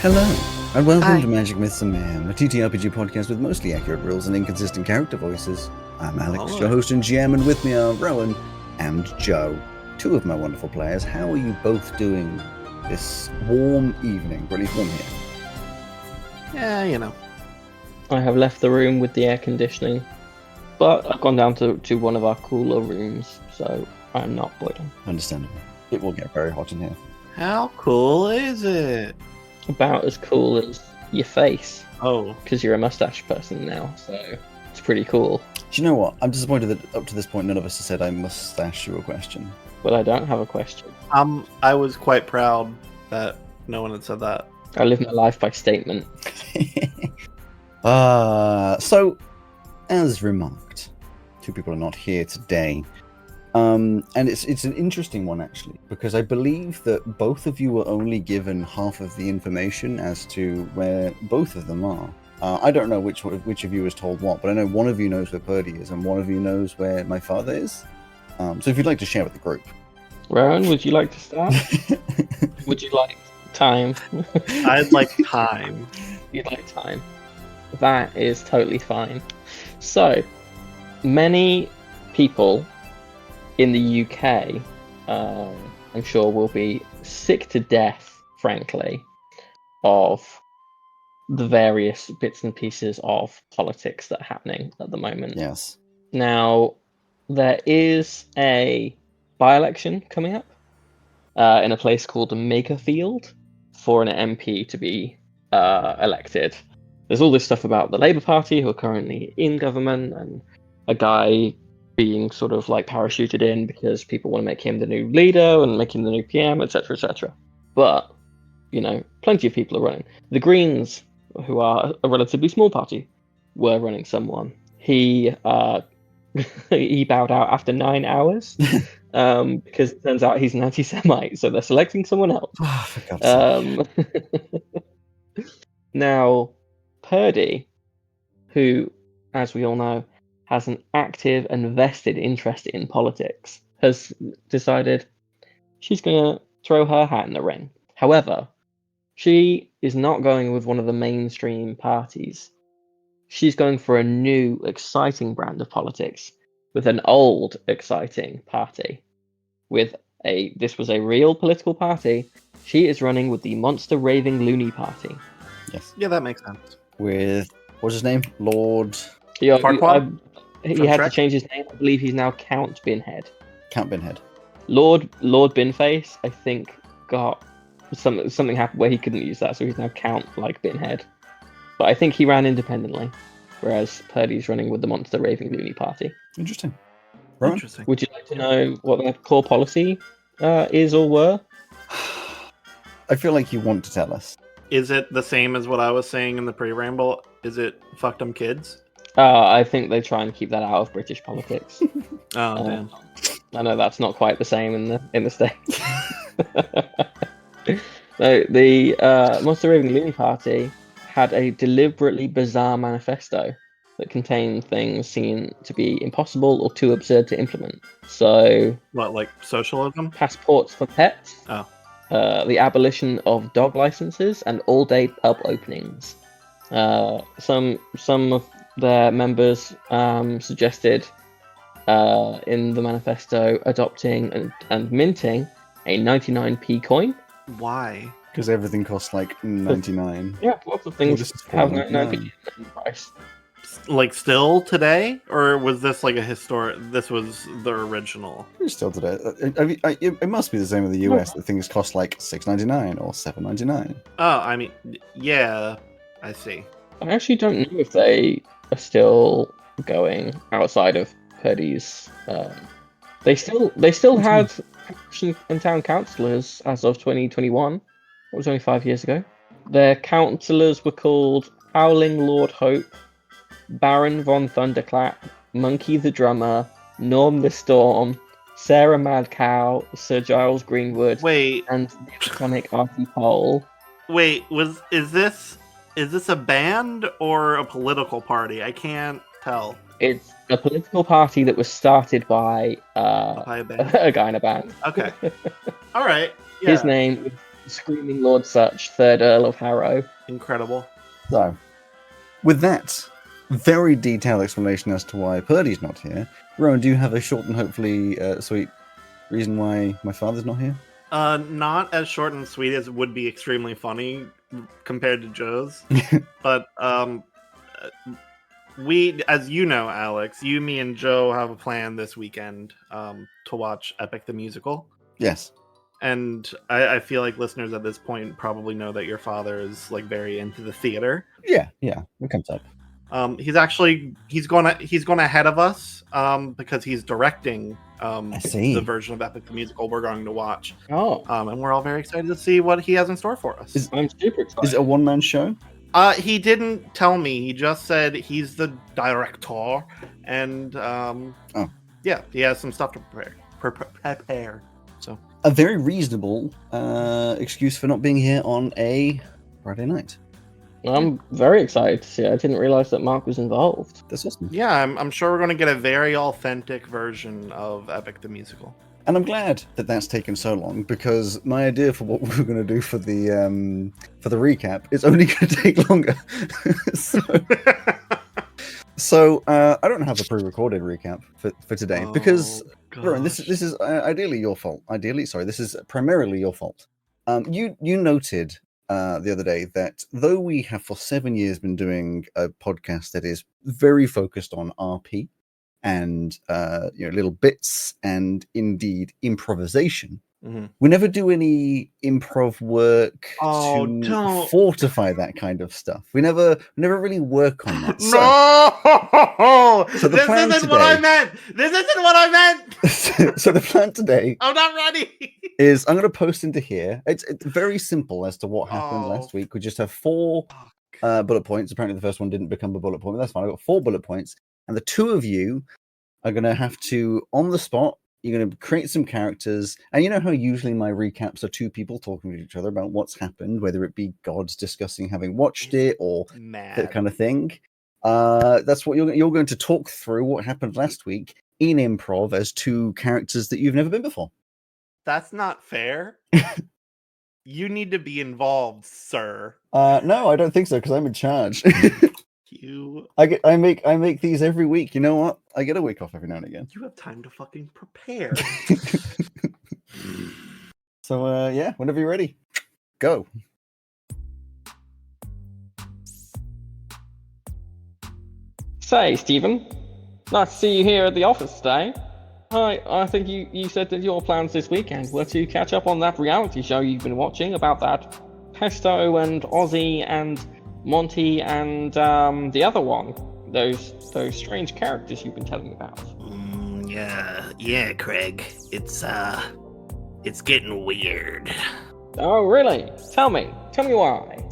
Hello, and welcome Hi. to Magic Myths and Mayhem, a TTRPG podcast with mostly accurate rules and inconsistent character voices. I'm Alex, Hello. your host and GM, and with me are Rowan and Joe, two of my wonderful players. How are you both doing this warm evening? Or at least warm here. Yeah, you know. I have left the room with the air conditioning, but I've gone down to one of our cooler rooms, so I'm not boiling. Understandable. It will get very hot in here. How cool is it? About as cool as your face, Oh, because you're a mustache person now, so it's pretty cool. Do you know what? I'm disappointed that up to this point none of us has said I must ask you a question. But I don't have a question. I was quite proud that no one had said that. I live my life by statement. So, as remarked, two people are not here today. And it's an interesting one, actually, because I believe that both of you were only given half of the information as to where both of them are. I don't know which of you was told what, but I know one of you knows where Purdy is, and one of you knows where my father is. So if you'd like to share with the group. Rowan, would you like to start? Would you like time? I'd like time. You'd like time. That is totally fine. So, many people in the UK, I'm sure, will be sick to death, frankly, of the various bits and pieces of politics that are happening at the moment. Yes. Now, there is a by-election coming up in a place called Makerfield for an MP to be elected. There's all this stuff about the Labour Party, who are currently in government, and a guy being sort of like parachuted in because people want to make him the new leader and make him the new PM, etc., etc. But, you know, plenty of people are running. The Greens, who are a relatively small party, were running someone. He he bowed out after 9 hours because it turns out he's an anti-Semite, so they're selecting someone else. Oh, for God's sake. Now, Purdy, who, as we all know, has an active and vested interest in politics, has decided she's going to throw her hat in the ring. However, she is not going with one of the mainstream parties. She's going for a new, exciting brand of politics with an old, exciting party. This was a real political party. She is running with the Monster Raving Loony Party. Yes. Yeah, that makes sense. With, what's his name? Lord... He Farquaad? He had to Shrek? change his name. I believe he's now Count Binhead. Count Binhead. Lord Binface, I think, got something happened where he couldn't use that, so he's now Count like Binhead. But I think he ran independently, whereas Purdy's running with the Monster Raving Loony Party. Interesting. Rowan? Interesting. Would you like to know what their core policy is or were? I feel like you want to tell us. Is it the same as what I was saying in the pre-ramble? Is it fuck them kids? I think they try and keep that out of British politics. Oh, damn. I know that's not quite the same in the States. So the Monster Raving Loony Party had a deliberately bizarre manifesto that contained things seen to be impossible or too absurd to implement. So, What, like socialism? passports for pets, Oh. the abolition of dog licenses, and all-day pub openings. Some of their members suggested in the manifesto adopting and minting a 99p coin. Why? Because everything costs like 99. Yeah, lots of Well, things this is have 99. 99p in price. Like still today? Or was this like a historic... This was the original? It's still today. It must be the same in the US. That things cost like $6.99 or $7.99. Oh, I mean, yeah, I see. I actually don't know if they are still going outside of Purdy's. They still had parish and town councillors as of 2021. That was only 5 years ago. Their councillors were called Howling Lord Hope, Baron von Thunderclap, Monkey the Drummer, Norm the Storm, Sarah Mad Cow, Sir Giles Greenwood, Wait, and the iconic Artie Pole. wait, is this a band or a political party? I can't tell. It's a political party that was started by By a band. a guy in a band. Okay. All right. Yeah. His name was Screaming Lord Such, 3rd Earl of Harrow. Incredible. So, with that very detailed explanation as to why Purdy's not here, Rowan, do you have a short and hopefully sweet reason why my father's not here? Not as short and sweet as would be extremely funny compared to Joe's, but we, as you know, Alex, you, me, and Joe have a plan this weekend to watch Epic the Musical. Yes. And I feel like listeners at this point probably know that your father is like very into the theater. Yeah, it comes up. He's going ahead of us because he's directing the version of Epic the Musical we're going to watch. Oh. And we're all very excited to see what he has in store for us. I'm super excited. Is it a one-man show? He didn't tell me. He just said he's the director, and yeah, he has some stuff to prepare. So a very reasonable excuse for not being here on a Friday night. I'm very excited to see it. I didn't realize that Mark was involved. That's awesome. Yeah, I'm sure we're going to get a very authentic version of Epic the Musical. And I'm glad that that's taken so long, because my idea for what we were going to do for the recap is only going to take longer. So I don't have a pre-recorded recap for today because Rowan, this is ideally your fault. This is primarily your fault. You noted the other day that though we have for 7 years been doing a podcast that is very focused on RP and little bits and indeed improvisation, we never do any improv work to fortify that kind what really work on that. So this isn't what I meant. This isn't what I meant. So the plan today, I'm not ready. Is I'm going to post into here. It's very simple as to what happened last week. We just have 4 bullet points. Apparently the first one didn't become a bullet point, but that's fine. I've got 4 bullet points, and the 2 of you are going to have to, on the spot, you're going to create some characters. And you know how usually my recaps are 2 people talking to each other about what's happened, whether it be gods discussing having watched it or that kind of thing. That's what you're going to talk through what happened last week in improv as 2 characters that you've never been before. That's not fair. You need to be involved, sir. No, I don't think so, because I'm in charge. I make these every week. You know what? I get a week off every now and again. You have time to fucking prepare. So yeah, whenever you're ready, go. Say, Stephen, nice to see you here at the office today. Hi, I think you said that your plans this weekend were to catch up on that reality show you've been watching about that Pesto and Ozzy and Monty and the other one, those strange characters you've been telling me about. Yeah, Craig. It's getting weird. Oh, really? Tell me why.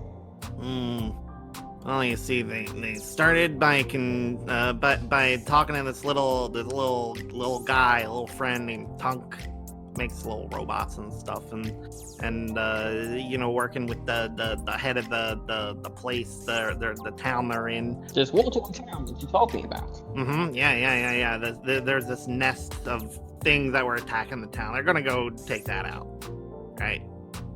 Well, you see, they started by talking to this little guy, a little friend named Tunk, makes little robots and stuff, and working with the head of the place, the town they're in. Just what town did you talk to me about? Yeah. There's this nest of things that were attacking the town. They're gonna go take that out, right?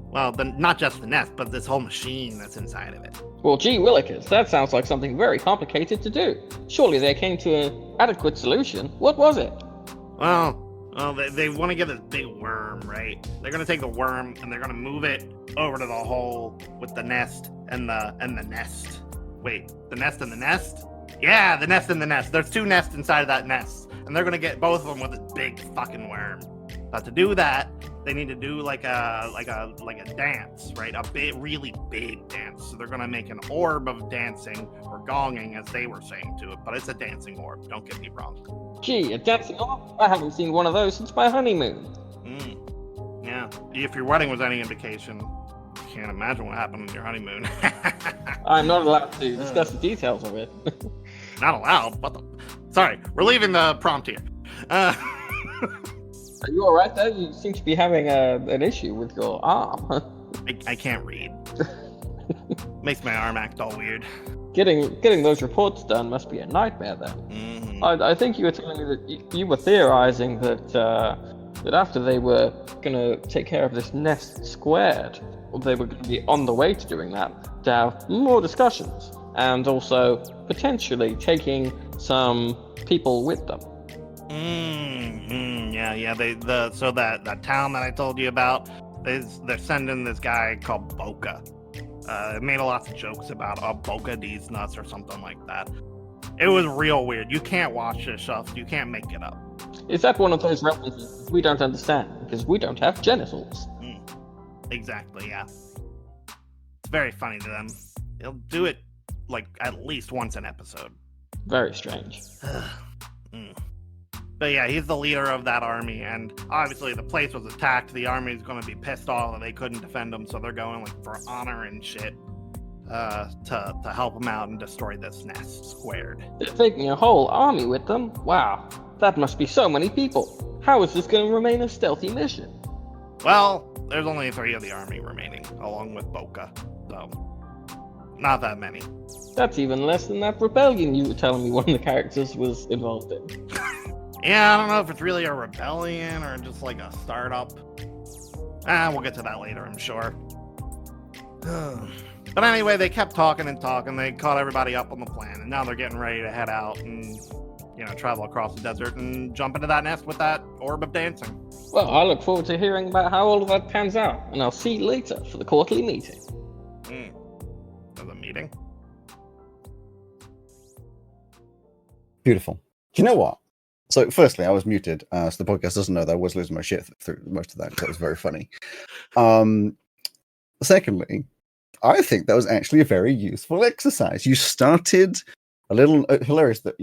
Well, not just the nest, but this whole machine that's inside of it. Well, gee willikers, that sounds like something very complicated to do. Surely they came to an adequate solution. What was it? Well, they want to get this big worm, right? They're gonna take the worm and they're gonna move it over to the hole with the nest and the nest. Wait, the nest and the nest? Yeah, the nest and the nest. There's 2 nests inside of that nest, and they're gonna get both of them with this big fucking worm. But to do that, they need to do like a dance, right? A really big dance. So they're gonna make an orb of dancing or gonging, as they were saying to it. But it's a dancing orb. Don't get me wrong. Gee, a dancing orb? I haven't seen one of those since my honeymoon. Yeah. If your wedding was any indication, I can't imagine what happened on your honeymoon. I'm not allowed to discuss the details of it. Not allowed? Sorry, we're leaving the prompt here. Are you alright though? You seem to be having an issue with your arm. I can't read. Makes my arm act all weird. Getting those reports done must be a nightmare then. I think you were telling me that you were theorizing that that after they were going to take care of this nest squared, they were going to be on the way to doing that, to have more discussions, and also potentially taking some people with them. Yeah. So that town that I told you about, they're sending this guy called Boca. It made a lot of jokes about Boca these nuts or something like that. It was real weird. You can't watch this stuff. You can't make it up. Is that one of those references we don't understand because we don't have genitals? Exactly, yeah. It's very funny to them. They'll do it like at least once an episode. Very strange. But yeah, he's the leader of that army, and obviously the place was attacked. The army's going to be pissed off that they couldn't defend them, so they're going like for honor and shit to help them out and destroy this nest squared. They're taking a whole army with them? Wow, that must be so many people. How is this going to remain a stealthy mission? Well, there's only 3 of the army remaining, along with Boca, so not that many. That's even less than that rebellion you were telling me one of the characters was involved in. Yeah, I don't know if it's really a rebellion or just like a startup. We'll get to that later, I'm sure. But anyway, they kept talking and talking. They caught everybody up on the plan, and now they're getting ready to head out and, travel across the desert and jump into that nest with that orb of dancing. Well, I look forward to hearing about how all of that pans out, and I'll see you later for the quarterly meeting. For the meeting? Beautiful. Do you know what? So, firstly, I was muted, so the podcast doesn't know that I was losing my shit through most of that. That was very funny. Secondly, I think that was actually a very useful exercise. You started a little hilarious that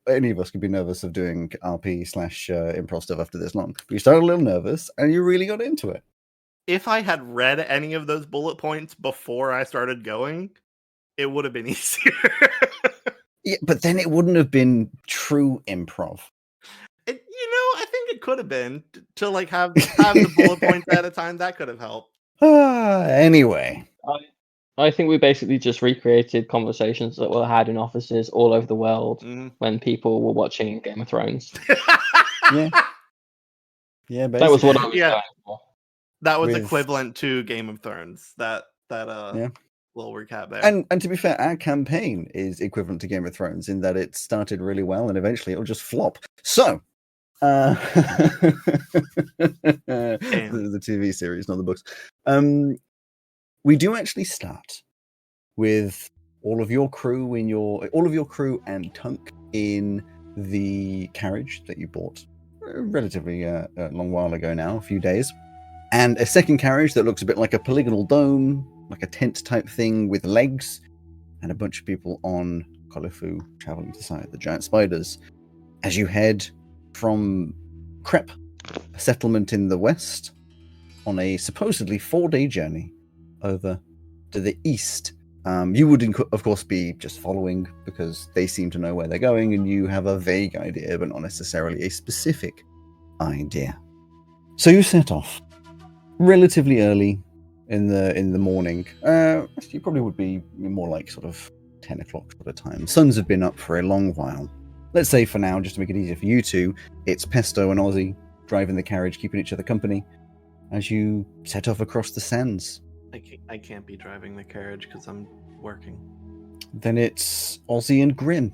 any of us could be nervous of doing RP/improv stuff after this long. But you started a little nervous, and you really got into it. If I had read any of those bullet points before I started going, it would have been easier. Yeah, but then it wouldn't have been true improv. I think it could have been to like have the bullet points at a time. That could have helped. Anyway, I think we basically just recreated conversations that were had in offices all over the world when people were watching Game of Thrones. Yeah, basically. That was what I was going for. That was equivalent to Game of Thrones. That little recap there. And to be fair, our campaign is equivalent to Game of Thrones in that it started really well and eventually it'll just flop. So, the TV series, not the books. We do actually start with all of your crew and Tunk in the carriage that you bought relatively a long while ago now, a few days, and a second carriage that looks a bit like a polygonal dome, like a tent type thing with legs, and a bunch of people on Kolifu traveling to sight the giant spiders. As you head from Krep, a settlement in the west, on a supposedly 4-day journey over to the east. You would, of course, be just following because they seem to know where they're going, and you have a vague idea, but not necessarily a specific idea. So you set off relatively early in the morning. You probably would be more like sort of 10 o'clock sort of time. Suns have been up for a long while. Let's say for now, just to make it easier for you two, it's Pesto and Ozzy driving the carriage, keeping each other company as you set off across the sands. I can't be driving the carriage because I'm working. Then it's Ozzy and Grim.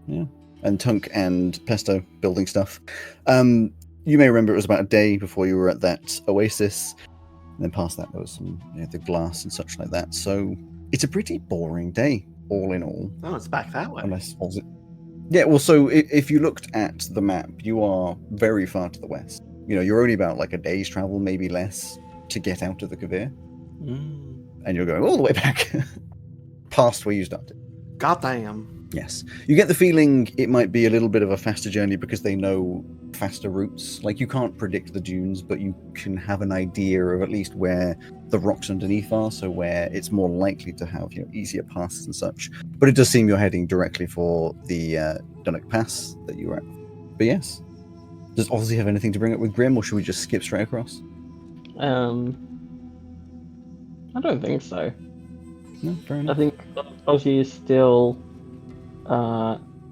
Yeah. And Tunk and Pesto building stuff. You may remember it was about a day before you were at that oasis. And then past that, there was some the glass and such like that. So it's a pretty boring day, all in all. Oh, it's back that way. Unless Ozzy... Yeah, well, so if you looked at the map, you are very far to the west. You're only about like a day's travel, maybe less, to get out of the Kavir. And you're going all the way back past where you started. Goddamn. Yes. You get the feeling it might be a little bit of a faster journey because they know faster routes. Like, you can't predict the dunes, but you can have an idea of at least where the rocks underneath are, so where it's more likely to have easier passes and such. But it does seem you're heading directly for the Dunnock Pass that you were at. But yes. Does Ozzy have anything to bring up with Grim, or should we just skip straight across? I don't think so. No, fair enough. I think Ozzy is still...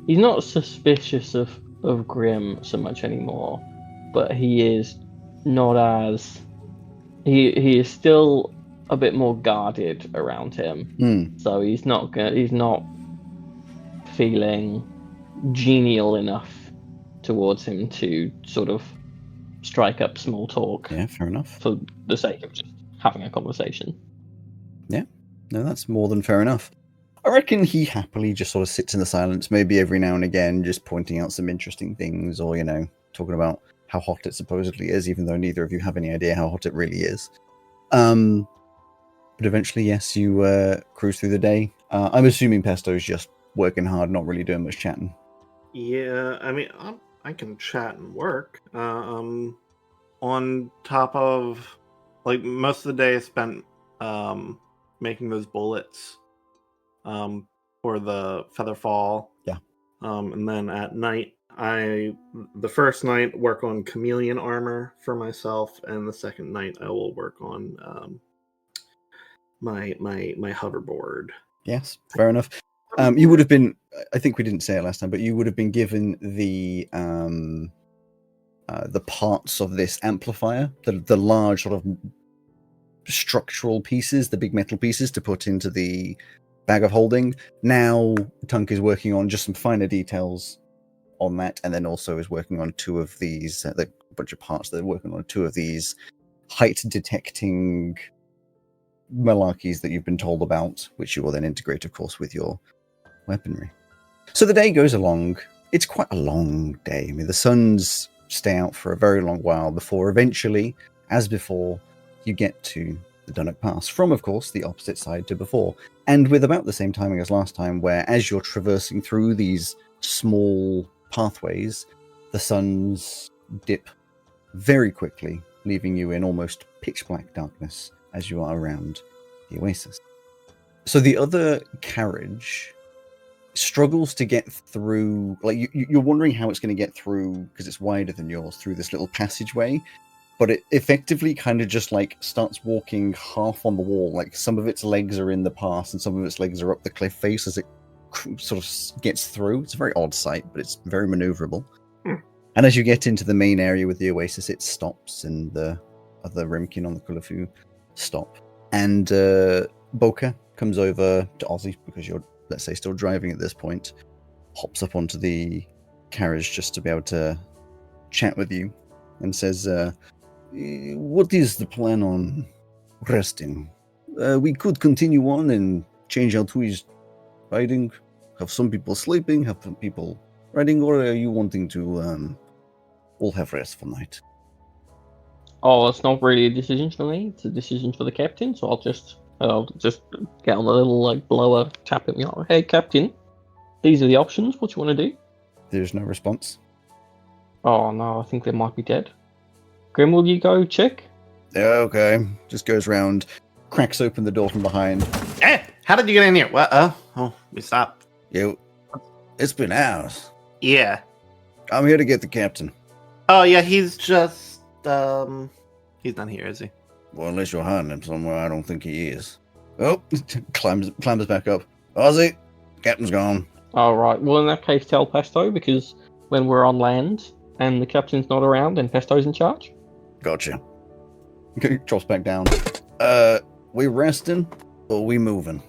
he's not suspicious of Grim so much anymore. but he is not as he is still a bit more guarded around him. So he's not feeling genial enough towards him to sort of strike up small talk. Yeah, fair enough. For the sake of just having a conversation. Yeah, no, that's more than fair enough. I reckon he happily just sort of sits in the silence, maybe every now and again, just pointing out some interesting things, or, talking about how hot it supposedly is, even though neither of you have any idea how hot it really is. But eventually, yes, you cruise through the day. I'm assuming Pesto's just working hard, not really doing much chatting. Yeah, I mean, I can chat and work. On top of, like, most of the day is spent making those bullets for the feather fall. Yeah. And then at night, the first night work on chameleon armor for myself, and the second night I will work on my hoverboard. Yes, fair enough. You would have been, I think we didn't say it last time, but you would have been given the parts of this amplifier, the large sort of structural pieces, the big metal pieces to put into the bag of holding. Now Tunk is working on just some finer details on that, and then also is working on two of these, the bunch of parts that they're working on, two of these height detecting malarkeys that you've been told about, which you will then integrate, of course, with your weaponry. So the day goes along. It's quite a long day. I mean, the suns stay out for a very long while before eventually, as before, you get to the Dunnock Pass from, of course, the opposite side to before, and with about the same timing as last time, where as you're traversing through these small pathways, the suns dip very quickly, leaving you in almost pitch black darkness as you are around the oasis. So the other carriage struggles to get through, like you're wondering how it's going to get through, because it's wider than yours, through this little passageway, but it effectively kind of just like starts walking half on the wall. Like some of its legs are in the pass and some of its legs are up the cliff face as it sort of gets through. It's a very odd sight, but it's very maneuverable. And as you get into the main area with the oasis, it stops, and the other Rimkin on the Kulafu stop. And Boka comes over to Ozzy, because you're, let's say, still driving at this point, hops up onto the carriage just to be able to chat with you, and says, what is the plan on resting? We could continue on and change out who is riding, have some people sleeping, have some people riding, or are you wanting to all have rest for night? Oh, it's not really a decision for me. It's a decision for the captain. So I'll just get on the little like blower, tap at me. Like, hey, captain, these are the options. What do you want to do? There's no response. Oh no, I think they might be dead. Grim, will you go check? Yeah, okay. Just goes round, cracks open the door from behind. How did you get in here? What? Oh, we stopped. It's been hours. Yeah. I'm here to get the captain. Oh, yeah, he's just, he's not here, is he? Well, unless you're hiding him somewhere, I don't think he is. Oh, clambers back up. Ozzy, captain's gone. All right. Well, in that case, tell Pesto, because when we're on land and the captain's not around and Pesto's in charge. Gotcha. Drops back down. We resting or we moving?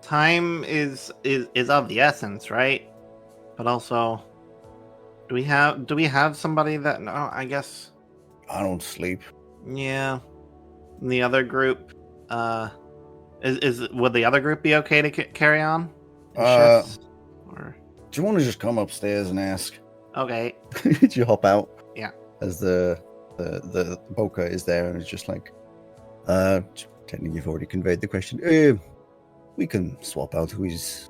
Time is of the essence, right? But also, do we have somebody that? No, I guess. I don't sleep. Yeah. And the other group, would the other group be okay to carry on? Or do you want to just come upstairs and ask? Okay. Did you hop out? Yeah. As the Boka is there, and it's just like, technically you've already conveyed the question. We can swap out who is.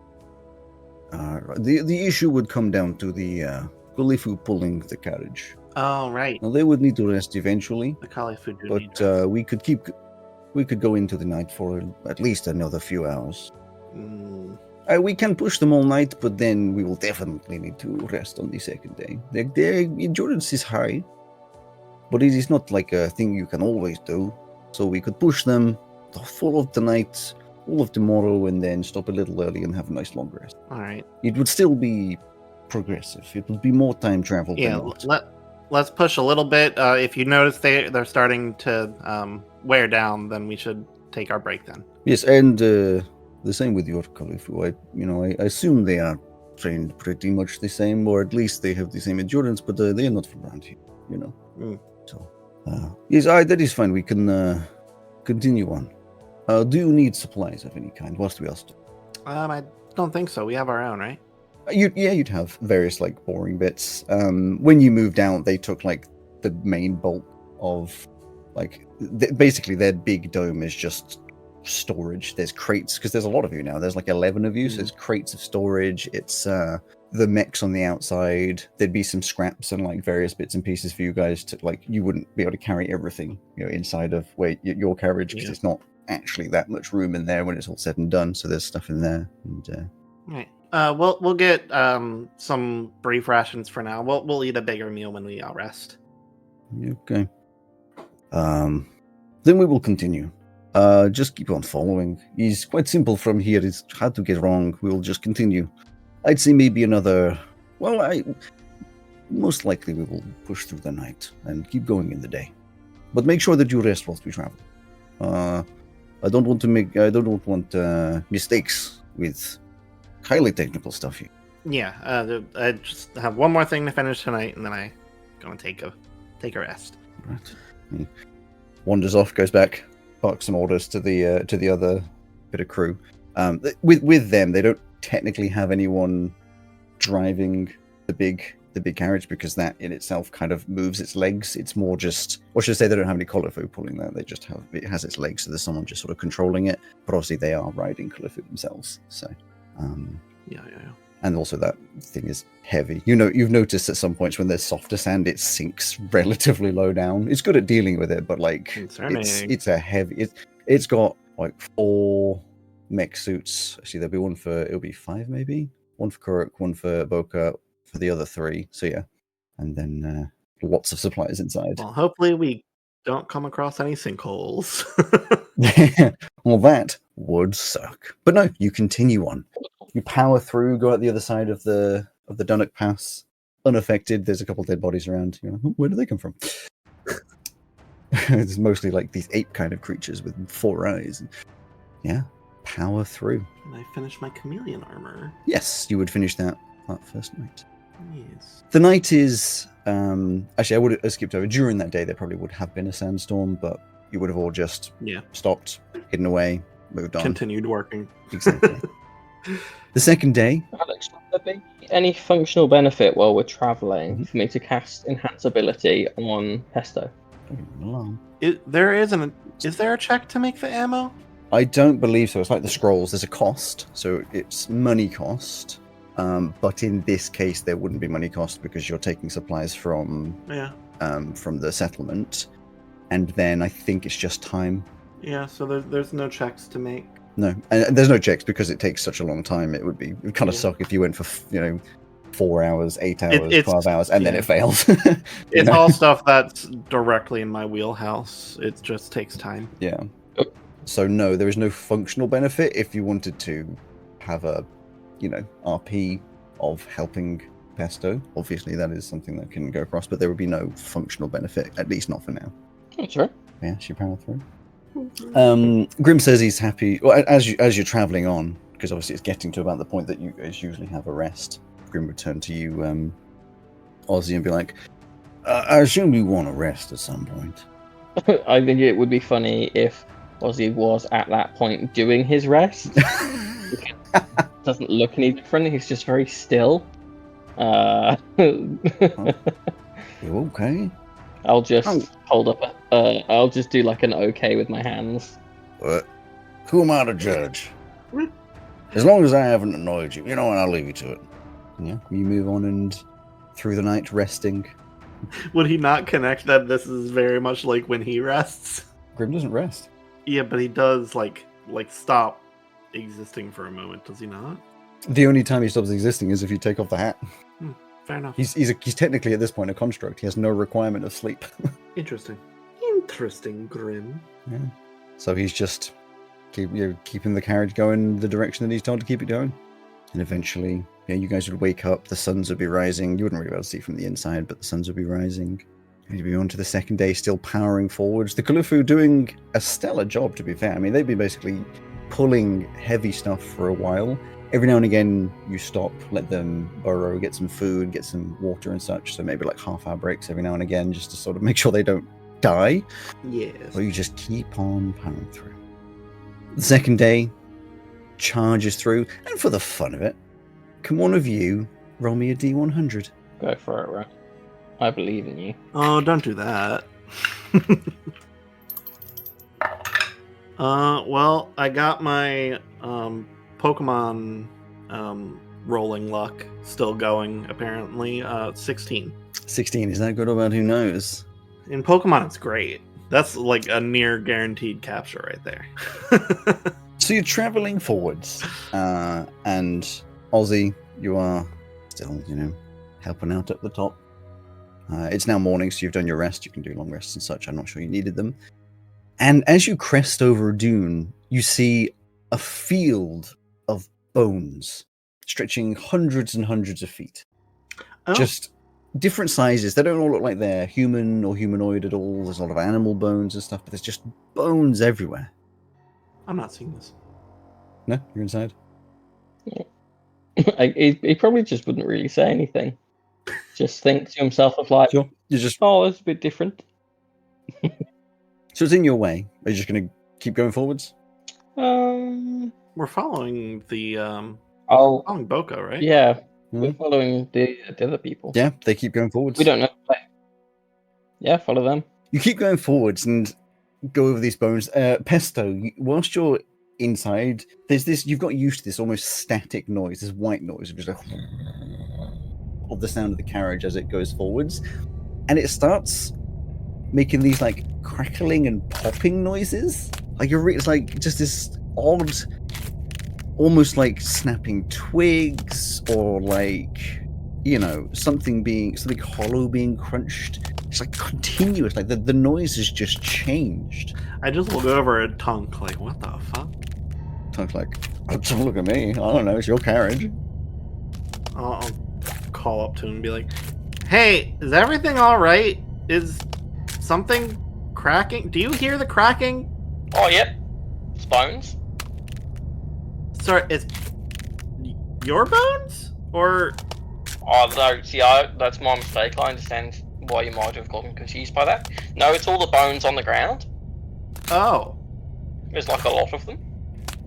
The issue would come down to the Gulifu pulling the carriage. Oh, right. Now they would need to rest eventually, The Kalifu do need but we could go into the night for at least another few hours. We can push them all night, but then we will definitely need to rest on the second day. Their endurance is high, but it is not like a thing you can always do. So we could push them the full of the night, all of tomorrow, and then stop a little early and have a nice long rest. All right. It would still be progressive. It will be more time travel Yeah, than not. let's push a little bit. If you notice they're starting to wear down, then we should take our break then. Yes, and the same with your Khalifu. I assume they are trained pretty much the same, or at least they have the same endurance, but they are not from around here, So, yes, that is fine. We can continue on. Do you need supplies of any kind? What else do? I don't think so. We have our own, right? You'd have various like boring bits. When you moved out, they took like the main bulk of like basically their big dome is just storage. There's crates because there's a lot of you now. There's like 11 of you, so there's crates of storage. It's the mechs on the outside. There'd be some scraps and like various bits and pieces for you guys to like. You wouldn't be able to carry everything, inside of your carriage because it's not actually that much room in there when it's all said and done. So there's stuff in there. And Right. We'll get some brief rations for now. We'll eat a bigger meal when we all rest. Okay. Then we will continue. Just keep on following. It's quite simple from here. It's hard to get wrong. We'll just continue. I'd say maybe another. Well, most likely we will push through the night and keep going in the day. But make sure that you rest whilst we travel. I don't want mistakes with highly technical stuff here. Yeah. I just have one more thing to finish tonight, and then I'm gonna take a rest. Right. He wanders off, goes back, barks some orders to the other bit of crew. With them, they don't technically have anyone driving the big carriage because that in itself kind of moves its legs. It's more just, or should I say, they don't have any Khalifu pulling that. They just it has its legs, so there's someone just sort of controlling it. But obviously, they are riding Khalifu themselves. So, Yeah. and also that thing is heavy. You've noticed at some points when there's softer sand, it sinks relatively low down. It's good at dealing with it, but like it's a heavy. It's got like 4 mech suits. Actually, it'll be 5 maybe. 1 for Kuruk, 1 for Boka, for the other 3. So yeah, and then lots of supplies inside. Well, hopefully we don't come across any sinkholes. Well, that would suck. But no, you continue on. You power through, go out the other side of the Dunnock Pass, unaffected. There's a couple dead bodies around. Where do they come from? It's mostly like these ape kind of creatures with 4 eyes. Yeah, power through. Can I finish my chameleon armor? Yes, you would finish that first night. Yes. The night is actually I would have skipped over. During that day, there probably would have been a sandstorm, but you would have all just stopped, hidden away, moved on, continued working. Exactly. The second day. Alex, would there be any functional benefit while we're traveling for me to cast Enhance Ability on Pesto? Is there a check to make the ammo? I don't believe so. It's like the scrolls. There's a cost, so it's money cost. But in this case, there wouldn't be money cost because you're taking supplies from the settlement, and then I think it's just time. Yeah, so there's no checks to make. No, and there's no checks because it takes such a long time. It would kind of suck if you went for 4 hours, 8 hours, 12 hours, and then it fails. It's all stuff that's directly in my wheelhouse. It just takes time. Yeah. So no, there is no functional benefit. If you wanted to have a, RP of helping Pesto, obviously that is something that can go across, but there would be no functional benefit, at least not for now. That's right. Yeah, she powered through. Grim says he's happy. Well, as you're traveling on, because obviously it's getting to about the point that you guys usually have a rest. Grim would turn to you, Ozzy, and be like, "I assume you want to rest at some point." I think it would be funny if Ozzy was at that point doing his rest. Doesn't look any different. He's just very still. You okay? I'll just hold up. I'll just do like an okay with my hands. What? Who am I to judge? As long as I haven't annoyed you, I'll leave you to it. Yeah, you move on and through the night resting. Would he not connect that this is very much like when he rests? Grim doesn't rest. Yeah, but he does like stop existing for a moment, does he not? The only time he stops existing is if you take off the hat. Fair enough. He's technically at this point a construct. He has no requirement of sleep. Interesting, Grim. Yeah. So he's just keeping the carriage going the direction that he's told to keep it going, and eventually You guys would wake up, the suns would be rising. You wouldn't really be able to see from the inside, but the suns would be rising. And you'd be on to the second day, still powering forwards. The Kulufu doing a stellar job, to be fair. I mean, they'd be basically pulling heavy stuff for a while. Every now and again, you stop, let them burrow, get some food, get some water and such. So maybe like half-hour breaks every now and again, just to sort of make sure they don't die. Yes. Or you just keep on powering through. The second day charges through, and for the fun of it, can one of you roll me a D100? Go for it, Ron. I believe in you. Oh, don't do that. Well, I got my Pokemon rolling luck still going, apparently. 16. 16, is that good or bad? Who knows? In Pokemon, it's great. That's like a near guaranteed capture right there. So you're traveling forwards, and Ozzy, you are still, helping out at the top. It's now morning, so you've done your rest. You can do long rests and such. I'm not sure you needed them. And as you crest over a dune, you see a field of bones stretching hundreds and hundreds of feet. Oh. Just different sizes. They don't all look like they're human or humanoid at all. There's a lot of animal bones and stuff, but there's just bones everywhere. I'm not seeing this. No? You're inside? He probably just wouldn't really say anything. Just think to himself of like, Sure. You're just... oh, that's a bit different. So it's in your way. Are you just going to keep going forwards? We're following the following Boko, right? Yeah, we're following the other people. Yeah, they keep going forwards. We don't know. Yeah, follow them. You keep going forwards and go over these bones. Pesto, whilst you're inside, there's this, you've got used to this almost static noise, this white noise, which is like of the sound of the carriage as it goes forwards. And it starts making these like crackling and popping noises. Like it's like just this odd, almost like snapping twigs, or like, something hollow being crunched. It's like continuous, like the noise has just changed. I just look over at Tunk like, what the fuck? Tunk's like, don't look at me. I don't know, it's your carriage. I'll call up to him and be like, hey, is everything all right? Is something cracking? Do you hear the cracking? Oh, yep. It's bones. Sorry, it's your bones? Or... Oh, no, see, that's my mistake. I understand why you might have gotten confused by that. No, it's all the bones on the ground. Oh. There's like a lot of them.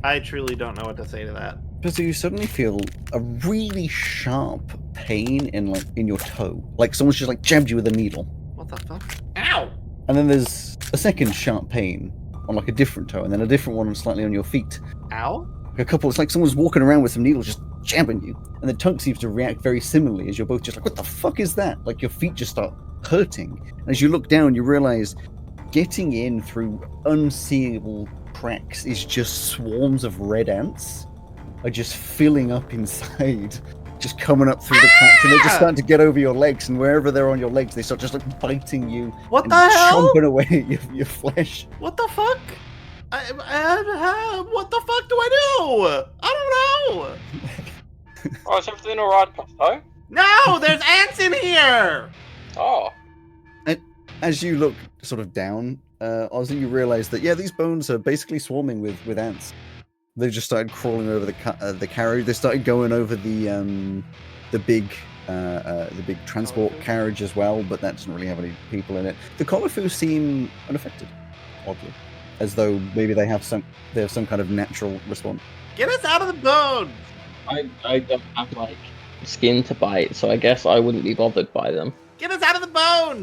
I truly don't know what to say to that. So you suddenly feel a really sharp pain in your toe. Like someone's just like jabbed you with a needle. What the fuck? Ow! And then there's a second sharp pain on like a different toe, and then a different one slightly on your feet. Ow? It's like someone's walking around with some needles just jabbing you. And then Tunk seems to react very similarly as you're both just like, what the fuck is that? Like your feet just start hurting. And as you look down, you realize getting in through unseeable cracks is just swarms of red ants are just filling up inside, just coming up through the cracks, and they're just starting to get over your legs, and wherever they're on your legs, they start just like biting you. What and the hell? chomping away at your flesh. What the fuck? What the fuck do I do? I don't know. Oh, is everything alright, Pesto? No, there's ants in here. Oh. As you look sort of down, Ozzy, you realize that, these bones are basically swarming with ants. They've just started crawling over the carriage. They started going over the big transport carriage as well, but that doesn't really have any people in it. The Kolofu seem unaffected, oddly, as though maybe they have some kind of natural response. Get us out of the bones. I don't have like skin to bite, so I guess I wouldn't be bothered by them. Get us out of the bones.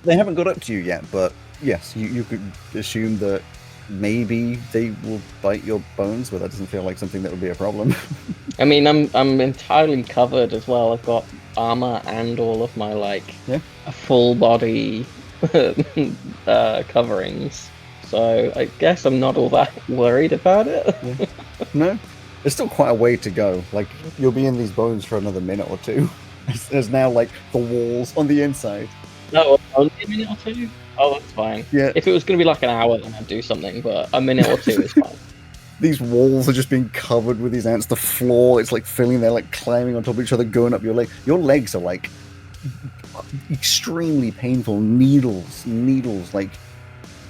They haven't got up to you yet, but yes, you could assume that maybe they will bite your bones, but that doesn't feel like something that would be a problem. I mean, I'm entirely covered as well. I've got armor and all of my full body coverings, so I guess I'm not all that worried about it. Yeah. No, there's still quite a way to go. Like you'll be in these bones for another minute or two. There's now like the walls on the inside. No, only a minute or two. Oh, that's fine. Yeah. If it was going to be like an hour, then I'd do something, but a minute or two is fine. These walls are just being covered with these ants. The floor, it's like filling. They're like climbing on top of each other, going up your leg. Your legs are like extremely painful. Needles, like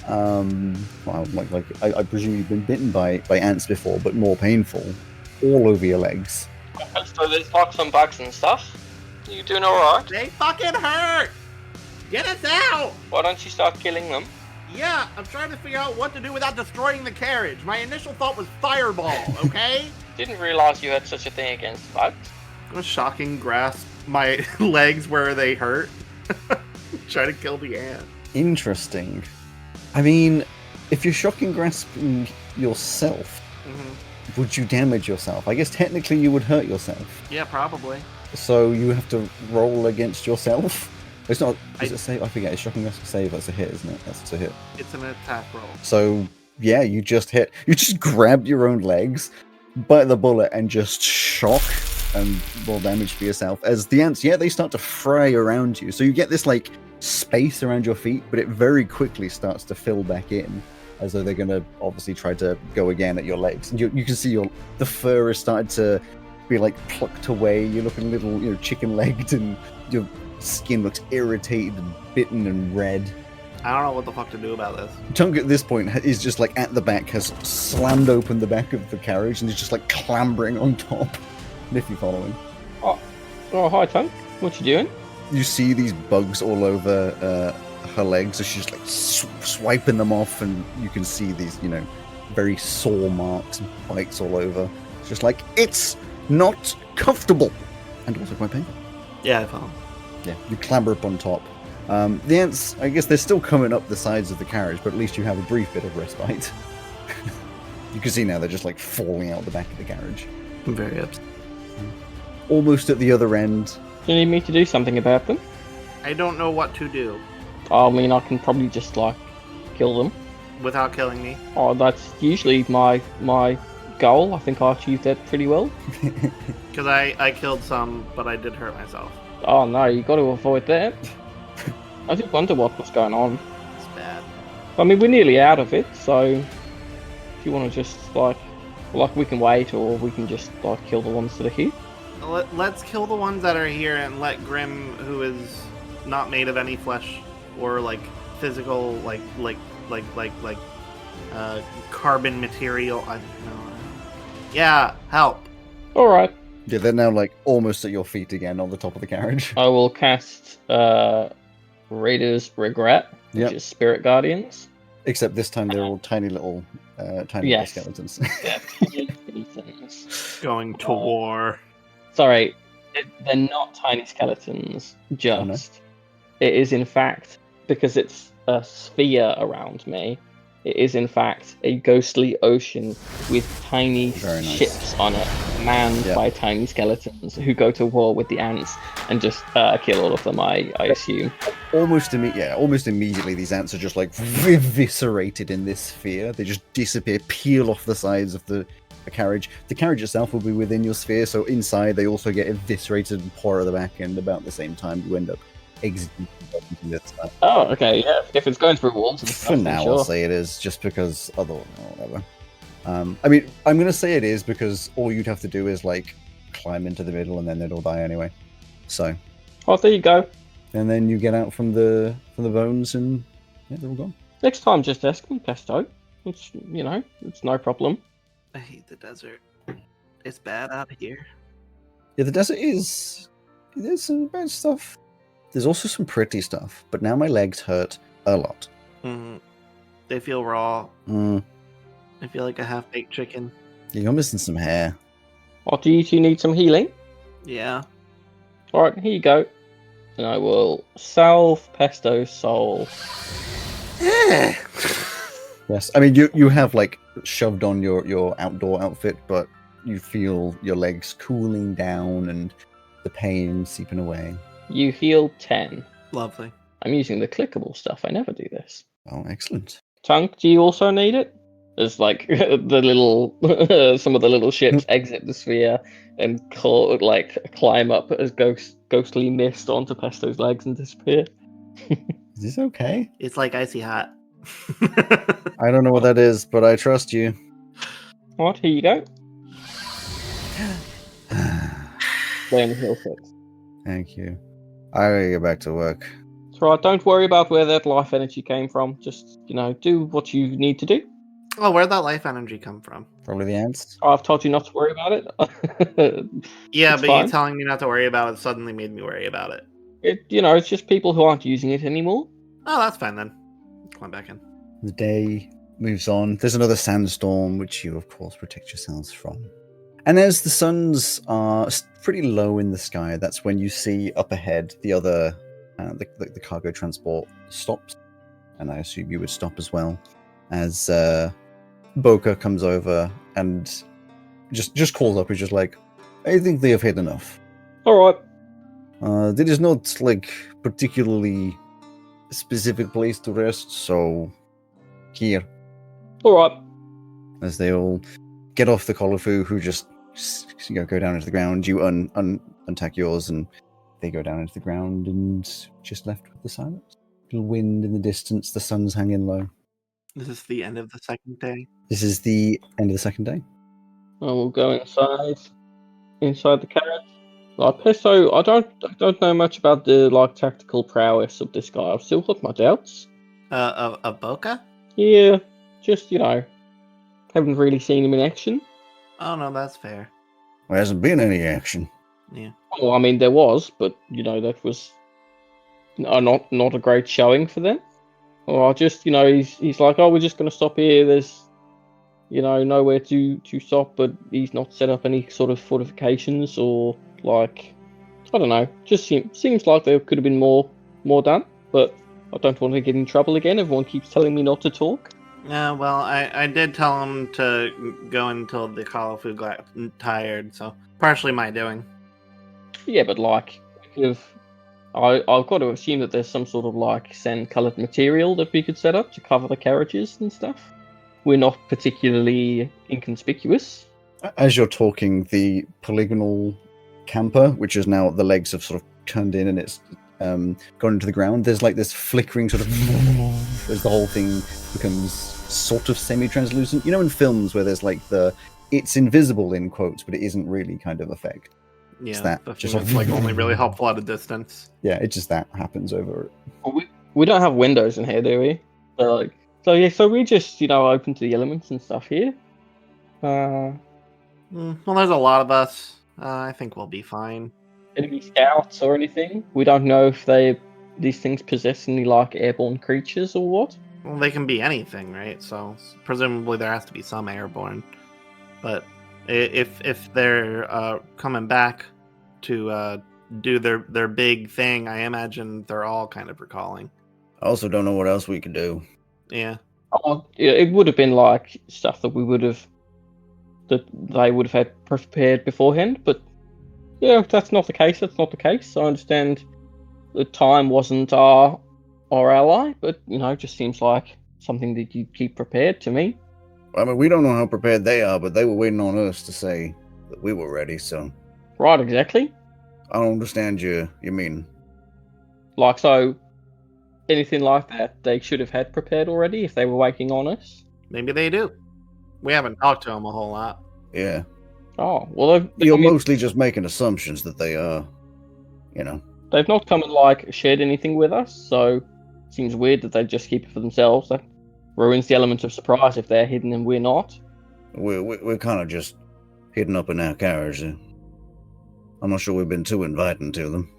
I presume you've been bitten by ants before, but more painful, all over your legs. So there's like some bugs and stuff. You doing alright? They fucking hurt! Get us out! Why don't you start killing them? Yeah, I'm trying to figure out what to do without destroying the carriage. My initial thought was fireball, okay? Didn't realize you had such a thing against bugs. A shocking grasp my legs where they hurt. Try to kill the ant. Interesting. I mean, if you're shocking grasping yourself, would you damage yourself? I guess technically you would hurt yourself. Yeah, probably. So you have to roll against yourself. It's not. Is it save? I forget. It's shocking grasp save. That's a hit, isn't it? That's a hit. It's an attack roll. So yeah, you just hit. You just grabbed your own legs, bite the bullet, and just shock and roll damage for yourself. As the ants, they start to fray around you. So you get this like space around your feet, but it very quickly starts to fill back in, as though they're going to obviously try to go again at your legs. And you can see the fur is starting to be like plucked away. You're looking a little, chicken-legged, and your skin looks irritated and bitten and red. I don't know what the fuck to do about this. Tunk at this point is just like at the back, has slammed open the back of the carriage and is just like clambering on top. If you follow him. Oh, hi, Tunk. What you doing? You see these bugs all over her legs, so she's just like swiping them off, and you can see these, very sore marks and bites all over. It's just like, it's not comfortable, and also quite painful. Yeah, I found. Yeah, you clamber up on top. The ants, I guess they're still coming up the sides of the carriage, but at least you have a brief bit of respite. You can see now they're just like falling out the back of the carriage. I'm very upset. Almost at the other end. Do you need me to do something about them? I don't know what to do I mean, I can probably just kill them. without killing me. Oh, that's usually my goal. I think I achieved that pretty well. Because I killed some, but I did hurt myself. Oh no, you got to avoid that. I did wonder what was going on. It's bad. I mean, we're nearly out of it, so if you want to just we can wait, or we can just kill the ones that are here. Let's kill the ones that are here and let Grim, who is not made of any flesh or physical carbon material. I don't know. Yeah, help. All right. Yeah, they're now almost at your feet again on the top of the carriage. I will cast Raider's Regret, which is Spirit Guardians. Except this time they're all tiny little skeletons. Yeah, tiny skeletons. Going to war. Sorry, they're not tiny skeletons, just. Oh, no? It is, in fact, because it's a sphere around me, it is, in fact, a ghostly ocean with tiny ships on it, manned by tiny skeletons who go to war with the ants and just kill all of them, I assume. Almost immediately, these ants are just eviscerated in this sphere. They just disappear, peel off the sides of the carriage. The carriage itself will be within your sphere, so inside they also get eviscerated and pour at the back end about the same time. You end up exiting this. Oh, okay, yeah. If it's going through walls and stuff, for now, sure. I'll say it is, just because otherwise, whatever. I mean, I'm going to say it is because all you'd have to do is climb into the middle, and then they'd all die anyway. So. Oh, there you go. And then you get out from the bones, and they're all gone. Next time, just ask me, Pesto. It's it's no problem. I hate the desert. It's bad out here. Yeah, the desert is. There's some bad stuff. There's also some pretty stuff, but now my legs hurt a lot. They feel raw. I feel like a half-baked chicken. Yeah, you're missing some hair. Oh, do you two need some healing? Yeah. Alright, here you go. And I will salve Pesto's soul. Yes, I mean, you have shoved on your outdoor outfit, but you feel your legs cooling down and the pain seeping away. You heal 10. Lovely. I'm using the clickable stuff. I never do this. Oh, excellent. Tunk, do you also need it? As the little some of the little ships exit the sphere and climb up as ghostly mist onto Pesto's legs and disappear. Is this okay? It's like icy hot. I don't know what that is, but I trust you. Alright, here you go. Then heal 6. Thank you. I gotta get back to work. It's right, don't worry about where that life energy came from. Just, do what you need to do. Oh, where'd that life energy come from? Probably the ants. I've told you not to worry about it. Yeah, It's but fine. you telling me not to worry about it suddenly made me worry about it. It's just people who aren't using it anymore. Oh, that's fine then. Climb back in. The day moves on. There's another sandstorm, which you, of course, protect yourselves from. And as the suns are pretty low in the sky, that's when you see up ahead the other, the cargo transport stops. And I assume you would stop as well, as Boca comes over and just calls up. He's just like, I think they have had enough. All right. There is not like particularly specific place to rest, so here. All right. As they all get off the Kolofu, who just go down into the ground. You untack yours, and they go down into the ground, and just left with the silence. Little wind in the distance. The sun's hanging low. This is the end of the second day. This is the end of the second day. I will go inside the carriage. Like Pesto, I don't know much about the tactical prowess of this guy. I've still got my doubts. Of Boca? Yeah, just haven't really seen him in action. Oh no, that's fair. There hasn't been any action. Yeah. Well, I mean there was, but that was not a great showing for them. Or just he's like, oh, we're just gonna stop here. There's nowhere to stop, but he's not set up any sort of fortifications or I don't know. Just seems like there could have been more done, but I don't want to get in trouble again. Everyone keeps telling me not to talk. Yeah, well, I did tell him to go until the Kolofu got tired, so partially my doing. Yeah, but I've got to assume that there's some sort of sand-coloured material that we could set up to cover the carriages and stuff. We're not particularly inconspicuous. As you're talking, the polygonal camper, which is now the legs have sort of turned in and it's gone into the ground, there's this flickering sort of as the whole thing becomes sort of semi-translucent. In films where there's it's invisible in quotes, but it isn't really kind of effect. Yeah, it's that just only really helpful at a distance. Yeah, it's just that happens over it. Well, we don't have windows in here, do we? So we just open to the elements and stuff here. Well, there's a lot of us. I think we'll be fine. Enemy scouts or anything? We don't know if these things possess any airborne creatures or what. Well, they can be anything, right? So presumably there has to be some airborne. But if they're coming back to do their big thing, I imagine they're all kind of recalling. I also don't know what else we could do. Yeah. Oh, yeah, it would have been stuff that they would have had prepared beforehand, but yeah, that's not the case. That's not the case. I understand the time wasn't our ally, but just seems like something that you keep prepared to me. I mean, we don't know how prepared they are, but they were waiting on us to say that we were ready, so... Right, exactly. I don't understand you mean. So, anything like that, they should have had prepared already if they were waiting on us? Maybe they do. We haven't talked to them a whole lot. Yeah. Oh, well, you're mostly just making assumptions that they are, They've not come and, shared anything with us, so it seems weird that they just keep it for themselves. That ruins the element of surprise if they're hidden and we're not. We're kind of just hidden up in our carriage. I'm not sure we've been too inviting to them.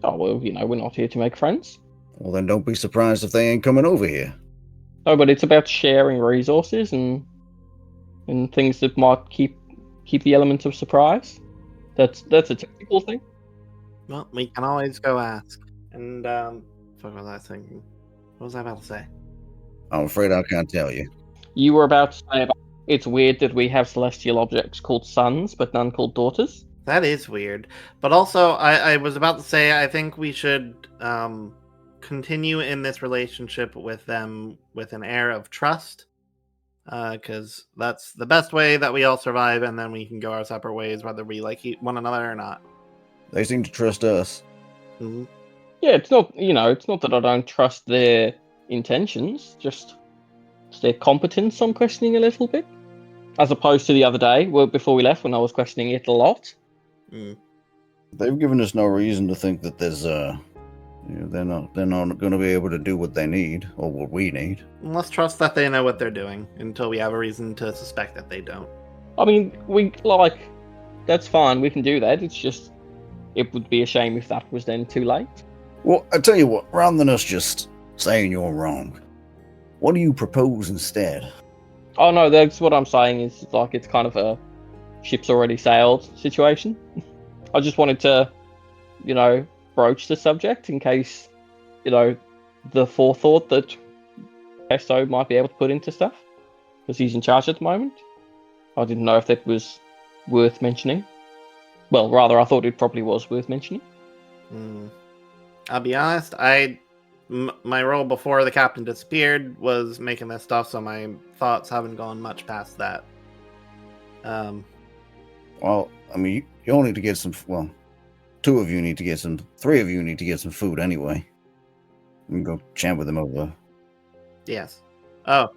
Oh, well, we're not here to make friends. Well, then don't be surprised if they ain't coming over here. No, but it's about sharing resources and things that might keep the element of surprise. That's a technical thing. Well, we can always go ask. And what was I thinking? What was I about to say? I'm afraid I can't tell you. You were about to say about it's weird that we have celestial objects called sons, but none called daughters. That is weird. But also, I was about to say, I think we should continue in this relationship with them with an air of trust. Because that's the best way that we all survive, and then we can go our separate ways, whether we like one another or not. They seem to trust us. Mm-hmm. Yeah, it's not that I don't trust their intentions, just their competence I'm questioning a little bit. as opposed to the other day, before we left, when I was questioning it a lot. They've given us no reason to think that there's they're not going to be able to do what they need or what we need. Let's trust that they know what they're doing until we have a reason to suspect that they don't. I mean, that's fine. We can do that. It's just, it would be a shame if that was then too late. Well, I tell you what, rather than us just saying you're wrong, what do you propose instead? Oh no, that's what I'm saying. Is like it's kind of a ship's already sailed situation. I just wanted to, broach the subject in case, the forethought that Pesto might be able to put into stuff, because he's in charge at the moment. I didn't know if that was worth mentioning. Well, rather, I thought it probably was worth mentioning. I'll be honest, my role before the captain disappeared was making this stuff, so my thoughts haven't gone much past that. Well, I mean, you all need to get some, well, 2 of you need to get some, 3 of you need to get some food anyway. We can go chat with them over. Yes. Oh,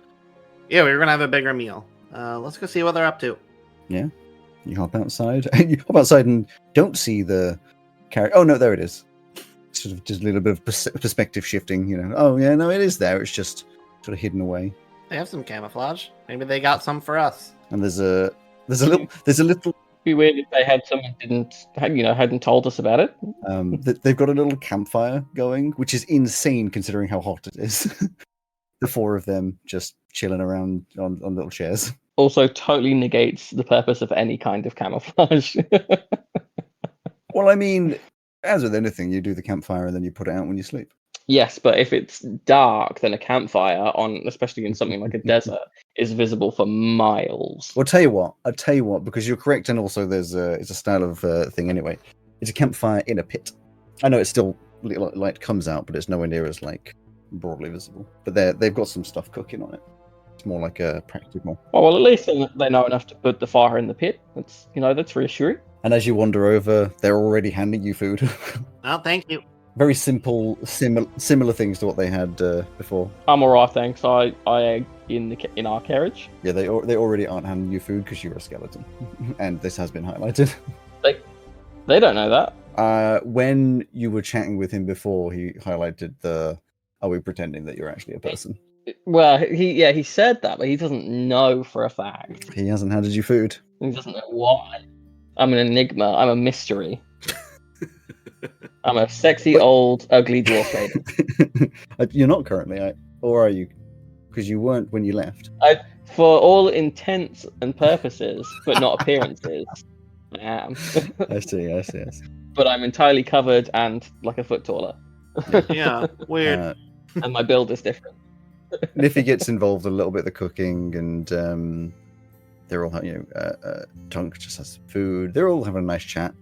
yeah, we were going to have a bigger meal. Let's go see what they're up to. Yeah. You hop outside. You hop outside and don't see the carriage. Oh, no, there it is. Sort of just a little bit of perspective shifting, Oh, yeah, no, it is there. It's just sort of hidden away. They have some camouflage. Maybe they got some for us. And there's a little. Be weird if they had some and hadn't told us about it. They've got a little campfire going, which is insane considering how hot it is. The 4 of them just chilling around on little chairs. Also, totally negates the purpose of any kind of camouflage. Well, I mean, as with anything, you do the campfire and then you put it out when you sleep. Yes, but if it's dark, then a campfire, especially in something like a desert, is visible for miles. Well, I'll tell you what, because you're correct, and also it's a style of thing anyway. It's a campfire in a pit. I know it's still light comes out, but it's nowhere near as broadly visible. But they've got some stuff cooking on it. It's more like a practical. Oh, well, at least they know enough to put the fire in the pit. That's reassuring. And as you wander over, they're already handing you food. Oh, thank you. Very simple, similar things to what they had before. I'm alright, thanks. I egg in our carriage. Yeah, they already aren't handing you food because you're a skeleton, and this has been highlighted. They don't know that. When you were chatting with him before, he highlighted are we pretending that you're actually a person? Well, he said that, but he doesn't know for a fact. He hasn't handed you food. He doesn't know why. I'm an enigma. I'm a mystery. I'm a sexy, old, ugly dwarf lady. You're not currently, or are you? Because you weren't when you left. For all intents and purposes, but not appearances, I am. I see. But I'm entirely covered and like a foot taller. Yeah, weird. And my build is different. Niffy gets involved a little bit in the cooking, and they're all, Tunk just has food. They're all having a nice chat.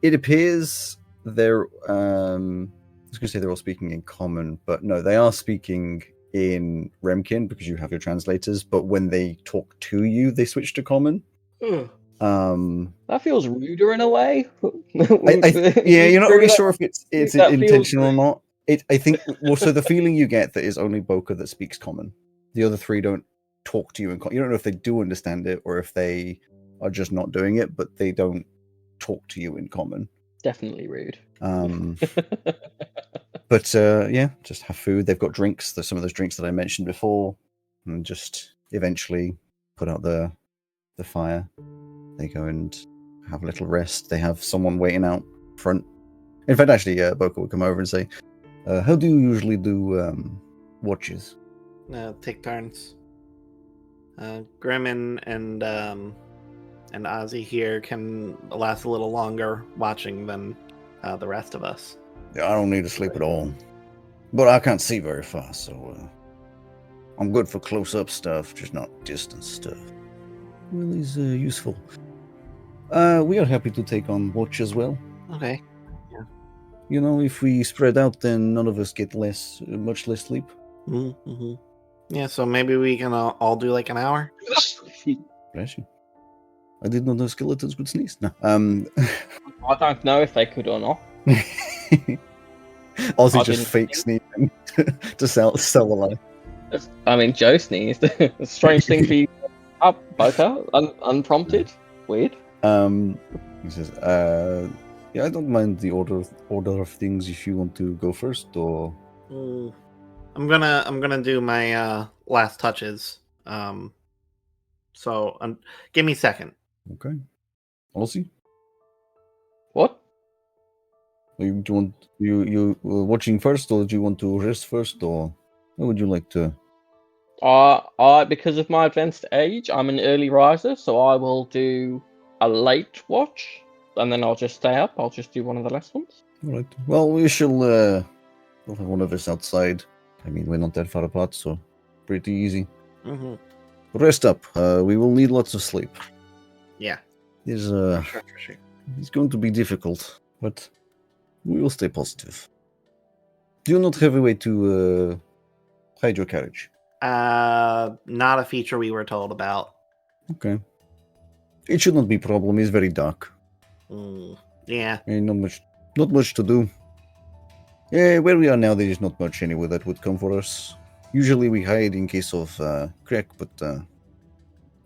It appears they're, I was going to say they're all speaking in common, but no, they are speaking in Remkin because you have your translators, but when they talk to you, they switch to common. That feels ruder in a way. Yeah, you're not really sure if it's intentional or not. I think, well, so the feeling you get that is only Boca that speaks common. The other 3 don't talk to you in common. You don't know if they do understand it or if they are just not doing it, but they don't talk to you in common. Definitely rude. But yeah, just have food. They've got drinks. There's some of those drinks that I mentioned before, and just eventually put out the fire. They go and have a little rest. They have someone waiting out front. In fact, actually, Boca will come over and say, "How do you usually do watches?" Take turns. Grim and Ozzy here can last a little longer watching than the rest of us. Yeah, I don't need to sleep at all, but I can't see very far, so I'm good for close-up stuff, just not distance stuff. Really is useful. We are happy to take on watch as well. Okay. Yeah. If we spread out, then none of us get much less sleep. Mm-hmm. Yeah, so maybe we can all do like an hour. Bless you. I didn't know skeletons could sneeze. No. I don't know if they could or not. Ozzy just fake sneezing to sell a lie. I mean, Joe sneezed. A strange thing for you Both are unprompted. Weird. He says, yeah, I don't mind the order of things if you want to go first, or I'm gonna do my last touches. So give me a second. okay. Aussie, What? do you want you watching first, or do you want to rest first, or how would you like to? Because of my advanced age, I'm an early riser, so I will do a late watch, and then I'll just stay up. I'll just do one of the last ones. All right. Well, we shall. We'll have one of us outside. I mean, we're not that far apart, so pretty easy. Mm-hmm. Rest up. We will need lots of sleep. Yeah. It's For sure. it's going to be difficult, but we will stay positive. Do you not have a way to hide your carriage? Not a feature we were told about. Okay. It should not be a problem. It's very dark. Yeah. And not much to do. Yeah, where we are now, there is not much anywhere that would come for us. Usually we hide in case of crack, but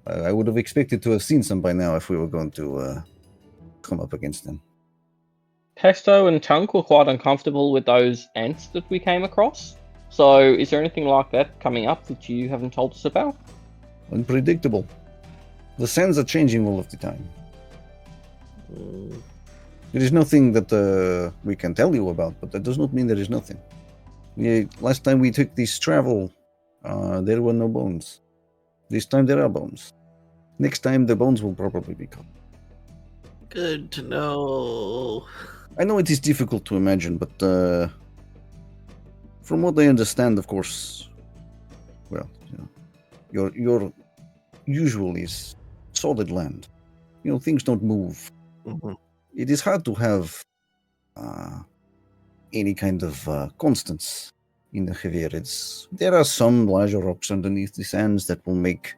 I would have expected to have seen some by now if we were going to come up against them. Pesto and Tunk were quite uncomfortable with those ants that we came across. So, is there anything like that coming up that you haven't told us about? Unpredictable. The sands are changing all of the time. There is nothing that we can tell you about, but that does not mean there is nothing. Last time we took this travel, there were no bones. This time there are bones. Next time the bones will probably be cut. Good to know. I know it is difficult to imagine, but from what I understand, of course, well, your usual is solid land. Things don't move. Mm-hmm. It is hard to have any kind of constants in the Javierids. There are some larger rocks underneath the sands that will make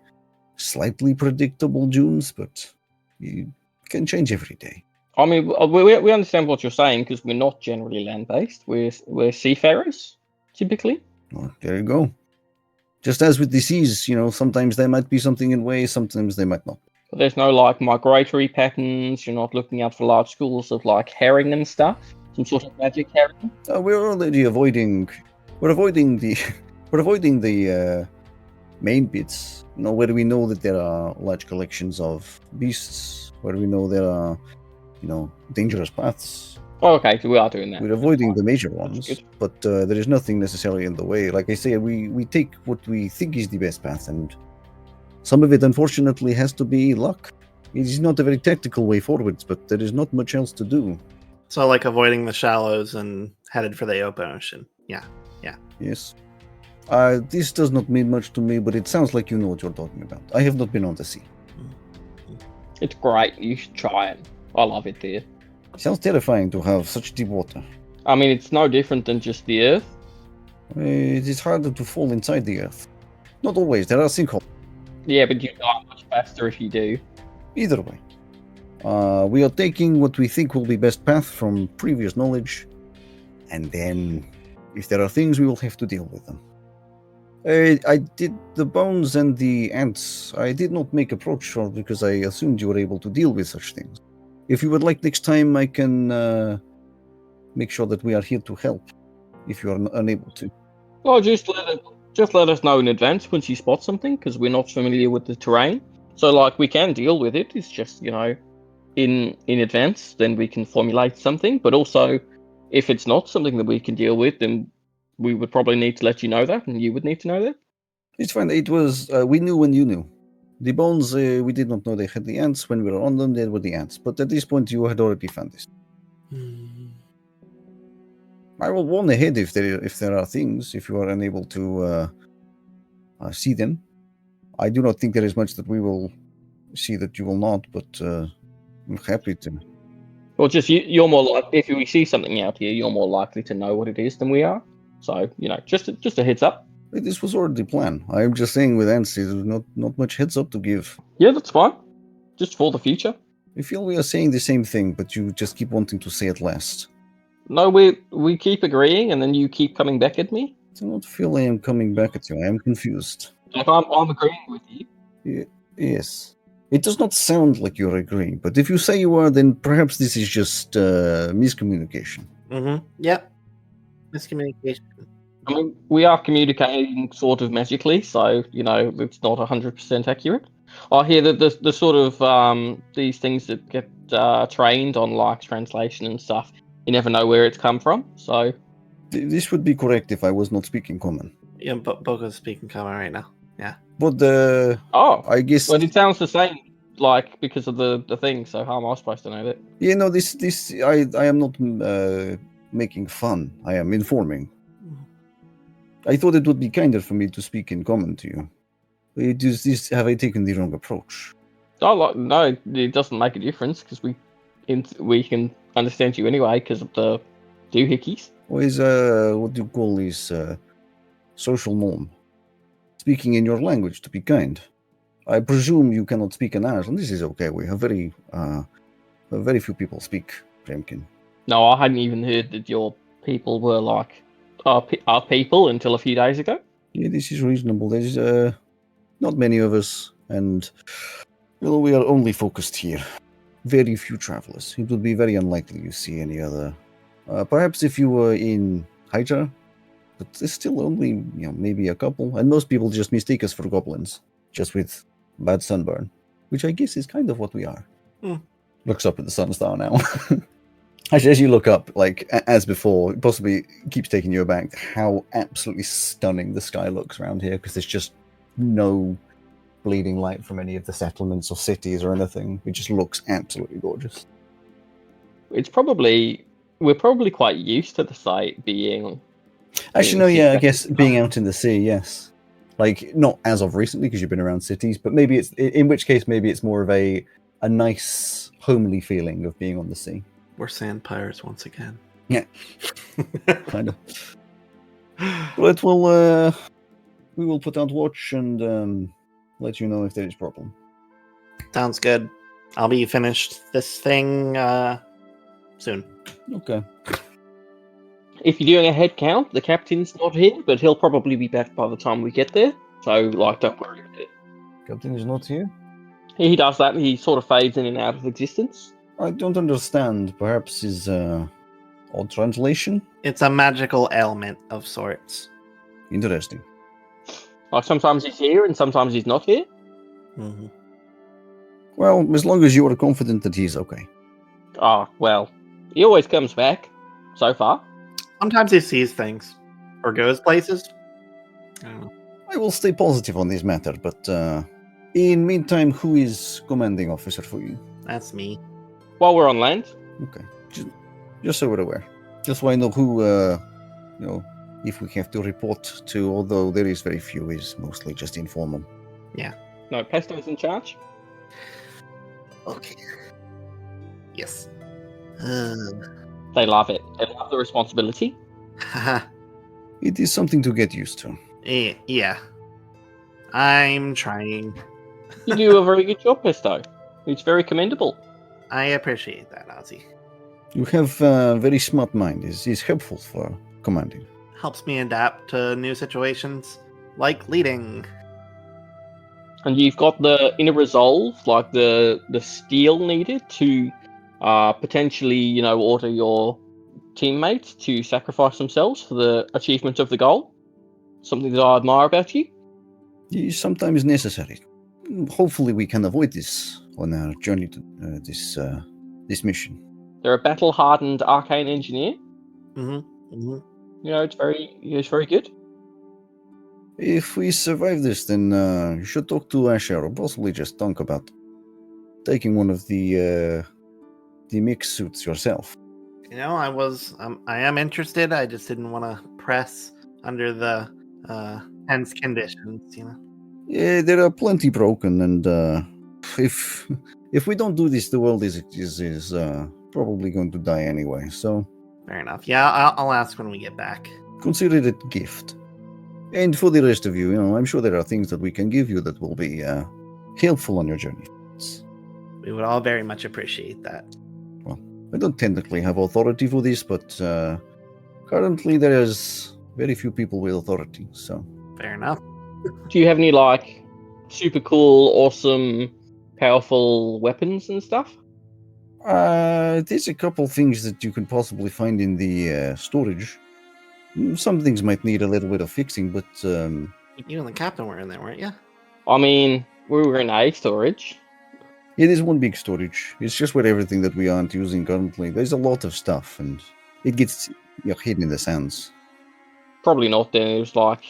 slightly predictable dunes, but it can change every day. I mean, we understand what you're saying because we're not generally land-based. We're seafarers, typically. Well, there you go. Just as with the seas, sometimes there might be something in way, sometimes they might not. But there's no migratory patterns. You're not looking out for large schools of herring and stuff. Some sort of magic herring. We're already avoiding the main bits. Where we know that there are large collections of beasts, where we know there are, dangerous paths. Oh, okay, so we are doing that. We're avoiding the major That's ones, good. but there is nothing necessarily in the way. Like I say, we take what we think is the best path, and some of it, unfortunately, has to be luck. It is not a very tactical way forwards, but there is not much else to do. So avoiding the shallows and headed for the open ocean. Yeah. Yes. This does not mean much to me, but it sounds like you know what you're talking about. I have not been on the sea. It's great. You should try it. I love it there. It sounds terrifying to have such deep water. I mean, it's no different than just the Earth. It is harder to fall inside the earth. Not always. There are sinkholes. Yeah, but you die much faster if you do. Either way. We are taking what we think will be best path from previous knowledge, and then if there are things, we will have to deal with them. I did the bones and the ants. I did not make approach for because I assumed you were able to deal with such things. If you would like next time, I can make sure that we are here to help if you are unable to. Well, just let us know in advance once you spot something, because we're not familiar with the terrain. So, we can deal with it. It's just, in advance, then we can formulate something. But also, if it's not something that we can deal with, then we would probably need to let you know that, and you would need to know that. It's fine. It was we knew when you knew. The bones, we did not know they had the ants. When we were on them, there were the ants. But at this point, you had already found this. I will warn ahead if there are things, if you are unable to see them. I do not think there is much that we will see that you will not, but I'm happy to. Well, just you're more likely, if we see something out here, you're more likely to know what it is than we are. So, just a heads up. This was already planned. I'm just saying with ants, there's not much heads up to give. Yeah, that's fine. Just for the future. I feel we are saying the same thing, but you just keep wanting to say it last. No, we keep agreeing, and then you keep coming back at me. I do not feel I am coming back at you. I am confused. I'm agreeing with you. Yeah. Yes. It does not sound like you're agreeing, but if you say you are, then perhaps this is just miscommunication. Mm-hmm. Yep. Miscommunication. I mean, we are communicating sort of magically, so it's not 100% accurate. I hear that the sort of these things that get trained on like translation and stuff, you never know where it's come from. So This would be correct if I was not speaking common. Yeah, but Bogo's speaking common right now. Yeah. But I guess well, it sounds the same, like because of the thing. So how am I supposed to know that? this I am not making fun. I am informing. I thought it would be kinder for me to speak in common to you. Have I taken the wrong approach? Oh, no, it doesn't make a difference because we can understand you anyway because of the doohickeys. Or is what do you call this social norm? Speaking in your language to be kind. I presume you cannot speak in Ireland. This is okay. We have very few people speak Fremkin. No, I hadn't even heard that your people were like our people until a few days ago. Yeah, this is reasonable. There's not many of us, and we are only focused here. Very few travelers. It would be very unlikely you see any other. Perhaps if you were in Hydra, but there's still only maybe a couple, and most people just mistake us for goblins, just with bad sunburn, which I guess is kind of what we are. Looks up at the sun star now. As you look up, like as before, it possibly keeps taking you aback how absolutely stunning the sky looks around here, because there's just no bleeding light from any of the settlements or cities or anything. It just looks absolutely gorgeous. We're probably quite used to the site being. Actually, no, yeah, I guess being out in the sea, yes. Like, not as of recently, because you've been around cities, but maybe in which case, maybe it's more of a nice, homely feeling of being on the sea. We're sand pirates once again. Yeah. Kind of. But we will put out watch and let you know if there is problem. Sounds good. I'll be finished this thing soon. Okay. If you're doing a head count, the captain's not here, but he'll probably be back by the time we get there. So, don't worry about it. Captain is not here? He does that, and he sort of fades in and out of existence. I don't understand. Perhaps his odd translation? It's a magical ailment of sorts. Interesting. Like, sometimes he's here, and sometimes he's not here. Mm-hmm. Well, as long as you are confident that he's okay. Well, he always comes back, so far. Sometimes he sees things. Or goes places. I don't know. I will stay positive on this matter, but in meantime, who is commanding officer for you? That's me. While we're on land. Okay. Just so we're aware. Just so I know who, if we have to report to, although there is very few, is mostly just informal. No, Pesto's in charge. Okay. Yes. They love it. They love the responsibility. It is something to get used to. Yeah. I'm trying. You do a very good job, Pesto. It's very commendable. I appreciate that, Ozzy. You have a very smart mind. Is helpful for commanding. Helps me adapt to new situations, like leading. And you've got the inner resolve, like the steel needed to potentially, order your teammates to sacrifice themselves for the achievement of the goal. Something that I admire about you. It is sometimes necessary. Hopefully we can avoid this on our journey to this mission. They're a battle-hardened arcane engineer. Mm-hmm. It's very good. If we survive this, then you should talk to Asher, or possibly just think about taking one of the mix suits yourself. I am interested. I just didn't want to press under the tense conditions. Yeah, there are plenty broken, and if we don't do this, the world is probably going to die anyway. So Fair enough. Yeah, I'll ask when we get back. consider it a gift. And for the rest of you, I'm sure there are things that we can give you that will be helpful on your journey. We would all very much appreciate that. Well, I don't technically have authority for this, but currently there is very few people with authority. So Fair enough. Do you have any super cool, awesome, powerful weapons and stuff? There's a couple things that you could possibly find in the storage. Some things might need a little bit of fixing, but You and the captain were in there, weren't you? I mean, we were in A storage. it is one big storage. It's just with everything that we aren't using currently. There's a lot of stuff, and it gets hidden in the sands. Probably not then. It was like,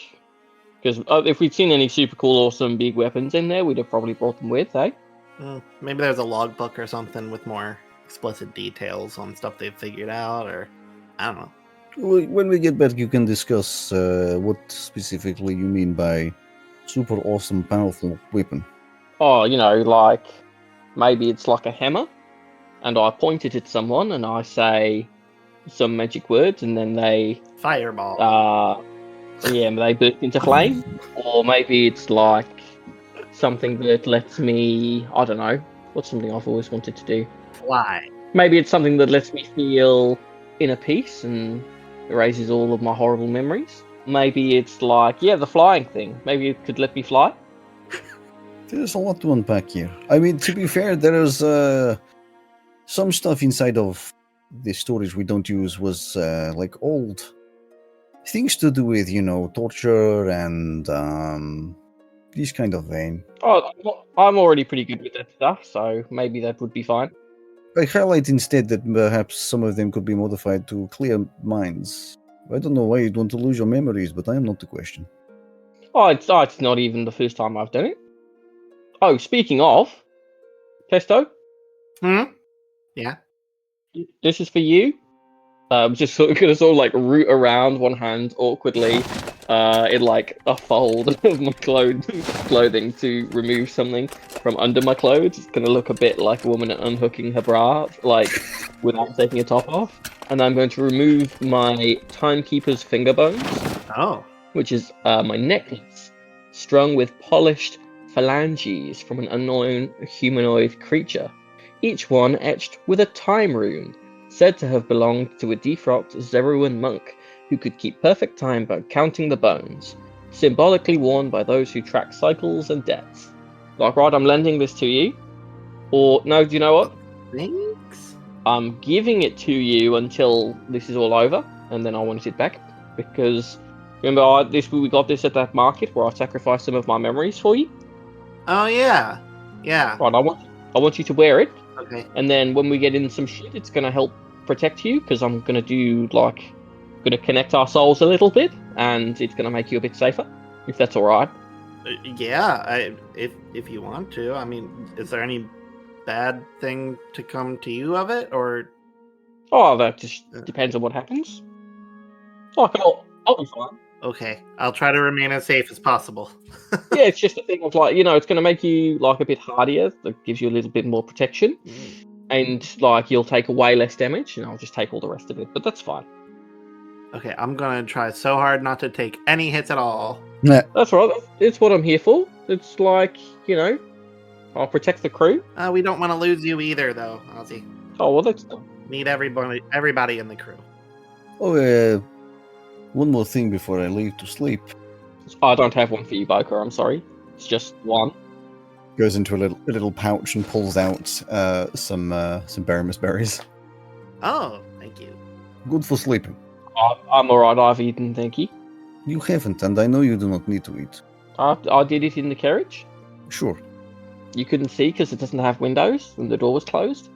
because if we'd seen any super cool, awesome, big weapons in there, we'd have probably brought them with, eh? Maybe there's a logbook or something with more explicit details on stuff they've figured out, or I don't know. When we get back, you can discuss what specifically you mean by super awesome, powerful weapon. Oh, like maybe it's like a hammer, and I point it at someone and I say some magic words, and then they Fireball. they burst into flame. Or maybe it's like something that lets me, I don't know, what's something I've always wanted to do? Fly. Maybe it's something that lets me feel inner peace and erases all of my horrible memories. Maybe it's like, the flying thing. Maybe it could let me fly. There's a lot to unpack here. I mean, to be fair, there's some stuff inside of the storage we don't use was like old things to do with, torture and these kind of vein. Oh, I'm already pretty good with that stuff, so maybe that would be fine. I highlight instead that perhaps some of them could be modified to clear minds. I don't know why you'd want to lose your memories, but I am not the question. Oh, it's not even the first time I've done it. Oh, speaking of, Pesto, Yeah. this is for you. Just gonna sort of like root around one hand awkwardly in like a fold of my clothing to remove something from under my clothes. It's gonna look a bit like a woman unhooking her bra, like without taking a top off. And I'm going to remove my timekeeper's finger bones, which is my necklace, strung with polished phalanges from an unknown humanoid creature, each one etched with a time rune, said to have belonged to a defrocked Zeruan monk who could keep perfect time by counting the bones, symbolically worn by those who track cycles and deaths. Like, right, I'm lending this to you. Or, no, do you know what? Thanks. I'm giving it to you until this is all over, and then I want it back. Because, remember, we got this at that market where I sacrificed some of my memories for you? Oh, yeah. Yeah. Right, I want you to wear it. Okay. And then when we get in some shit, it's going to help protect you, because I'm going to going to connect our souls a little bit, and it's going to make you a bit safer, if that's all right. Yeah, if you want to. I mean, is there any bad thing to come to you of it, or? Oh, that just depends on what happens. I'll be fine. Okay, I'll try to remain as safe as possible. Yeah, it's just a thing of like, it's going to make you like a bit hardier. That gives you a little bit more protection, and like you'll take way less damage, and I'll just take all the rest of it. But that's fine. Okay, I'm gonna try so hard not to take any hits at all. That's right. It's what I'm here for. It's like, I'll protect the crew. We don't want to lose you either, though, Ozzy. Oh well, that's done. Need everybody in the crew. Oh, one more thing before I leave to sleep. I don't have one for you, Boker. I'm sorry. It's just one. Goes into a little pouch and pulls out some Baramus berries. Oh, thank you. Good for sleeping. I'm alright. I've eaten, thank you. You haven't, and I know you do not need to eat. I did it in the carriage. Sure. You couldn't see because it doesn't have windows and the door was closed.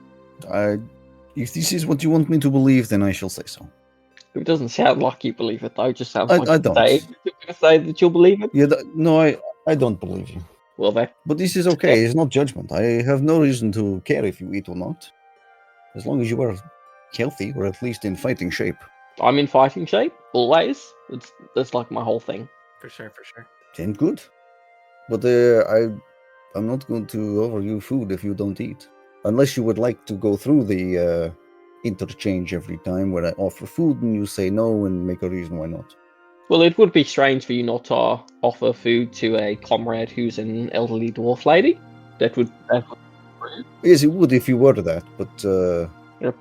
If this is what you want me to believe, then I shall say so. It doesn't sound like you believe it, though. It just sounds like I don't. You're going to say that you'll believe it? Yeah, no, I don't believe you. Well, then. But this is okay. It's not judgment. I have no reason to care if you eat or not. As long as you are healthy, or at least in fighting shape. I'm in fighting shape, always. That's like my whole thing. For sure. Then good. But I'm not going to offer you food if you don't eat. Unless you would like to go through the interchange every time where I offer food and you say no and make a reason why not. Well, it would be strange for you not to offer food to a comrade who's an elderly dwarf lady. That would be rude. Yes, it would if you were that, but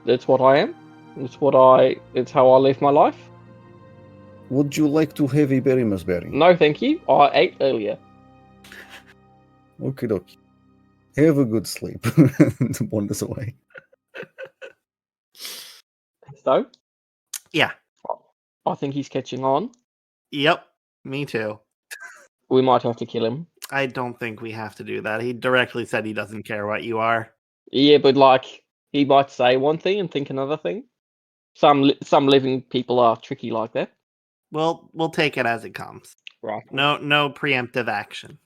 that's what I am. It's how I live my life. Would you like to have a berry? No, thank you. I ate earlier. Okie dokie. Have a good sleep. And wanders away. So, Yeah. I think he's catching on. Yep. Me too. We might have to kill him. I don't think we have to do that. He directly said he doesn't care what you are. Yeah, but like he might say one thing and think another thing. Some living people are tricky like that. We'll take it as it comes. Right. No preemptive action.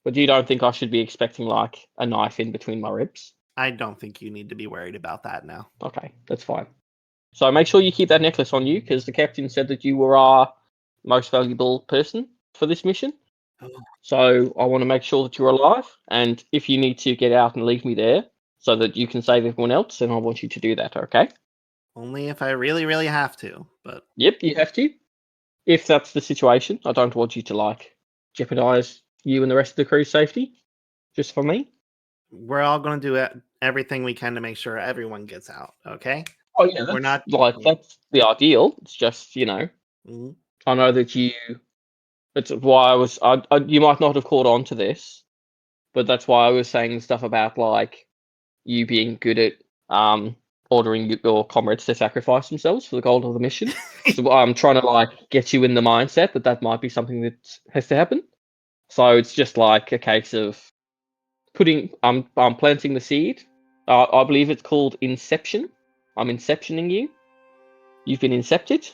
But you don't think I should be expecting like a knife in between my ribs? I don't think you need to be worried about that now. Okay, that's fine. So make sure you keep that necklace on you, because the captain said that you were our most valuable person for this mission. Oh. So I want to make sure that you're alive, and if you need to get out and leave me there so that you can save everyone else, then I want you to do that, okay? Only if I really, really have to. But Yep, you have to. If that's the situation, I don't want you to like jeopardize you and the rest of the crew's safety, just for me. we're all going to do everything we can to make sure everyone gets out. Okay. Oh yeah, We're not that's the ideal. It's just Mhm. I know that you. That's why you might not have caught on to this, but that's why I was saying stuff about like you being good at ordering your comrades to sacrifice themselves for the goal of the mission. So I'm trying to like get you in the mindset that might be something that has to happen. So it's just like a case of putting. I'm planting the seed. I believe it's called inception. I'm inceptioning you. You've been incepted.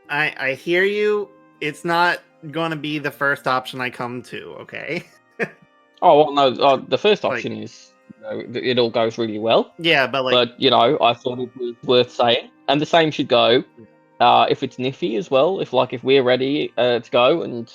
I hear you. It's not going to be the first option I come to. Okay. Oh well, no. The first Like- option is it all goes really well. Yeah, but like, But I thought it was worth saying, and the same should go if it's Niffy as well. If we're ready to go, and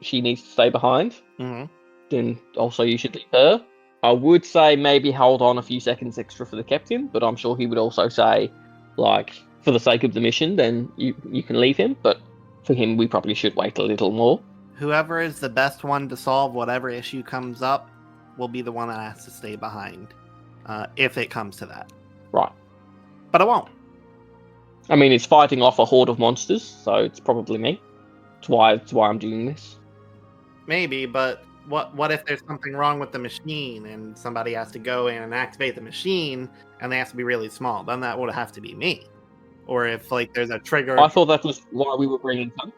she needs to stay behind, mhm. then also you should leave her. I would say maybe hold on a few seconds extra for the captain, but I'm sure he would also say, like, for the sake of the mission, then you can leave him. But for him, we probably should wait a little more. Whoever is the best one to solve whatever issue comes up will be the one that has to stay behind, if it comes to that. Right. But it won't. I mean, it's fighting off a horde of monsters, so it's probably me. It's why I'm doing this. Maybe, but what if there's something wrong with the machine and somebody has to go in and activate the machine and they have to be really small? Then that would have to be me. Or if like there's a trigger. I thought that was why we were bringing Tunk.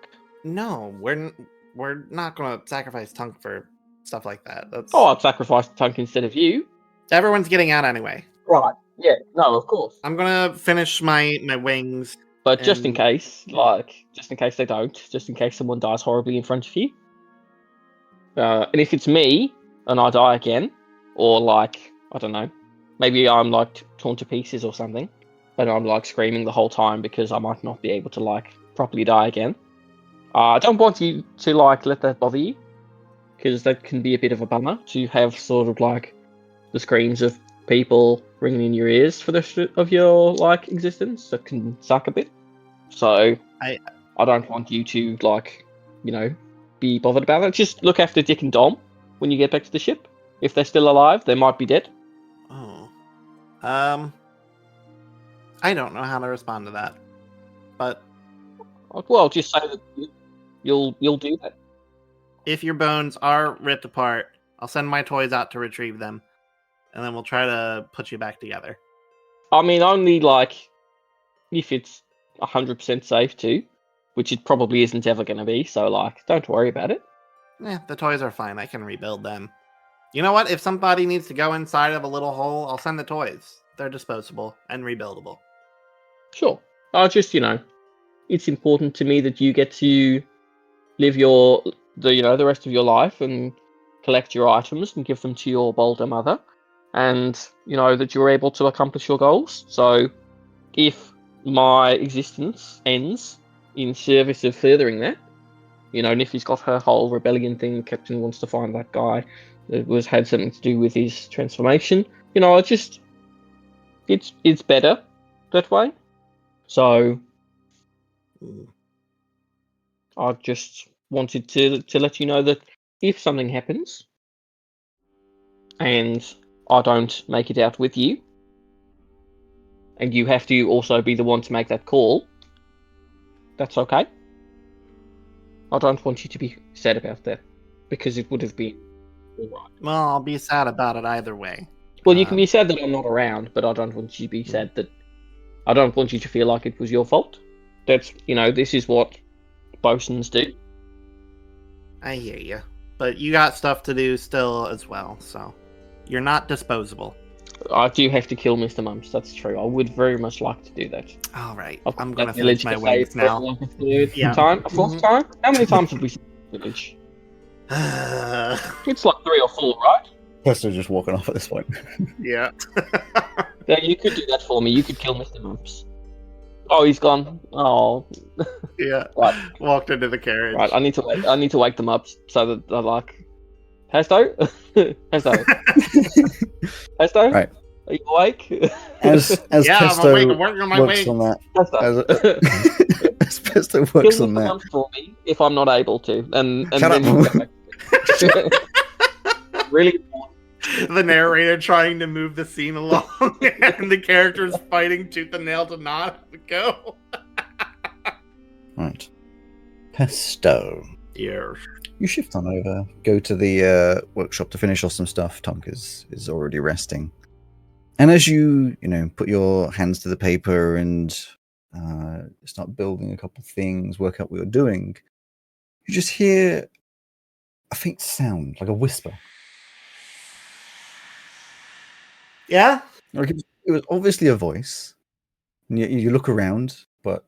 No, we're not going to sacrifice Tunk for stuff like that. That's I'd sacrifice Tunk instead of you. Everyone's getting out anyway. Right. Yeah. No, of course. I'm gonna finish my wings. But just in And- case, just in case they don't, just in case someone dies horribly in front of you. And if it's me and I die again, or like, I don't know, maybe I'm like torn to pieces or something, and I'm like screaming the whole time because I might not be able to like properly die again. I don't want you to like let that bother you, because that can be a bit of a bummer to have sort of like the screams of people ringing in your ears for the rest of your like existence. That can suck a bit. So I don't want you to like, be bothered about it. Just look after Dick and Dom when you get back to the ship. If they're still alive, they might be dead. Oh. I don't know how to respond to that. But Well, just say that you'll do that. if your bones are ripped apart, I'll send my toys out to retrieve them, and then we'll try to put you back together. I mean, only like if it's 100% safe too, which it probably isn't ever going to be. So like, don't worry about it. The toys are fine. I can rebuild them. You know what? If somebody needs to go inside of a little hole, I'll send the toys. They're disposable and rebuildable. Sure. I just, it's important to me that you get to live the rest of your life and collect your items and give them to your bolder mother, and that you're able to accomplish your goals. So if my existence ends in service of furthering that, Niffy's got her whole rebellion thing. The captain wants to find that guy that had something to do with his transformation. It's better that way. So I just wanted to let you know that if something happens and I don't make it out with you, and you have to also be the one to make that call, that's okay. I don't want you to be sad about that. because it would have been all right. Well, I'll be sad about it either way. Well, you can be sad that I'm not around, but I don't want you to be sad that I don't want you to feel like it was your fault. That's this is what bosuns do. I hear you. But you got stuff to do still as well, so you're not disposable. I do have to kill Mr. Mumps, that's true. I would very much like to do that. All right, I've I'm got gonna that village finish my to wings save now. for like a third Yeah. time? A fourth time? How many times have we seen the village? It's like 3 or 4, right? Pesto just walking off at this point. Yeah. Yeah, you could do that for me. You could kill Mr. Mumps. Oh, he's gone. Oh, Yeah. right. Walked into the carriage. Right, I need to wake them up so that they're like, Pesto? Pesto? Pesto? Right. Are you awake? As Yeah, Pesto I'm awake. I'm working on my works wings. on that, Pesto. as Pesto Kill works Mr. on that, Mumps for me if I'm not able to. And Shut then up. you go back. Really? The narrator trying to move the scene along, and the characters fighting tooth and nail to not go. right? Pesto. Yeah. You shift on over, go to the workshop to finish off some stuff. Tonk is already resting. And as you put your hands to the paper and start building a couple things, work out what you're doing, you just hear a faint sound, like a whisper. Yeah? Like it was obviously a voice. And you look around, but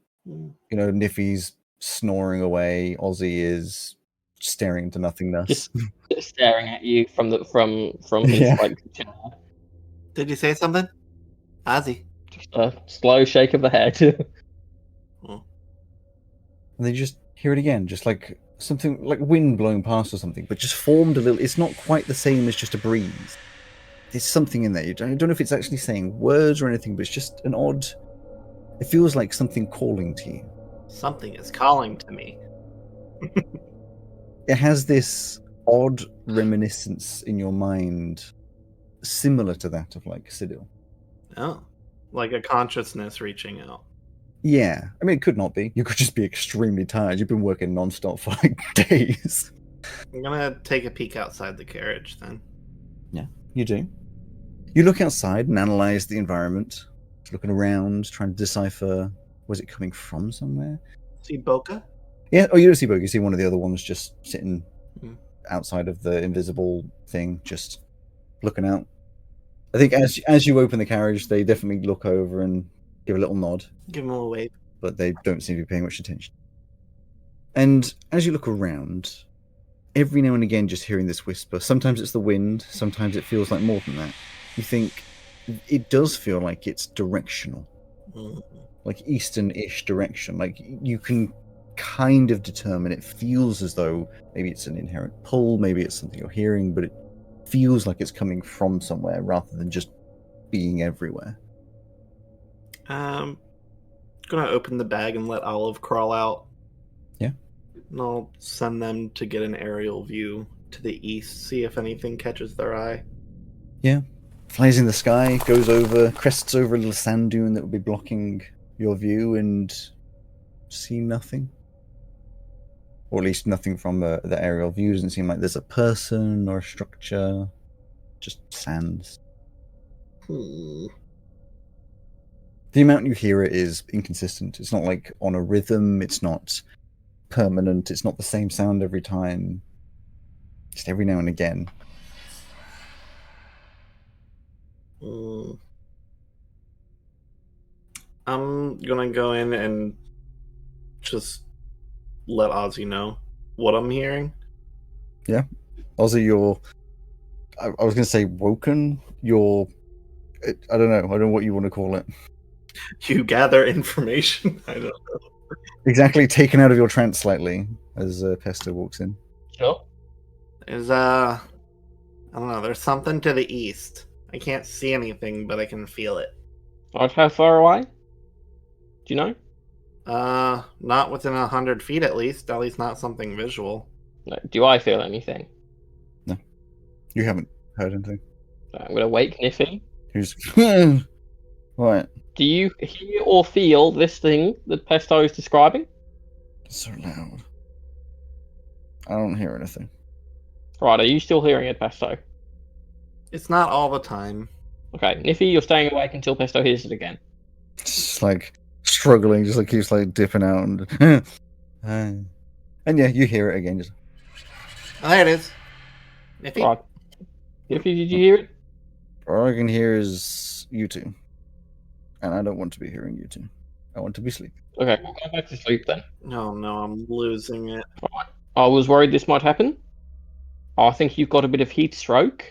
Niffy's snoring away. Ozzy is staring into nothingness. Just staring at you from his Yeah. chair. Did you say something? Ozzy. Just a slow shake of the head. And then you just hear it again, just like something like wind blowing past or something, but just formed a little. It's not quite the same as just a breeze. There's something in there. I don't know if it's actually saying words or anything, but it's just an odd. It feels like something calling to you. Something is calling to me. It has this odd reminiscence in your mind, similar to that of like Sidil. Oh. Like a consciousness reaching out. Yeah, I mean, it could not be. You could just be extremely tired. You've been working non-stop for like days. I'm gonna take a peek outside the carriage then. Yeah, you do. You look outside and analyze the environment, looking around, trying to decipher, was it coming from somewhere? See Boca? Yeah, oh, you don't see Boga. You see one of the other ones just sitting Hmm. outside of the invisible thing, just looking out. I think as you open the carriage, they definitely look over and give a little nod, Give him a wave. but they don't seem to be paying much attention. And as you look around, every now and again just hearing this whisper. Sometimes it's the wind, sometimes it feels like more than that. You think it does feel like it's directional, like eastern-ish direction. Like you can kind of determine, it feels as though maybe it's an inherent pull, maybe it's something you're hearing, but it feels like it's coming from somewhere rather than just being everywhere. Gonna open the bag and let Olive crawl out. Yeah. And I'll send them to get an aerial view to the east, see if anything catches their eye. Yeah. Flies in the sky, goes over, crests over a little sand dune that would be blocking your view, and see nothing. Or at least nothing from the aerial view. Doesn't seem like there's a person or a structure. Just sands. The amount you hear it is inconsistent. It's not like on a rhythm. It's not permanent. It's not the same sound every time. Just every now and again. I'm gonna go in and just let Ozzy know what I'm hearing. Yeah. Ozzy, you're... I was going to say woken. You're... I don't know. I don't know what you want to call it. You gather information. I don't know. Exactly, taken out of your trance slightly as Pesto walks in. Sure. There's I don't know, there's something to the east. I can't see anything, but I can feel it. Right, how far away? Do you know? Not within 100 feet at least not something visual. No. Do I feel anything? No. You haven't heard anything. I'm gonna wake Niffy. Who's... Right. Do you hear or feel this thing that Pesto is describing? It's so loud. I don't hear anything. Right, are you still hearing it, Pesto? It's not all the time. Okay, Niffy, you're staying awake until Pesto hears it again. Just like struggling, just like keeps like dipping out, and yeah, you hear it again. Just Oh, there it is. Niffy? Right. Niffy, did you hear it? all I can hear is you two, and I don't want to be hearing you two. I want to be sleeping. Okay, we'll go back to sleep then. No, I'm losing it. I was worried this might happen. I think you've got a bit of heat stroke.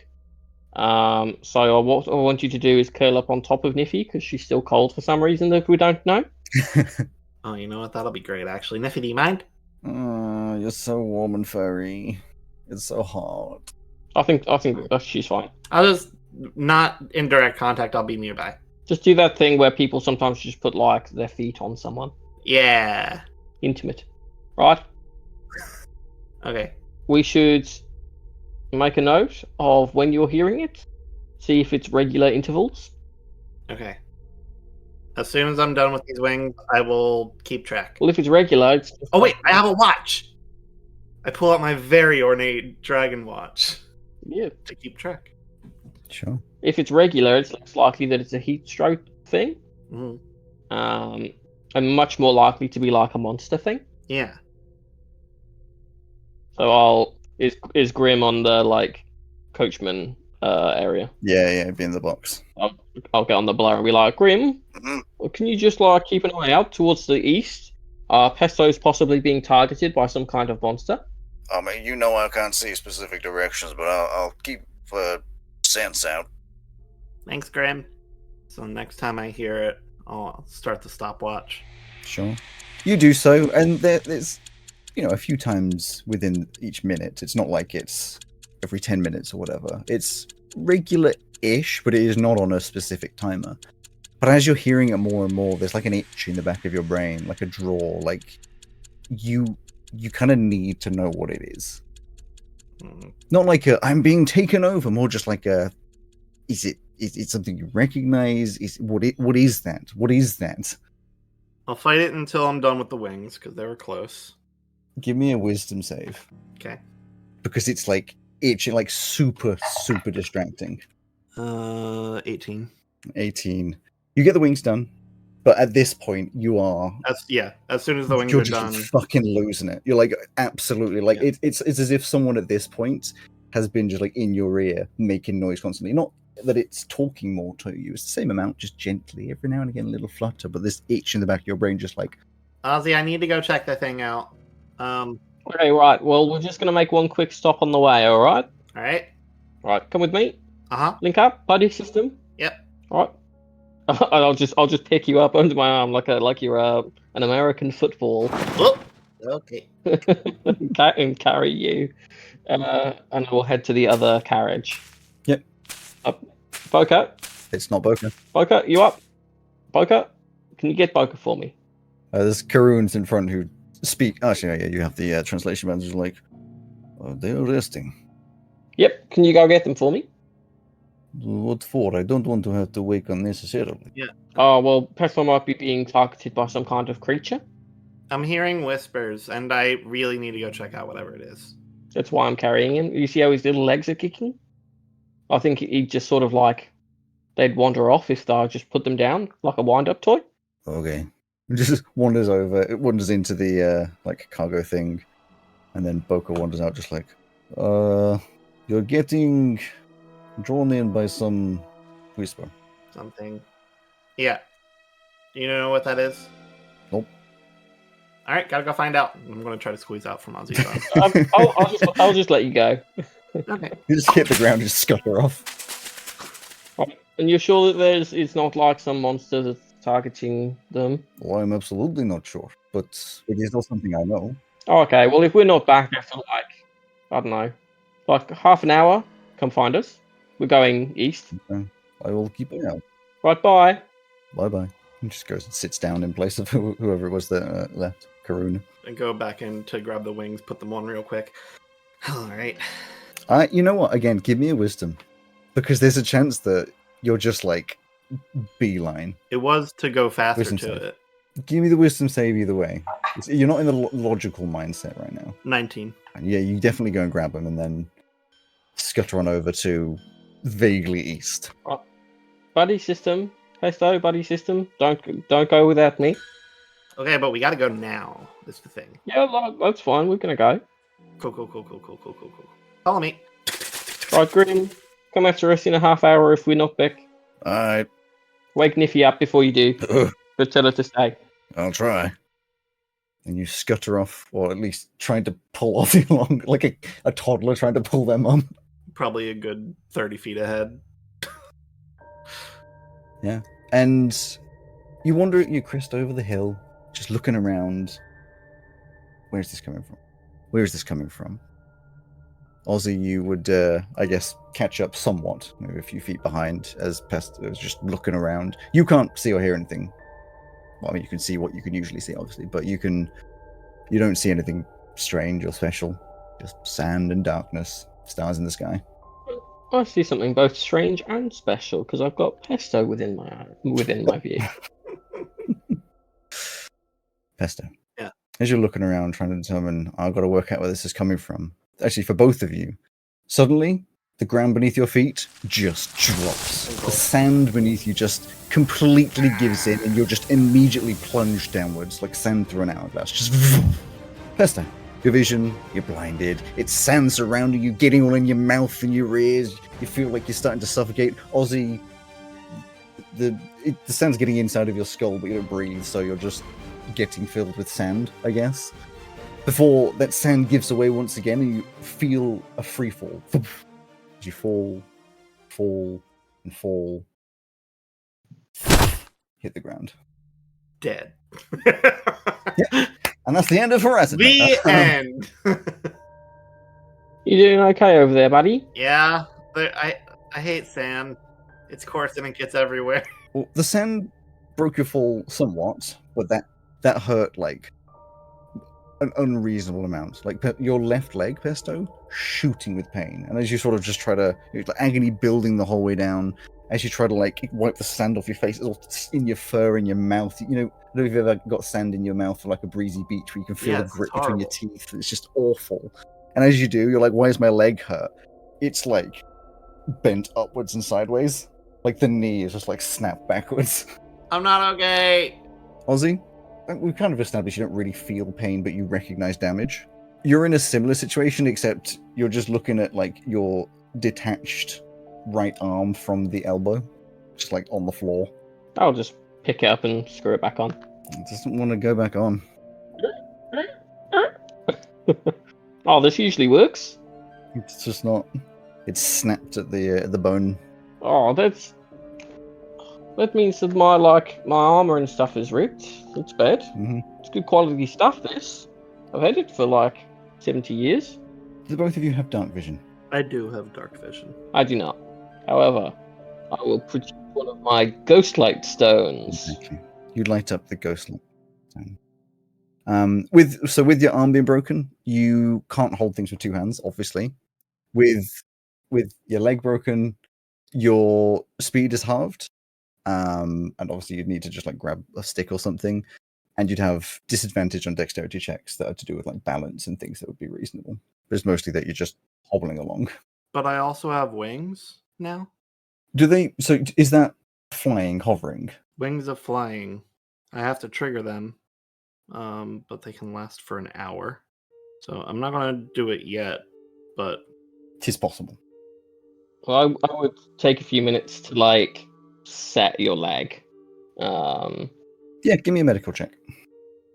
So what I want you to do is curl up on top of Niffy because she's still cold for some reason that we don't know. Oh, you know what? That'll be great, actually. Niffy, do you mind? You're so warm and furry. It's so hot. I think she's fine. I'll just, not in direct contact, I'll be nearby. Just do that thing where people sometimes just put like their feet on someone. Yeah. Intimate. Right? Okay. We should make a note of when you're hearing it. See if it's regular intervals. Okay. As soon as I'm done with these wings, I will keep track. Well, if it's regular, it's... Oh, wait, I have a watch! I pull out my very ornate dragon watch Yeah. to keep track. Sure. If it's regular, it's less likely that it's a heat stroke thing. Mhm. And much more likely to be like a monster thing. Yeah. So is Grim on the like coachman area. Yeah, be in the box. I'll get on the blower and be like, Grim, can you just like keep an eye out towards the east? Pesto's possibly being targeted by some kind of monster. I mean, you know I can't see specific directions, but I'll keep sense out. Thanks, Graham. So next time I hear it, I'll start the stopwatch. Sure. You do so, and there's, a few times within each minute. It's not like it's every 10 minutes or whatever. It's regular-ish, but it is not on a specific timer. But as you're hearing it more and more, there's like an itch in the back of your brain, like a draw, like you kind of need to know what it is. Not like I'm being taken over, more just like is it something you recognize? What is that? What is that? I'll fight it until I'm done with the wings, because they were close. Give me a wisdom save. Okay. Because it's like itching, like super distracting. 18. 18. You get the wings done, but at this point you are. As soon as the wings you're are just done. fucking losing it. You're like absolutely like it's as if someone at this point has been just like in your ear making noise constantly. Not that it's talking more to you. It's the same amount, just gently. Every now and again, a little flutter, but this itch in the back of your brain, just like. Ozzy, I need to go check that thing out. Okay, right. Well, we're just gonna make one quick stop on the way. All right. All right. Right. Come with me. Link up, buddy system. Yep. All right. I'll just pick you up under my arm like you're an American football. Oh, okay. And carry you, and we'll head to the other carriage. Yep. Boca. It's not Boca. Boca, you up? Boca, can you get Boca for me? There's Karoons in front who speak. Actually, yeah, you have the translation manager like, they're resting. Yep. Can you go get them for me? What for? I don't want to have to wake unnecessarily. Yeah. Oh, well, Pesto might be being targeted by some kind of creature. I'm hearing whispers, and I really need to go check out whatever it is. That's why I'm carrying him. You see how his little legs are kicking? I think he'd just sort of like, they'd wander off if I just put them down like a wind-up toy. Okay. It just wanders over. It wanders into the like cargo thing, and then Boca wanders out just like, you're getting drawn in by some whisper. Something. Yeah. Do you know what that is? Nope. All right, gotta go find out. I'm gonna try to squeeze out from Ozzy's arm. I'll just let you go. Okay. You just hit the ground, just scutter off. Right. And you're sure that it's not like some monster that's targeting them? Well, I'm absolutely not sure, but it is not something I know. Oh, okay, well, if we're not back after like, I don't know, like half an hour, come find us. We're going east. Okay. I will keep an eye out. Right, bye. Bye-bye. He just goes and sits down in place of whoever it was that left. Karuna. And go back in to grab the wings, put them on real quick. All right. You know what? Again, give me a wisdom. Because there's a chance that you're just like beeline. It was to go faster Wisdom to save. it. Give me the wisdom save either way. You're not in the logical mindset right now. 19. And yeah, you definitely go and grab them, and then scutter on over to vaguely east. Buddy system. Pesto, buddy system. Don't go without me. Okay, but we gotta go now. Is the thing. Yeah, that's fine. We're gonna go. Cool. Follow me. Right, Grim. Come after us in a half hour if we're not back. Alright, Wake Niffy up before you do. But tell her to stay. I'll try. And you scutter off, or at least trying to pull Ozzy along, like a toddler trying to pull their mum. Probably a good 30 feet ahead. And you wander you crest over the hill, just looking around. Where's this coming from? Where is this coming from? Ozzy, you would, I guess, catch up somewhat, maybe a few feet behind, as Pesto is just looking around. You can't see or hear anything. Well, I mean, you can see what you can usually see, obviously, but you don't see anything strange or special. Just sand and darkness, stars in the sky. I see something both strange and special because I've got Pesto within my view. Pesto. Yeah. As you're looking around trying to determine, I've got to work out where this is coming from. Actually, for both of you, suddenly the ground beneath your feet just drops. The sand beneath you just completely gives in, and you're just immediately plunged downwards like sand through an hourglass. Just Pesto. Your vision, you're blinded. It's sand surrounding you, getting all in your mouth and your ears. You feel like you're starting to suffocate. Ozzy, the sand's getting inside of your skull, but you don't breathe, so you're just getting filled with sand, I guess. Before that sand gives away once again, and you feel a free fall. As you fall, and fall, hit the ground. Dead. And that's the end of Horizon. The end. You doing okay over there, buddy? Yeah, but I hate sand. It's coarse and it gets everywhere. Well, the sand broke your fall somewhat, but that hurt like an unreasonable amount. Like your left leg, Pesto, shooting with pain. And as you sort of just try to, like agony building the whole way down, as you try to like wipe the sand off your face, it's all in your fur and your mouth. You know, I don't know if you've ever got sand in your mouth for like a breezy beach where you can feel Yeah, the it's grit between your horrible. teeth. It's just awful. And as you do, you're like, why is my leg hurt? It's like bent upwards and sideways. Like the knee is just like snapped backwards. I'm not okay. Ozzy, we've kind of established you don't really feel pain, but you recognize damage. You're in a similar situation, except you're just looking at like your detached right arm from the elbow, just like on the floor. I'll just pick it up and screw it back on. It doesn't want to go back on. Oh, this usually works. It's just not. It's snapped at the bone. Oh, that means that my armor and stuff is ripped. That's bad. Mm-hmm. It's good quality stuff. This I've had it for like 70 years. Do both of you have dark vision? I do have dark vision. I do not. However, I will produce one of my ghost light stones. Exactly. You light up the ghost light. With your arm being broken, you can't hold things with two hands, obviously. With your leg broken, your speed is halved. And obviously you'd need to just like grab a stick or something, and you'd have disadvantage on dexterity checks that are to do with like balance and things that would be reasonable. But it's mostly that you're just hobbling along. But I also have wings now. So is that flying, hovering? Wings of flying. I have to trigger them. But they can last for an hour. So I'm not gonna do it yet, but Tis possible. Well, I would take a few minutes to like set your leg. Yeah, give me a medical check.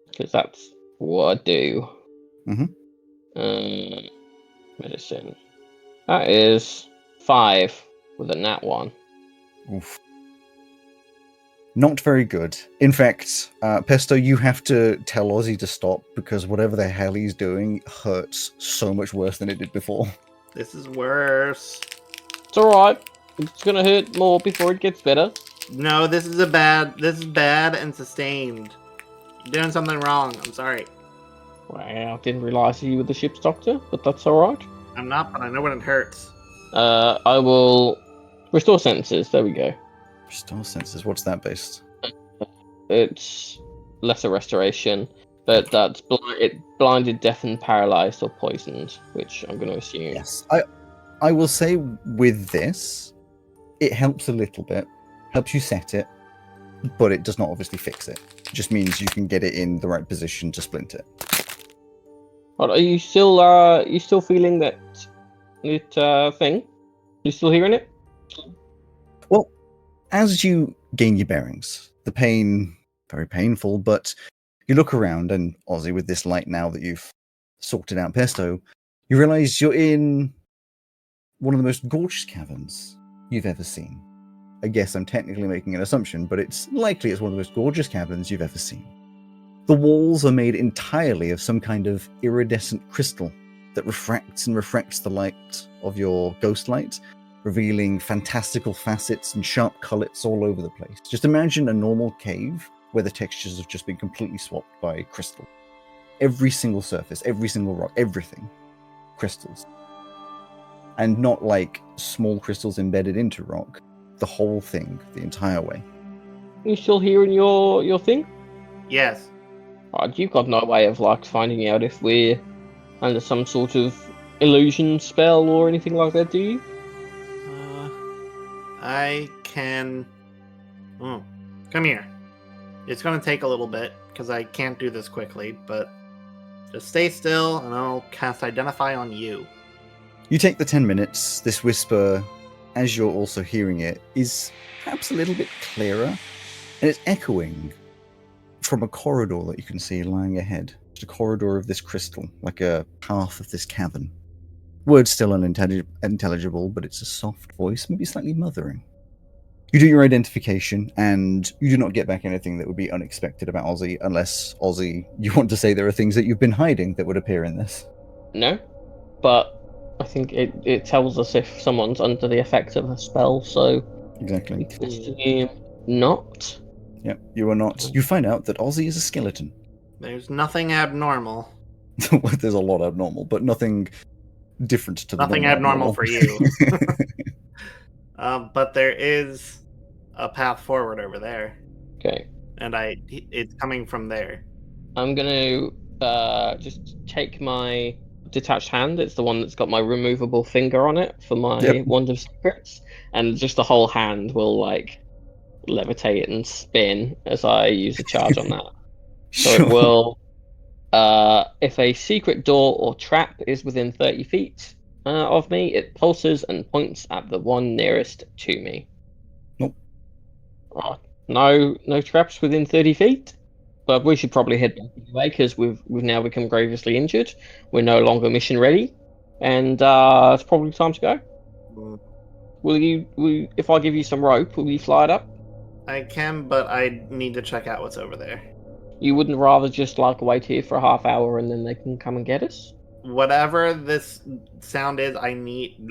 Because that's what I do. Mhm. Medicine. That is 5 with a nat 1. Oof. Not very good. In fact, Pesto, you have to tell Ozzy to stop because whatever the hell he's doing hurts so much worse than it did before. this is worse. It's alright. It's gonna hurt more before it gets better. No, this is bad and sustained. You're doing something wrong. I'm sorry. Wow, didn't realise you were the ship's doctor, but that's alright. I'm not, but I know when it hurts. I will restore sentences. There we go. Restore senses. What's that based? It's lesser restoration, but that's blinded, deafened, paralyzed, or poisoned, which I'm going to assume. Yes. I will say with this, it helps a little bit, helps you set it, but it does not obviously fix it. It just means you can get it in the right position to splint it. But are you still feeling that thing? You still hearing it? Well, as you gain your bearings, the pain, very painful, but you look around, and Ozzy, with this light now that you've sorted out Pesto, you realize you're in one of the most gorgeous caverns you've ever seen. I guess I'm technically making an assumption, but it's likely it's one of the most gorgeous caverns you've ever seen. The walls are made entirely of some kind of iridescent crystal that refracts the light of your ghost light, revealing fantastical facets and sharp colours all over the place. Just imagine a normal cave where the textures have just been completely swapped by crystal. Every single surface, every single rock, everything, crystals. And not like small crystals embedded into rock. The whole thing, the entire way. You still hearing your thing? Yes. Right, you've got no way of like finding out if we're under some sort of illusion spell or anything like that, do you? I can. Come here. It's going to take a little bit because I can't do this quickly, but just stay still and I'll cast Identify on you. You take the 10 minutes. This whisper, as you're also hearing it, is perhaps a little bit clearer, and it's echoing from a corridor that you can see lying ahead. Just a corridor of this crystal, like a path of this cavern. Words still unintelligible, but it's a soft voice, maybe slightly mothering. You do your identification, and you do not get back anything that would be unexpected about Ozzy, unless, Ozzy, you want to say there are things that you've been hiding that would appear in this. No, but I think it tells us if someone's under the effect of a spell, so Exactly. we can assume not. Yep, you are not. You find out that Ozzy is a skeleton. There's nothing abnormal. There's a lot abnormal, but nothing different to the Nothing abnormal for you. But there is a path forward over there, Okay. and it's coming from there. I'm gonna just take my detached hand. It's the one that's got my removable finger on it for my Wand of Secrets, and just the whole hand will like levitate and spin as I use a charge on that. So it will, if a secret door or trap is within 30 feet of me, it pulses and points at the one nearest to me. Nope. No traps within 30 feet? But we should probably head back anyway, because we've now become grievously injured. We're no longer mission ready, and it's probably time to go. If I give you some rope, will you fly it up? I can, but I need to check out what's over there. You wouldn't rather just like wait here for a half hour and then they can come and get us? Whatever this sound is, I need,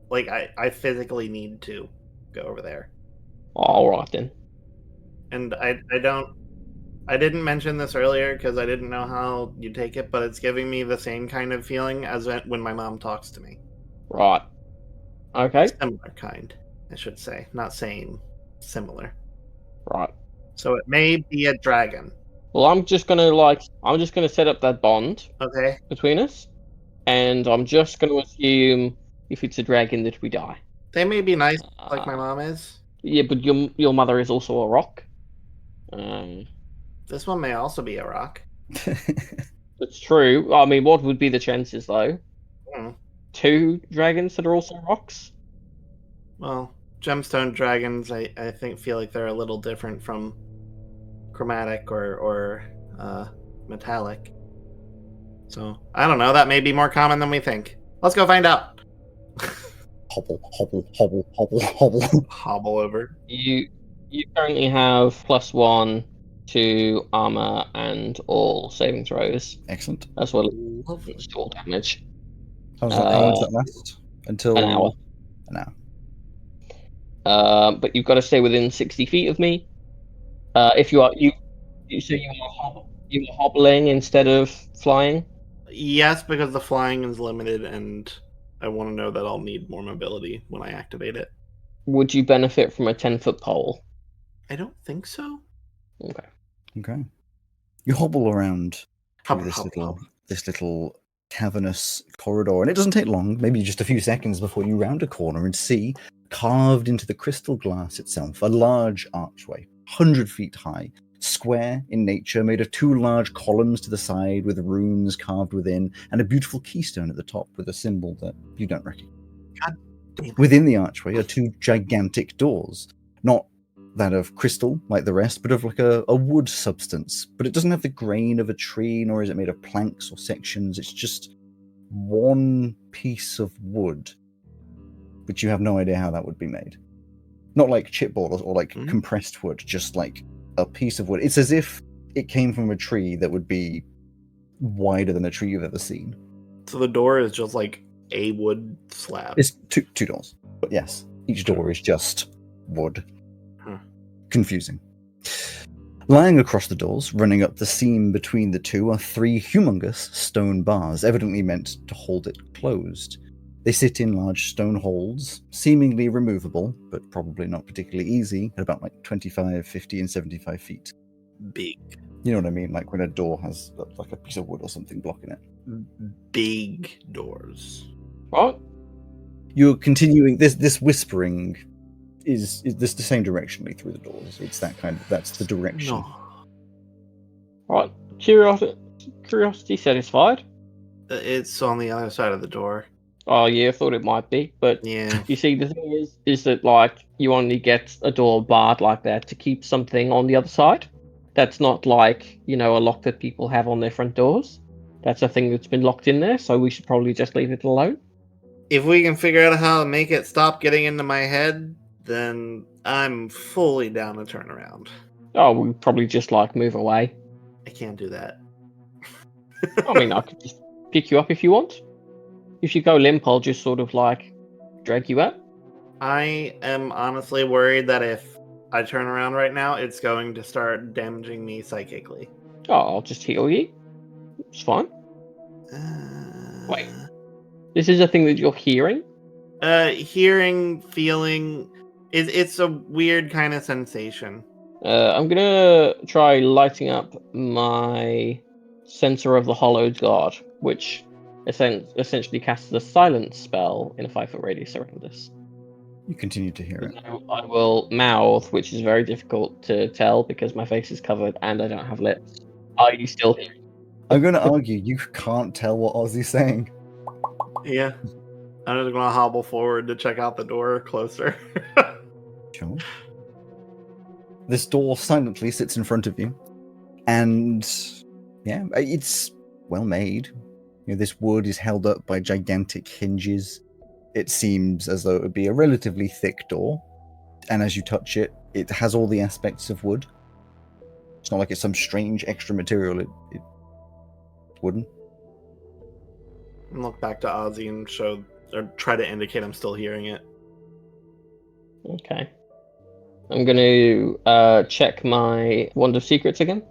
like, I physically need to go over there. All right then. And I didn't mention this earlier because I didn't know how you take it, but it's giving me the same kind of feeling as when my mom talks to me. Right. Okay. Similar kind, I should say. Not same, similar. Right. So it may be a dragon. Well, I'm just gonna set up that bond between us, and I'm just gonna assume if it's a dragon that we die. They may be nice, like my mom is. Yeah, but your mother is also a rock. This one may also be a rock. That's true. I mean, what would be the chances though? 2 dragons that are also rocks? Well, gemstone dragons, I think feel like they're a little different from chromatic or metallic. So I don't know. That may be more common than we think. Let's go find out. Hobble, hobble, hobble, hobble, hobble. Hobble over. You currently have +1 to armor and all saving throws. Excellent. As well as all damage. How long does that last? Until an hour. An hour. But you've got to stay within 60 feet of me. If you are hobbling instead of flying. Yes, because the flying is limited, and I want to know that I'll need more mobility when I activate it. Would you benefit from a 10-foot pole? I don't think so. Okay. You hobble around Hobble, this hobble, little cavernous corridor, and it doesn't take long, maybe just a few seconds before you round a corner and see, carved into the crystal glass itself, a large archway, 100 feet high, square in nature, made of 2 large columns to the side with runes carved within, and a beautiful keystone at the top with a symbol that you don't recognize. Within the archway are 2 gigantic doors, not that of crystal like the rest, but of like a wood substance. But it doesn't have the grain of a tree, nor is it made of planks or sections. It's just one piece of wood, but you have no idea how that would be made. Not like chipboard or like compressed wood, just like a piece of wood. It's as if it came from a tree that would be wider than a tree you've ever seen. So the door is just like a wood slab. It's two doors, but yes, each door is just wood. Confusing. Lying across the doors, running up the seam between the two, are 3 humongous stone bars, evidently meant to hold it closed. They sit in large stone holes, seemingly removable, but probably not particularly easy, at about like 25, 50, and 75 feet. Big. You know what I mean? Like when a door has like a piece of wood or something blocking it. Big doors. What? You're continuing this whispering is this the same directionally through the doors. It's that's the direction. No. Right. Curiosity satisfied. It's on the other side of the door. Oh yeah, I thought it might be, but Yeah. you see, the thing is that like you only get a door barred like that to keep something on the other side. That's not like, a lock that people have on their front doors. That's a thing that's been locked in there, so we should probably just leave it alone. If we can figure out how to make it stop getting into my head, then I'm fully down to turn around. Oh, we'll probably just like move away. I can't do that. I mean, I could just pick you up if you want. If you go limp, I'll just sort of like drag you out. I am honestly worried that if I turn around right now, it's going to start damaging me psychically. Oh, I'll just heal you. It's fine. Wait. This is a thing that you're hearing? Hearing, feeling, it's a weird kind of sensation. I'm gonna try lighting up my Sensor of the Hollowed God, which essentially casts a silence spell in a 5-foot radius around this. You continue to hear it. I will mouth, which is very difficult to tell because my face is covered and I don't have lips. Are you still here? I'm going to argue you can't tell what Ozzy's saying. Yeah. I'm just going to hobble forward to check out the door closer. Sure. This door silently sits in front of you. And, yeah, it's well made. This wood is held up by gigantic hinges. It seems as though it would be a relatively thick door. And as you touch it, it has all the aspects of wood. It's not like it's some strange extra material. It's wooden. Look back to Ozzy and try to indicate I'm still hearing it. Okay. I'm going to check my Wand of Secrets again.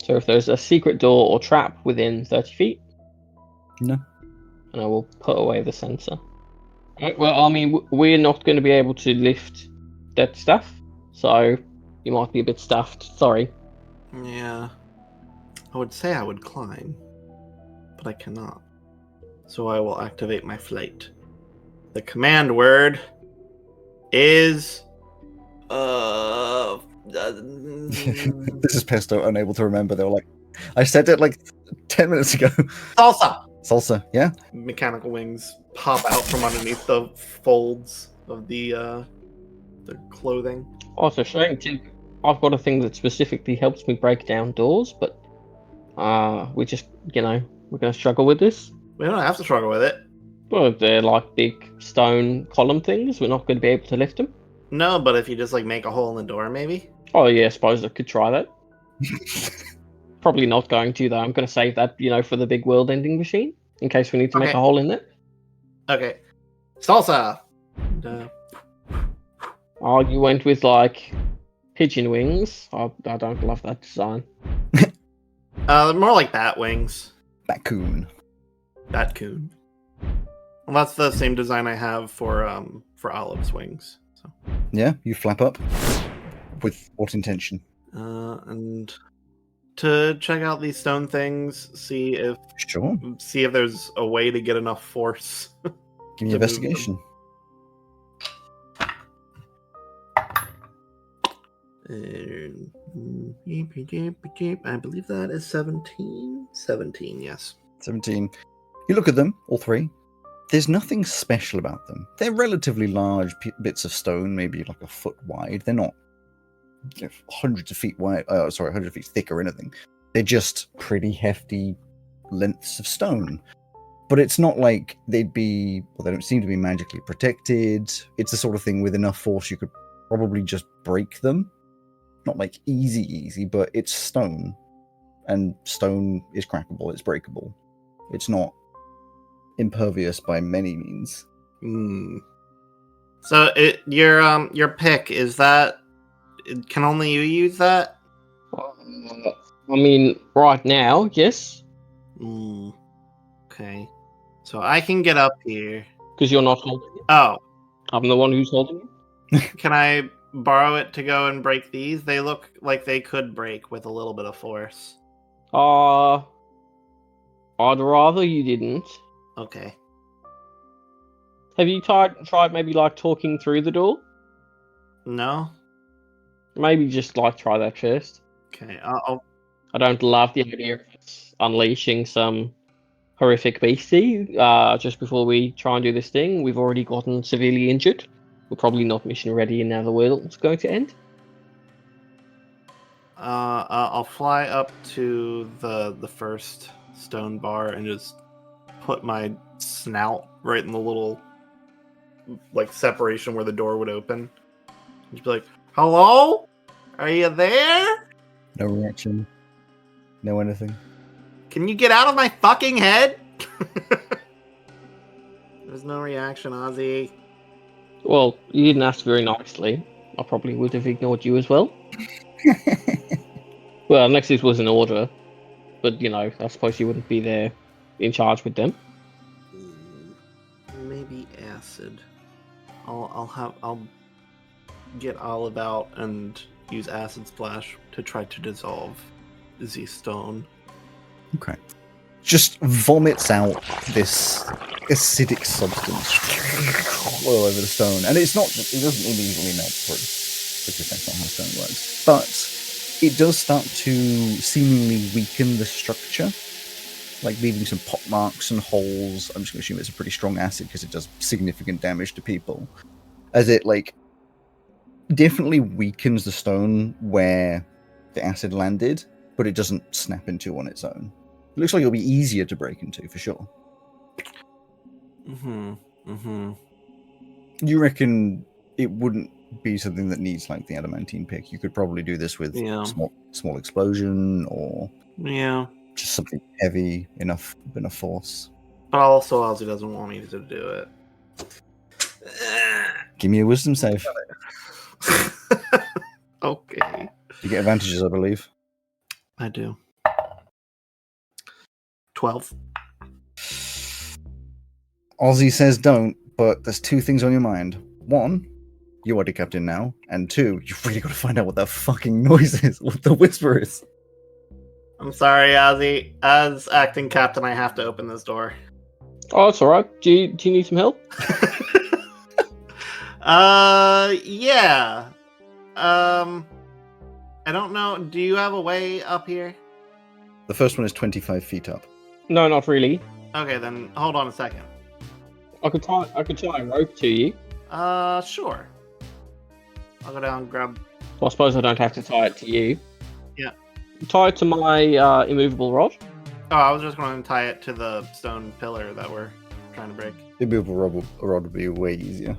So if there's a secret door or trap within 30 feet. No. And I will put away the sensor. Right, well, I mean, we're not going to be able to lift that stuff. So you might be a bit stuffed. Sorry. Yeah. I would say I would climb. But I cannot. So I will activate my flight. The command word is... This is Pesto, unable to remember. They were like, I said it like 10 minutes ago. Salsa! Salsa, yeah? Mechanical wings pop out from underneath the folds of the clothing. Oh, it's a shame, too. I've got a thing that specifically helps me break down doors, but we just, we're going to struggle with this. We don't have to struggle with it. Well, they're like big stone column things. We're not going to be able to lift them. No, but if you just like make a hole in the door, maybe? Oh, yeah, I suppose I could try that. Probably not going to, though. I'm going to save that, for the big world-ending machine, in case we need to make a hole in it. Okay. Salsa! Oh, you went with, pigeon wings. I don't love that design. They're more like bat wings. Batcoon. Batcoon. Well, that's the same design I have for Olive's wings. So. Yeah, you flap up. With what intention? And to check out these stone things, see if Sure. there's a way to get enough force. Give me to an investigation. I believe that is 17. 17, yes. 17. You look at them, all three. There's nothing special about them. They're relatively large bits of stone, maybe like a foot wide. They're not hundreds of feet wide. 100 feet thick or anything. They're just pretty hefty lengths of stone. But it's not like they'd be, well, they don't seem to be magically protected. It's the sort of thing with enough force you could probably just break them. Not like easy, but it's stone. And stone is crackable, it's breakable. It's not impervious by many means. So your pick, is that, can only you use that? I mean, right now, yes. Okay. So I can get up here. Because you're not holding it. Oh. I'm the one who's holding it. Can I borrow it to go and break these? They look like they could break with a little bit of force. I'd rather you didn't. Okay. Have you tried maybe like talking through the door? No? Maybe just like try that first. Okay. I don't love the idea of unleashing some horrific beastie just before we try and do this thing. We've already gotten severely injured. We're probably not mission ready, and now the world's going to end. I'll fly up to the first stone bar and just put my snout right in the little like separation where the door would open. Just be like, "Hello? Are you there? No reaction. No anything. Can you get out of my fucking head?" There's no reaction, Ozzy. Well, you didn't ask very nicely. I probably would have ignored you as well. Well, unless this was an order. But, you know, I suppose you wouldn't be there in charge with them. Maybe acid. I'll get Olive out and use acid splash to try to dissolve the stone. Okay. Just vomits out this acidic substance all over the stone. And it doesn't immediately melt through, because that's not how stone works. But it does start to seemingly weaken the structure, like leaving some pot marks and holes. I'm just going to assume it's a pretty strong acid because it does significant damage to people. As it, like, definitely weakens the stone where the acid landed, but it doesn't snap into on its own. It looks like it'll be easier to break into, for sure. You reckon it wouldn't be something that needs, like, the adamantine pick? You could probably do this with small explosion, or just something heavy, enough force. But also, Ozzy doesn't want me to do it. Give me a wisdom save. Okay. You get advantages, I believe. I do. 12. Ozzy says don't, but there's two things on your mind. One, you are the captain now, and two, you've really got to find out what that fucking noise is, what the whisper is. I'm sorry, Ozzy. As acting captain, I have to open this door. Oh, it's alright. Do you need some help? Yeah. I don't know. Do you have a way up here? The first one is 25 feet up. No, not really. Okay, then hold on a second. I could tie a rope to you. Sure. I'll go down and grab. Well, I suppose I don't have to tie it to you. Yeah. Tie it to my immovable rod. Oh, I was just going to tie it to the stone pillar that we're trying to break. The movable rod would be way easier.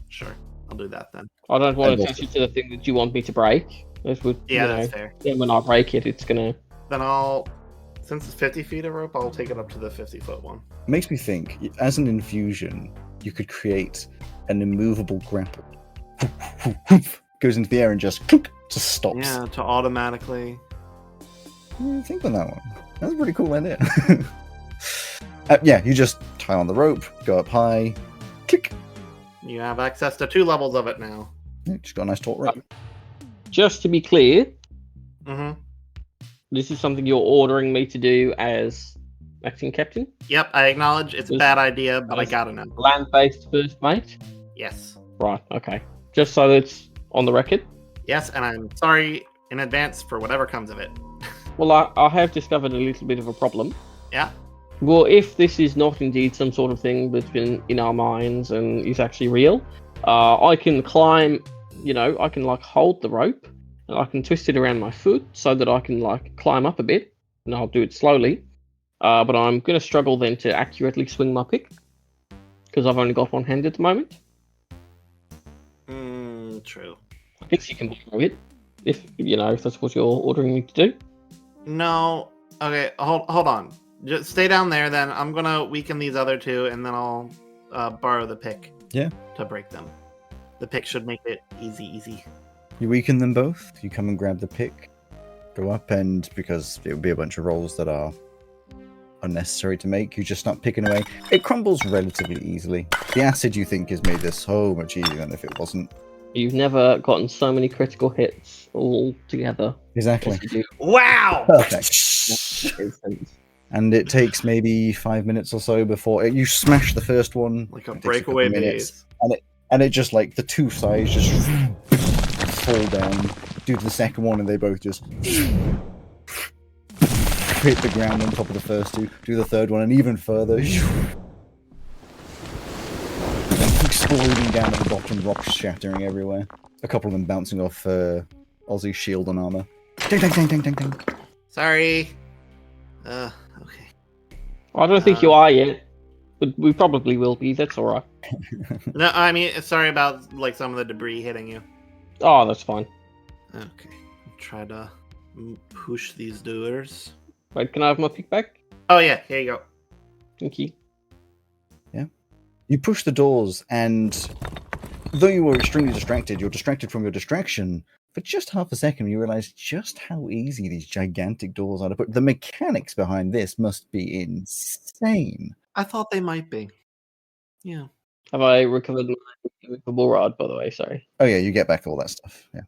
Sure, I'll do that then. I don't want to attach it to the thing that you want me to break. This would, that's fair. Then when I break it, it's gonna. Then since it's 50 feet of rope, I'll take it up to the 50-foot one. It makes me think, as an infusion, you could create an immovable grapple. Goes into the air and just stops. Yeah, to automatically. Think on that one. That's a pretty cool idea. You just tie on the rope, go up high, click. You have access to 2 levels of it now. Yeah, just got a nice taut rope. Just to be clear, This is something you're ordering me to do as acting captain? Yep, I acknowledge it's a This- bad idea, but I this- gotta know. Land-based first mate? Yes. Right, okay. Just so it's on the record. Yes, and I'm sorry in advance for whatever comes of it. Well, I have discovered a little bit of a problem. Yeah? Well, if this is not indeed some sort of thing that's been in our minds and is actually real, I can climb, I can like hold the rope and I can twist it around my foot so that I can like climb up a bit, and I'll do it slowly. But I'm going to struggle then to accurately swing my pick because I've only got one hand at the moment. True. I guess you can borrow it if that's what you're ordering me to do. No. Okay, hold on. Just stay down there then. I'm gonna weaken these other two and then I'll borrow the pick. Yeah. To break them. The pick should make it easy. You weaken them both. You come and grab the pick, go up, and because it would be a bunch of rolls that are unnecessary to make, you just start picking away. It crumbles relatively easily. The acid, you think, has made this so much easier than if it wasn't. You've never gotten so many critical hits all together. Exactly. as you do Wow! Perfect. in this instance. And it takes maybe 5 minutes or so before you smash the first one. Like a It takes breakaway couple minutes, maze. and it just like the two sides just fall down. Do the second one, and they both just hit the ground on top of the first two. Do the third one, and even further. Exploding down at the bottom, rocks shattering everywhere. A couple of them bouncing off Ozzy's shield and armor. Ding, ding, ding, ding, ding, ding. Sorry. Okay. I don't think you are yet, but we probably will be. That's all right. No, I mean, sorry about like some of the debris hitting you. Oh, that's fine. Okay. Try to push these doors. Wait, can I have my pick back? Oh yeah, here you go. Thank you. You push the doors, and though you were extremely distracted, you're distracted from your distraction. For just half a second, you realize just how easy these gigantic doors are to put. The mechanics behind this must be insane. I thought they might be. Yeah. Have I recovered my immovable rod, by the way? Sorry. Oh yeah, you get back all that stuff. Yeah.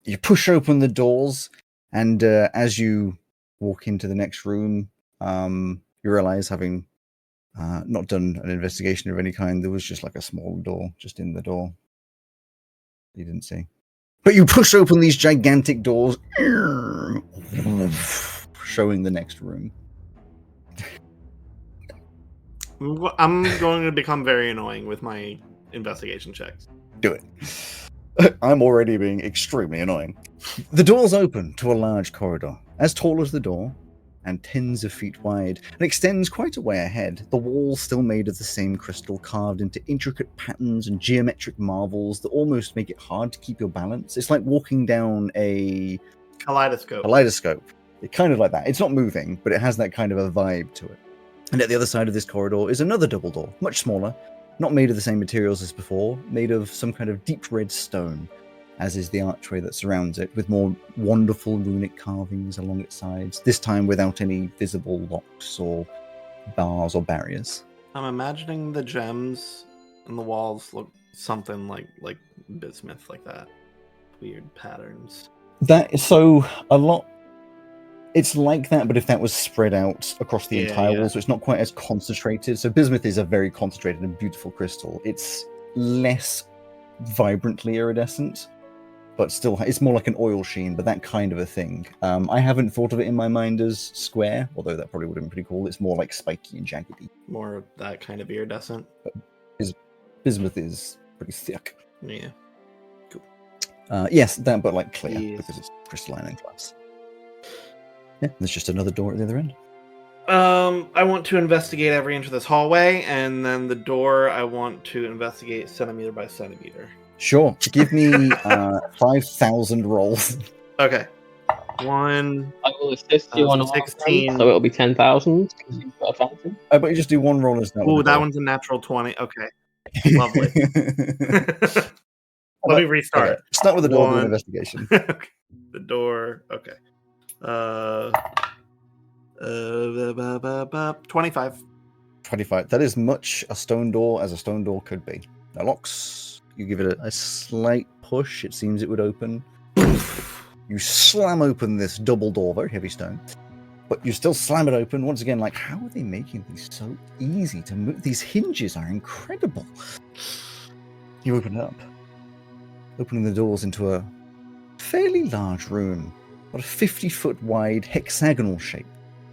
You push open the doors, and as you walk into the next room, you realize, having not done an investigation of any kind, there was just like a small door just in the door. You didn't see. But you push open these gigantic doors, showing the next room. I'm going to become very annoying with my investigation checks. Do it. I'm already being extremely annoying. The doors open to a large corridor, as tall as the door, and tens of feet wide, and extends quite a way ahead. The walls still made of the same crystal, carved into intricate patterns and geometric marvels that almost make it hard to keep your balance. It's like walking down a Kaleidoscope. It's kind of like that. It's not moving, but it has that kind of a vibe to it. And at the other side of this corridor is another double door, much smaller, not made of the same materials as before, made of some kind of deep red stone, as is the archway that surrounds it, with more wonderful runic carvings along its sides, this time without any visible locks or bars or barriers. I'm imagining the gems and the walls look something like bismuth, like that. Weird patterns. That is so a lot. It's like that, but if that was spread out across the entire wall, so it's not quite as concentrated. So bismuth is a very concentrated and beautiful crystal. It's less vibrantly iridescent, but still, it's more like an oil sheen, but that kind of a thing. I haven't thought of it in my mind as square, although that probably would have been pretty cool. It's more like spiky and jaggedy. More of that kind of iridescent. Bismuth is pretty thick. Yeah. Yes, that, but like clear, Yes. because it's crystalline and glass. Yeah, there's just another door at the other end. I want to investigate every inch of this hallway, and then the door I want to investigate centimeter by centimeter. Sure. Give me 5,000 rolls. Okay. One. I will assist you on a 16. so it'll be 10,000 because you've got advantage. But you just do one roll as that. Oh, that one's a natural 20. Okay. Lovely. Let me restart. Okay. Start with the door of One. investigation. Okay. The door. Okay. 25. 25. That is much a stone door as a stone door could be. No locks. You give it a slight push. It seems it would open. You slam open this double door, very heavy stone, but you still slam it open. Once again, like, how are they making these so easy to move? These hinges are incredible. You open it up, opening the doors into a fairly large room, about a 50-foot wide hexagonal shape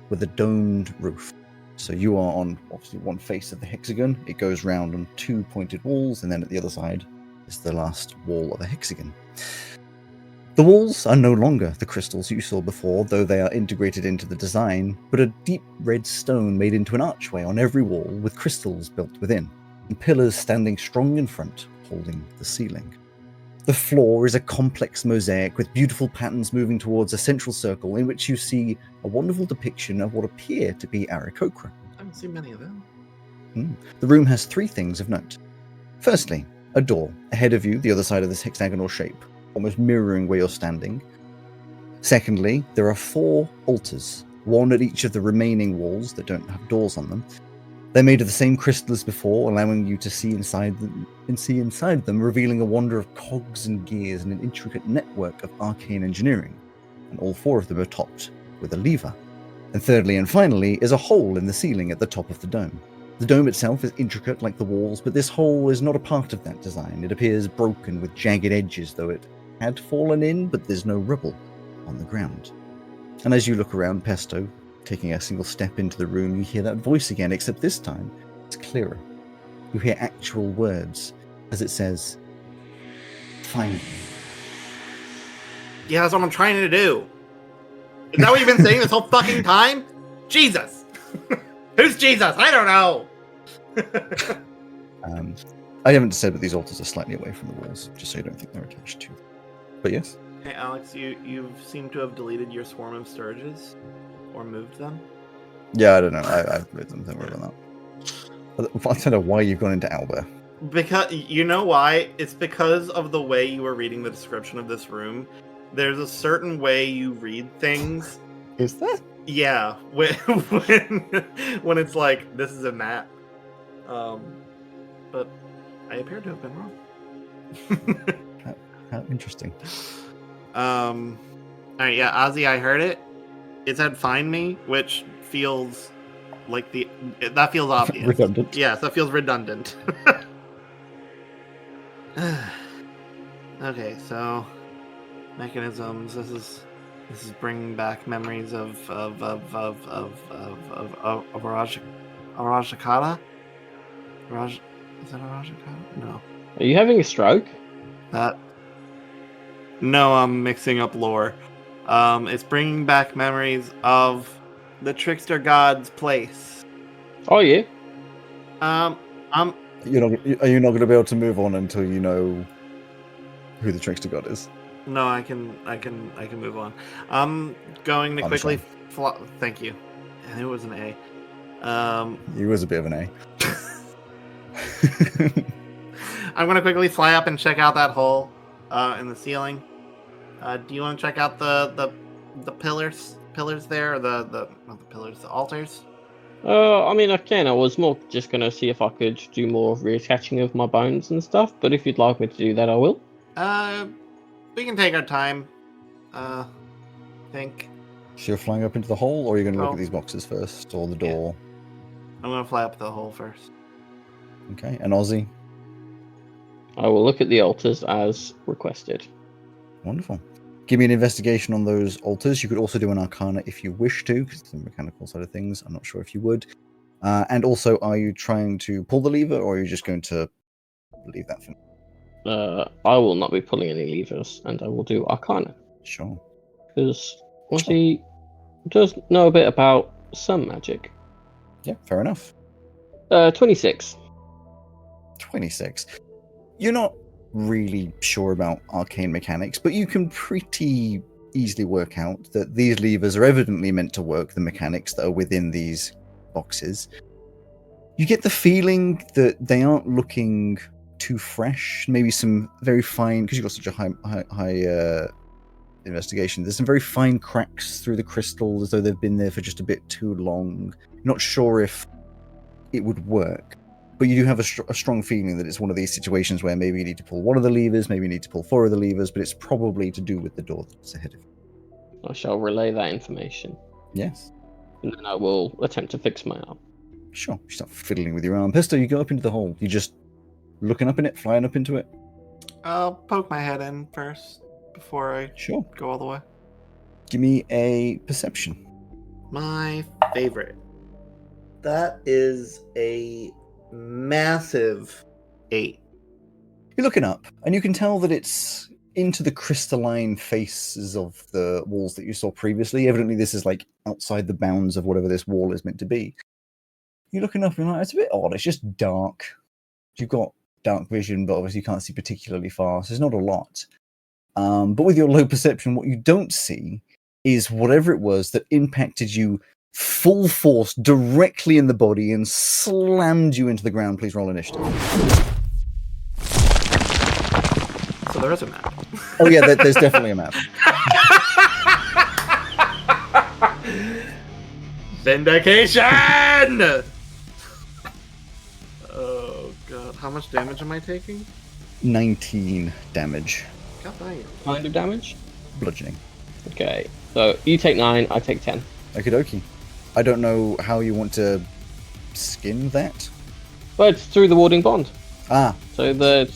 with a domed roof. So you are on, obviously, one face of the hexagon. It goes round on 2 pointed walls, and then at the other side is the last wall of a hexagon. The walls are no longer the crystals you saw before, though they are integrated into the design, but a deep red stone made into an archway on every wall with crystals built within, and pillars standing strong in front, holding the ceiling. The floor is a complex mosaic with beautiful patterns moving towards a central circle in which you see a wonderful depiction of what appear to be Aarakocra. I haven't seen many of them. The room has 3 things of note. Firstly, a door ahead of you, the other side of this hexagonal shape, almost mirroring where you're standing. Secondly, there are 4 altars, one at each of the remaining walls that don't have doors on them. They're made of the same crystal as before, allowing you to see inside them, revealing a wonder of cogs and gears and an intricate network of arcane engineering. And all 4 of them are topped with a lever. And thirdly and finally is a hole in the ceiling at the top of the dome. The dome itself is intricate like the walls, but this hole is not a part of that design. It appears broken with jagged edges, though it had fallen in, but there's no rubble on the ground. And as you look around, Pesto, taking a single step into the room, you hear that voice again, except this time it's clearer. You hear actual words as it says, "Find me." Yeah, that's what I'm trying to do. Is that what you've been saying this whole fucking time? Jesus! Who's Jesus? I don't know! I haven't said, but these altars are slightly away from the walls, just so you don't think they're attached to. But yes. Hey, Alex, you seem to have deleted your swarm of Sturges. Or moved them. Yeah, I don't know. I've moved them. Don't worry about that. I don't know why you've gone into Alba. Because, you know why? It's because of the way you were reading the description of this room. There's a certain way you read things. Is that? Yeah, when it's like, this is a map. But I appear to have been wrong. How interesting. Alright, yeah, Ozzy, I heard it. It said find me, which feels like that feels obvious. Redundant. Yes, that feels redundant. Okay, so mechanisms. This is bringing back memories of Arashikata. Is that Arashikata? No. Are you having a stroke? No, I'm mixing up lore. It's bringing back memories of the Trickster God's place. Are you? Are Are you not going to be able to move on until you know who the Trickster God is? No, I can move on. I'm going to quickly. Thank you. I knew it was an A. He was a bit of an A. I'm gonna quickly fly up and check out that hole in the ceiling. Do you want to check out the pillars there, or not the pillars, the altars? I mean, I can. I was more just gonna see if I could do more reattaching of my bones and stuff. But if you'd like me to do that, I will. We can take our time. I think. So you're flying up into the hole, or are you going to look at these boxes first, or the door? Yeah. I'm gonna fly up the hole first. Okay, and Ozzy? I will look at the altars as requested. Wonderful. Give me an investigation on those altars. You could also do an arcana if you wish to, because it's the mechanical side of things. I'm not sure if you would. And also, are you trying to pull the lever, or are you just going to leave that for now? I will not be pulling any levers, and I will do arcana. Sure. Because Ozzy does know a bit about some magic. Yeah, fair enough. 26. 26. You're not really sure about arcane mechanics, but you can pretty easily work out that these levers are evidently meant to work the mechanics that are within these boxes. You get the feeling that they aren't looking too fresh. Maybe some very fine, because you've got such a high investigation, there's some very fine cracks through the crystal, as though they've been there for just a bit too long. You're not sure if it would work. but you do have a strong feeling that it's one of these situations where maybe you need to pull one of the levers, maybe you need to pull 4 of the levers, but it's probably to do with the door that's ahead of you. I shall relay that information, Yes. and then I will attempt to fix my arm. Sure. You start fiddling with your arm. Pesto, you go up into the hole. You just looking up in it, flying up into it? I'll poke my head in first before I Sure. go all the way. Give me a perception. My favorite. That is a massive 8. You're looking up, and you can tell that it's into the crystalline faces of the walls that you saw previously. Evidently, this is like outside the bounds of whatever this wall is meant to be. You're looking up, and you're like, it's a bit odd. It's just dark. You've got dark vision, but obviously you can't see particularly far, so there's not a lot. But with your low perception, what you don't see is whatever it was that impacted you full force directly in the body and slammed you into the ground. Please roll initiative. So there is a map. Oh yeah, there's definitely a map. Vindication! Oh god, how much damage am I taking? 19 damage. God damn. Kind of damage? Bludgeoning. Okay, so you take 9, I take 10. Okie dokie. I don't know how you want to skin that. But it's through the warding bond. Ah, So the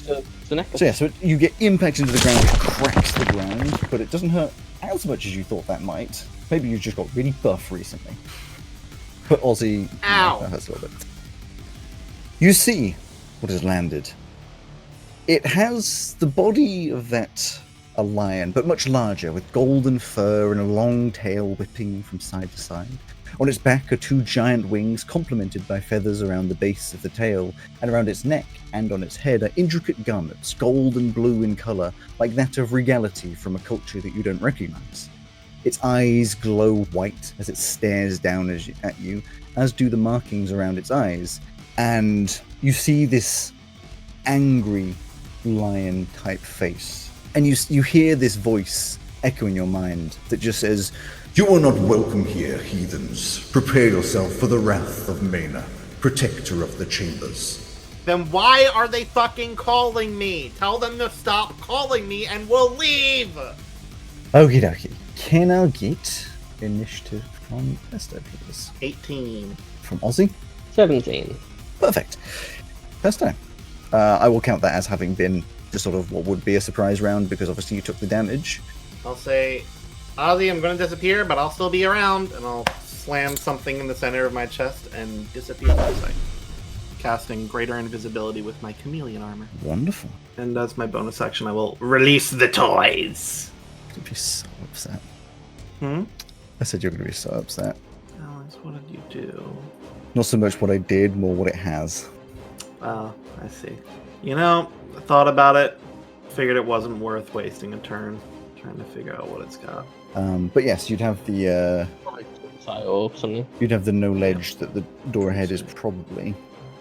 necklace. so yeah, so you get impact into the ground, which cracks the ground, but it doesn't hurt as much as you thought that might. Maybe you just got really buff recently. But Aussie, Ow. that hurts a little bit. You see what has landed. It has the body of a lion, but much larger, with golden fur and a long tail whipping from side to side. On its back are 2 giant wings, complemented by feathers around the base of the tail, and around its neck and on its head are intricate garments, gold and blue in colour, like that of regality from a culture that you don't recognise. Its eyes glow white as it stares down at you, as do the markings around its eyes, and you see this angry lion-type face. And you hear this voice echo in your mind that just says, You are not welcome here, heathens. Prepare yourself for the wrath of Mena, protector of the chambers. Then why are they fucking calling me? Tell them to stop calling me and we'll leave! okie dokie. Can I get initiative from Pesto, please? 18. From Aussie? 17. Perfect. Pesto. I will count that as having been the sort of what would be a surprise round, because obviously you took the damage. I'll say, Ozzy, I'm gonna disappear, but I'll still be around, and I'll slam something in the center of my chest and disappear out of sight. Casting greater invisibility with my chameleon armor. Wonderful. And as my bonus action, I will release the toys. I'm going to be so upset. Hmm? I said you're going to be so upset. Alex, what did you do? Not so much what I did, more what it has. Oh, I see. You know, I thought about it, figured it wasn't worth wasting a turn trying to figure out what it's got. But yes, you'd have the Or something. you'd have the knowledge that the door ahead is probably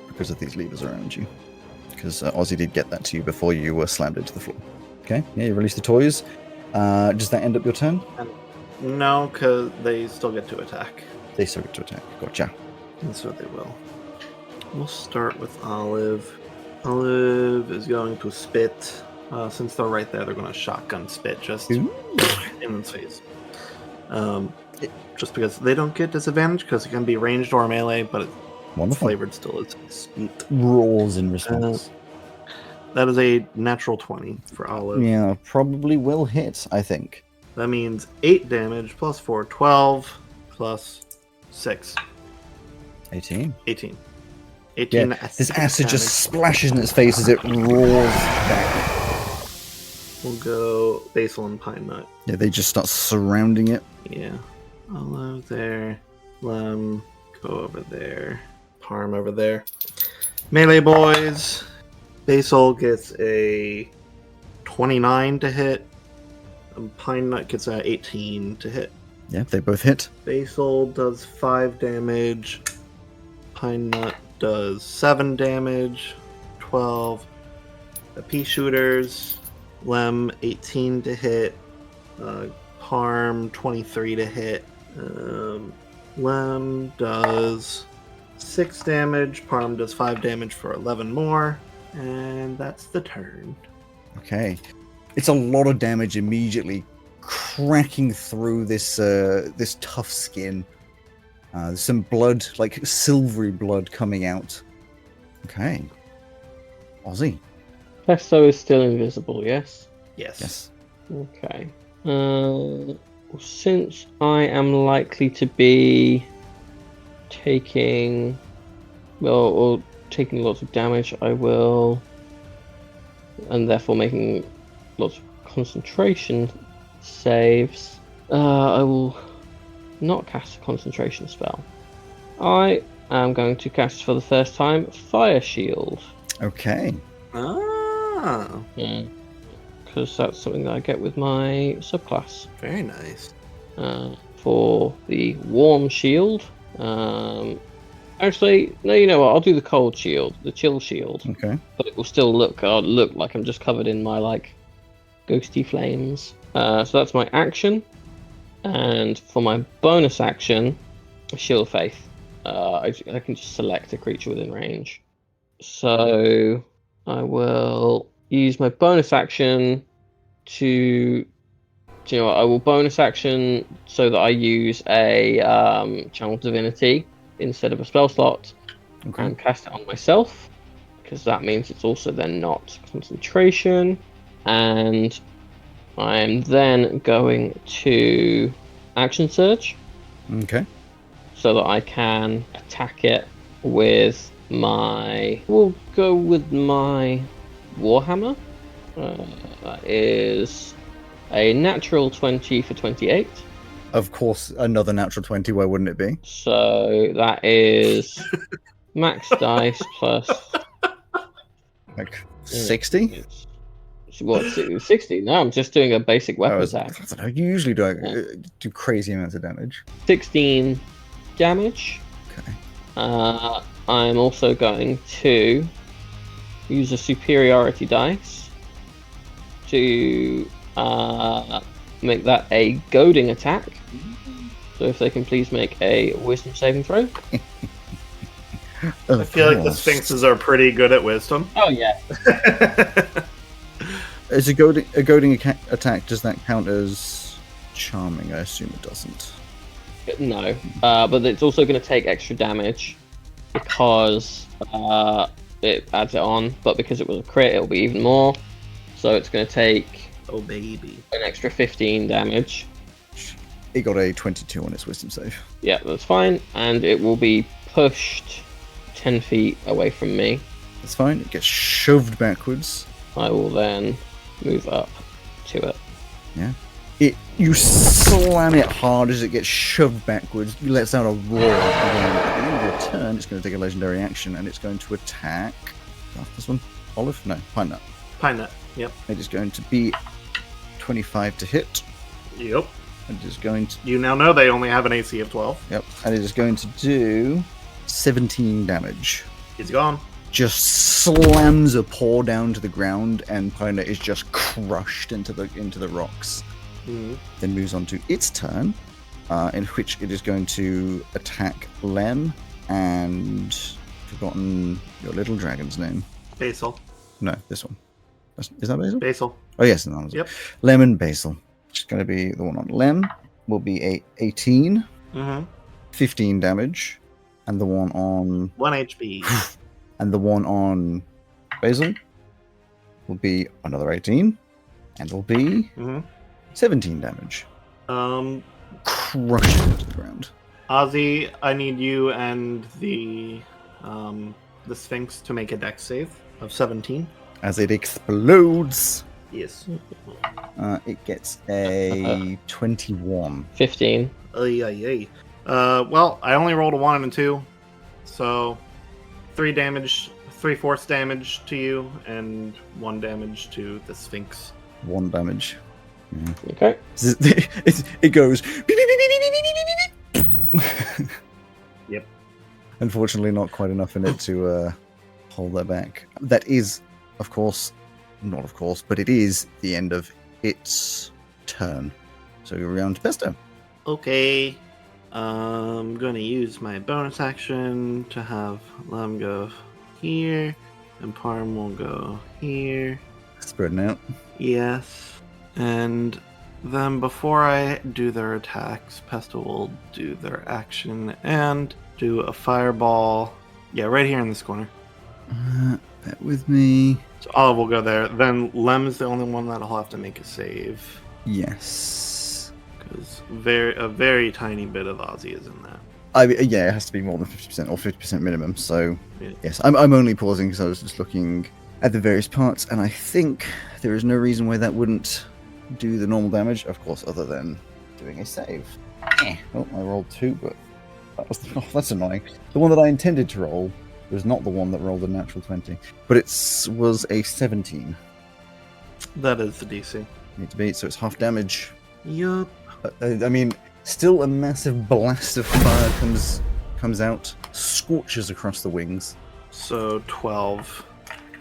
because of these levers around you. Because Ozzy did get that to you before you were slammed into the floor. Okay, yeah, you release the toys. Does that end up your turn? No, because they still get to attack. They still get to attack. Gotcha. And so they will. We'll start with Olive. Olive is going to spit. Since they're right there, they're going to shotgun spit just in its face. Just because they don't get disadvantage, because it can be ranged or melee, but it's Wonderful. flavored still as spit. Roars in response. That is a natural 20 for Olive. Yeah, probably will hit, I think. That means 8 damage plus 4, 12 plus 6, 18. 18. 18 Yeah, this acid just splashes in its face as it roars back. We'll go Basil and Pine Nut. Yeah, they just start surrounding it. Yeah. Olive there. Lem, go over there. Parm over there. Melee boys. Basil gets a 29 to hit. And Pine Nut gets a 18 to hit. Yeah, they both hit. Basil does 5 damage. Pine Nut does 7 damage. 12. The pea shooters. Lem 18 to hit. Parm 23 to hit. Lem does 6 damage. Parm does 5 damage for 11 more. And that's the turn. Okay. It's a lot of damage immediately cracking through this this tough skin. There's some blood, like silvery blood, coming out. Okay. Ozzy. Pesto is still invisible, yes? Yes. Yes. Okay. Since I am likely to be taking, or taking lots of damage, I will, and therefore making lots of concentration saves. I will not cast a concentration spell. I am going to cast for the first time Fire Shield. Okay. Ah, Because that's something that I get with my subclass. very nice. For the Warm Shield. Actually, no, you know what? I'll do the Cold Shield, the Chill Shield. Okay. But it will still look like I'm just covered in my like ghosty flames. So that's my action. And for my bonus action, Shield of Faith. I can just select a creature within range. So I will use my bonus action to. Do you know what? I will bonus action so that I use a Channel Divinity instead of a spell slot Okay. and cast it on myself, because that means it's also then not concentration. And I'm then going to Action Surge Okay. so that I can attack it with my. We'll go with my Warhammer. That is a natural 20 for 28. Of course, another natural 20. Why wouldn't it be? So that is max dice plus. Like 60? What, 60? No, I'm just doing a basic weapon I attack. don't know. You usually do crazy amounts of damage. 16 damage. Okay. I'm also going to use a superiority dice to make that a goading attack. So if they can please make a wisdom saving throw. I feel like the Sphinxes are pretty good at wisdom. Oh yeah. Is a goading attack, does that count as charming? I assume it doesn't. No, but it's also going to take extra damage because it adds it on, but because it was a crit, it'll be even more. So it's going to take Oh, baby. an extra 15 damage. It got a 22 on its wisdom save. Yeah, that's fine, and it will be pushed 10 feet away from me. That's fine. It gets shoved backwards. I will then move up to it. Yeah. You slam it hard as it gets shoved backwards. You lets out a roar. And at the end of your turn, it's going to take a legendary action, and it's going to attack. Oh, this one? Olive? No, Pine Nut. Pine Nut. Yep. It is going to be 25 to hit. Yep. And it is going to. You now know they only have an AC of 12. Yep. And it is going to do 17 damage. He's gone. Just slams a paw down to the ground, and Pine Nut is just crushed into the rocks. Mm-hmm. Then moves on to its turn, in which it is going to attack Lem and forgotten your little dragon's name. Basil. No, this one. Is that Basil? Basil. Oh yes, that was it. Yep. Lem and Basil. It's going to be the one on Lem will be a 18, Mm-hmm. 15 damage, and the one on 1 HP. and the one on Basil will be another 18, and will be Mm-hmm. 17 damage. Crushed into the ground. Ozzy, I need you and the Sphinx to make a dex save of 17. As it explodes, Yes. it gets a 21. 15. Well, I only rolled a 1 and a 2, so 3 damage, 3 force damage to you, and 1 damage to the Sphinx. 1 damage. Yeah. Okay. It goes. Yep. Unfortunately, not quite enough in it to hold that back. That is, of course, not of course, but it is the end of its turn. So you're around to Pesto. Okay. I'm going to use my bonus action to have Lem go here, and Parm will go here. Spreading out. Yes. And then before I do their attacks, Pesto will do their action and do a fireball. Yeah, right here in this corner. Bear with me. So Olive will go there. Then Lem's the only one that'll have to make a save. Yes. Because a very tiny bit of Aussie is in that. Yeah, it has to be more than 50% or 50% minimum. So, Yeah. yes, I'm only pausing because I was just looking at the various parts, and I think there is no reason why that wouldn't do the normal damage, of course, other than doing a save. Oh, I rolled 2, but that's annoying. The one that I intended to roll was not the one that rolled a natural 20, but it was a 17. That is the DC. Need to beat, so it's half damage. Yup. I mean, still a massive blast of fire comes out, scorches across the wings. So 12.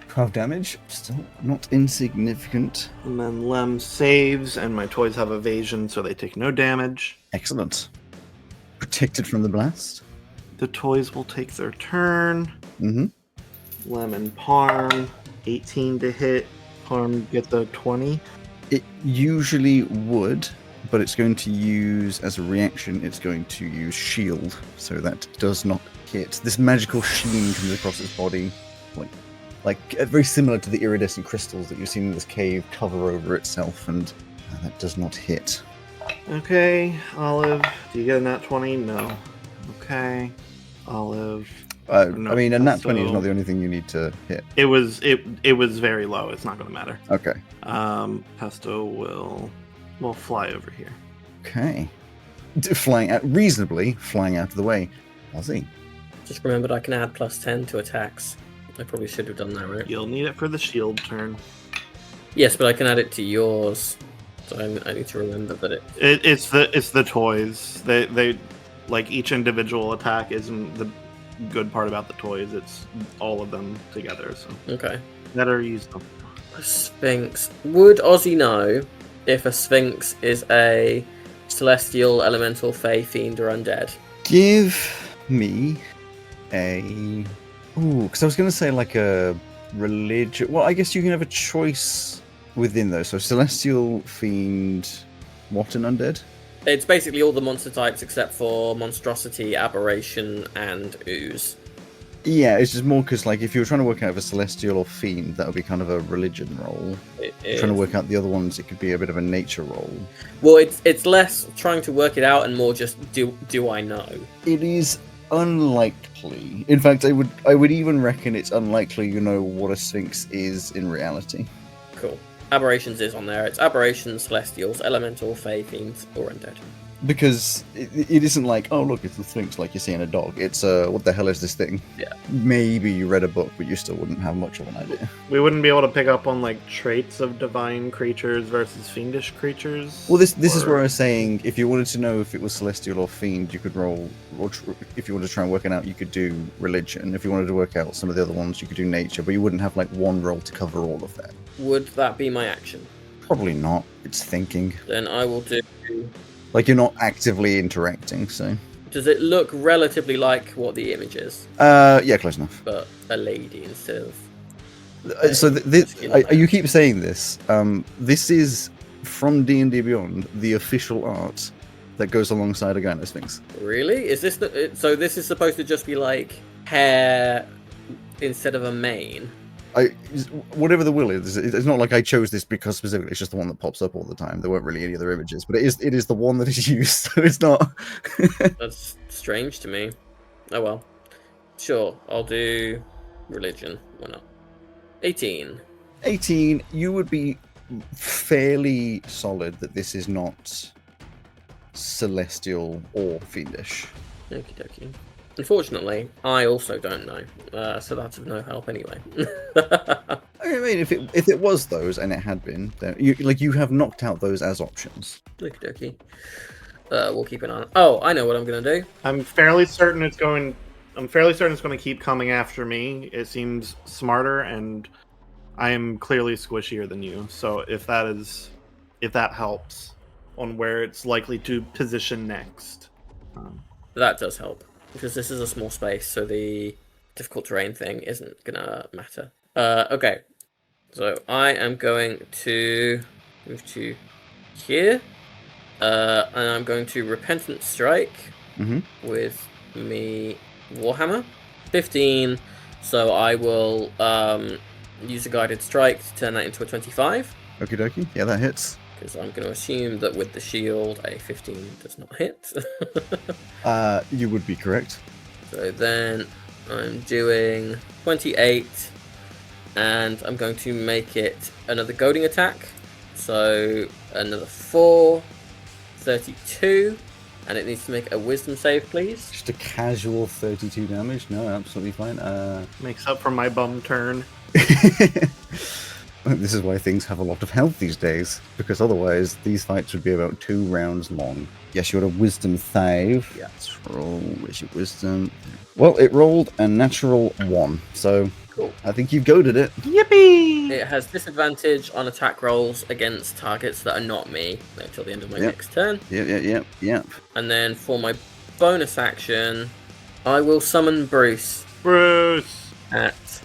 12 damage, still not insignificant. And then Lem saves, and my toys have evasion, so they take no damage. Excellent. Protected from the blast. The toys will take their turn. Mm-hmm. Lem and Parm, 18 to hit. Parm get the 20. It usually would, but it's going to use, as a reaction, it's going to use shield, so that does not hit. This magical sheen comes across its body, very similar to the iridescent crystals that you've seen in this cave cover over itself, and that does not hit. Okay, Olive, do you get a nat 20? No. Okay, Olive. No, I mean, a nat 20 is Pesto. not the only thing you need to hit. It was very low. It's not going to matter. Okay. Pesto will fly over here. Okay. Flying out of the way. Ozzy. Just remembered I can add +10 to attacks. I probably should have done that, right? You'll need it for the shield turn. Yes, but I can add it to yours. So I need to remember that It's the toys. They like each individual attack isn't the good part about the toys. It's all of them together. So Okay. better use them. A Sphinx. Would Ozzy know if a Sphinx is a celestial, elemental, fey, fiend, or undead? Give me a... Ooh, because I was going to say like a religion... Well, I guess you can have a choice within those. So celestial, fiend, what, an undead? It's basically all the monster types except for monstrosity, aberration, and ooze. Yeah, it's just more because, like, if you were trying to work out if a celestial or fiend, that would be kind of a religion roll. Trying to work out the other ones, it could be a bit of a nature roll. Well, it's less trying to work it out and more just do I know? It is unlikely. In fact, I would even reckon it's unlikely you know what a sphinx is in reality. Cool. Aberrations is on there. It's aberrations, celestials, elemental, fey, fiends, or undead. Because it isn't like, oh look, it's the sphinx like you see in a dog. It's what the hell is this thing? Yeah. Maybe you read a book, but you still wouldn't have much of an idea. We wouldn't be able to pick up on like traits of divine creatures versus fiendish creatures. Well, this is where I was saying, if you wanted to know if it was celestial or fiend, you could roll, or if you wanted to try and work it out, you could do religion. If you wanted to work out some of the other ones, you could do nature, but you wouldn't have like one roll to cover all of that. Would that be my action? Probably not. It's thinking. Then I will do... Like you're not actively interacting, so. Does it look relatively like what the image is? Yeah, close enough. But a lady instead of... So you keep saying this. This is from D&D Beyond, the official art that goes alongside a Gyno Sphinx. Really? Is this the... So this is supposed to just be like hair instead of a mane? Whatever the will is, it's not like I chose this because specifically it's just the one that pops up all the time. There weren't really any other images, but it is the one that is used, so it's not. That's strange to me. Oh well. Sure, I'll do religion. Why not? 18. 18, you would be fairly solid that this is not celestial or fiendish. Okie dokie. Unfortunately, I also don't know, so that's of no help anyway. I mean, if it was those and it had been, then you have knocked out those as options. Okie dokie. We'll keep an eye on. Oh, I know what I'm gonna do. I'm fairly certain it's going to keep coming after me. It seems smarter, and I am clearly squishier than you. So if that helps on where it's likely to position next. That does help, because this is a small space, so the difficult terrain thing isn't gonna matter. Okay, so I am going to move to here, and I'm going to Repentant Strike with me Warhammer 15. So I will use a Guided Strike to turn that into a 25. Okie dokie. Yeah, that hits. Because I'm going to assume that with the shield, a 15 does not hit. You would be correct. So then I'm doing 28, and I'm going to make it another goading attack. So another 4, 32, and it needs to make a wisdom save, please. Just a casual 32 damage. No, absolutely fine. Makes up for my bum turn. This is why things have a lot of health these days, because otherwise these fights would be about 2 rounds long. Yes, you had a wisdom save. Yeah, let's roll. Where's your wisdom? Well, it rolled a natural 1, so Cool. I think you've goaded it. Yippee! It has disadvantage on attack rolls against targets that are not me until the end of my next turn. Yep. And then for my bonus action, I will summon Bruce Bruce! at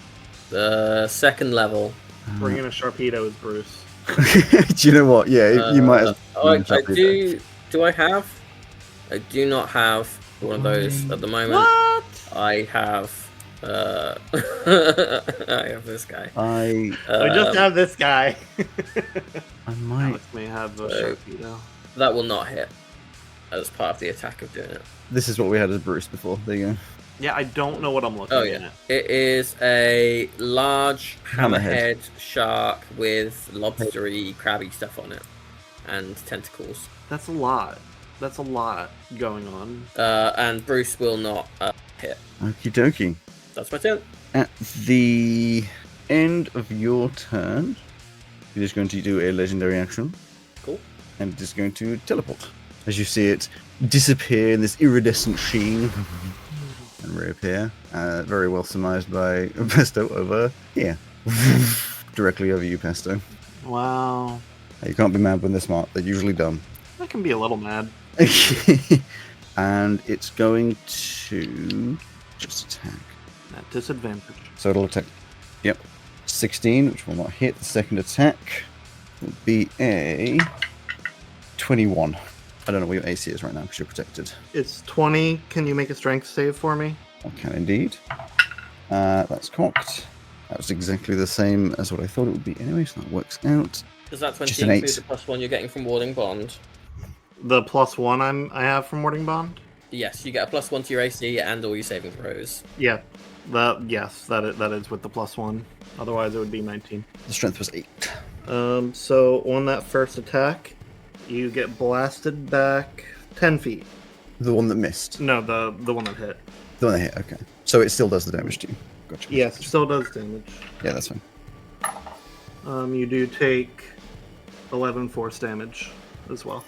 the 2nd level. Bring in a Sharpedo as Bruce. Do you know what? Yeah, you might have. I do. Do I have? I do not have one of those at the moment. What? I have. I have this guy. I just have this guy. I might. Alex may have a Sharpedo. That will not hit as part of the attack of doing it. This is what we had as Bruce before. There you go. Yeah, I don't know what I'm looking at. It is a large Hammerhead. hammerhead shark with lobstery, crabby stuff on it, and tentacles. That's a lot. That's a lot going on. And Bruce will not hit. Okie dokie. That's my turn. At the end of your turn, you're just going to do a legendary action. Cool. And it is going to teleport. As you see it disappear in this iridescent sheen and reappear. Very well surmised by Pesto over here. Directly over you, Pesto. Wow. You can't be mad when they're smart. They're usually dumb. I can be a little mad. And it's going to just attack. At disadvantage. So it'll attack. Yep. 16, which will not hit. The second attack will be a 21. I don't know what your AC is right now because you're protected. It's 20. Can you make a strength save for me? I can indeed. That's cocked. That was exactly the same as what I thought it would be anyway, so that works out. Does that 20 Just an include 8. the +1 you're getting from Warding Bond? The +1 I have from Warding Bond? Yes, you get a +1 to your AC and all your saving throws. Yeah. That is with the +1. Otherwise it would be 19. The strength was 8. So on that first attack, you get blasted back 10 feet. The one that missed. No, the one that hit. The one that hit, okay. So it still does the damage to you. Gotcha. Yes, it still does damage. Yeah, that's fine. You do take 11 force damage as well.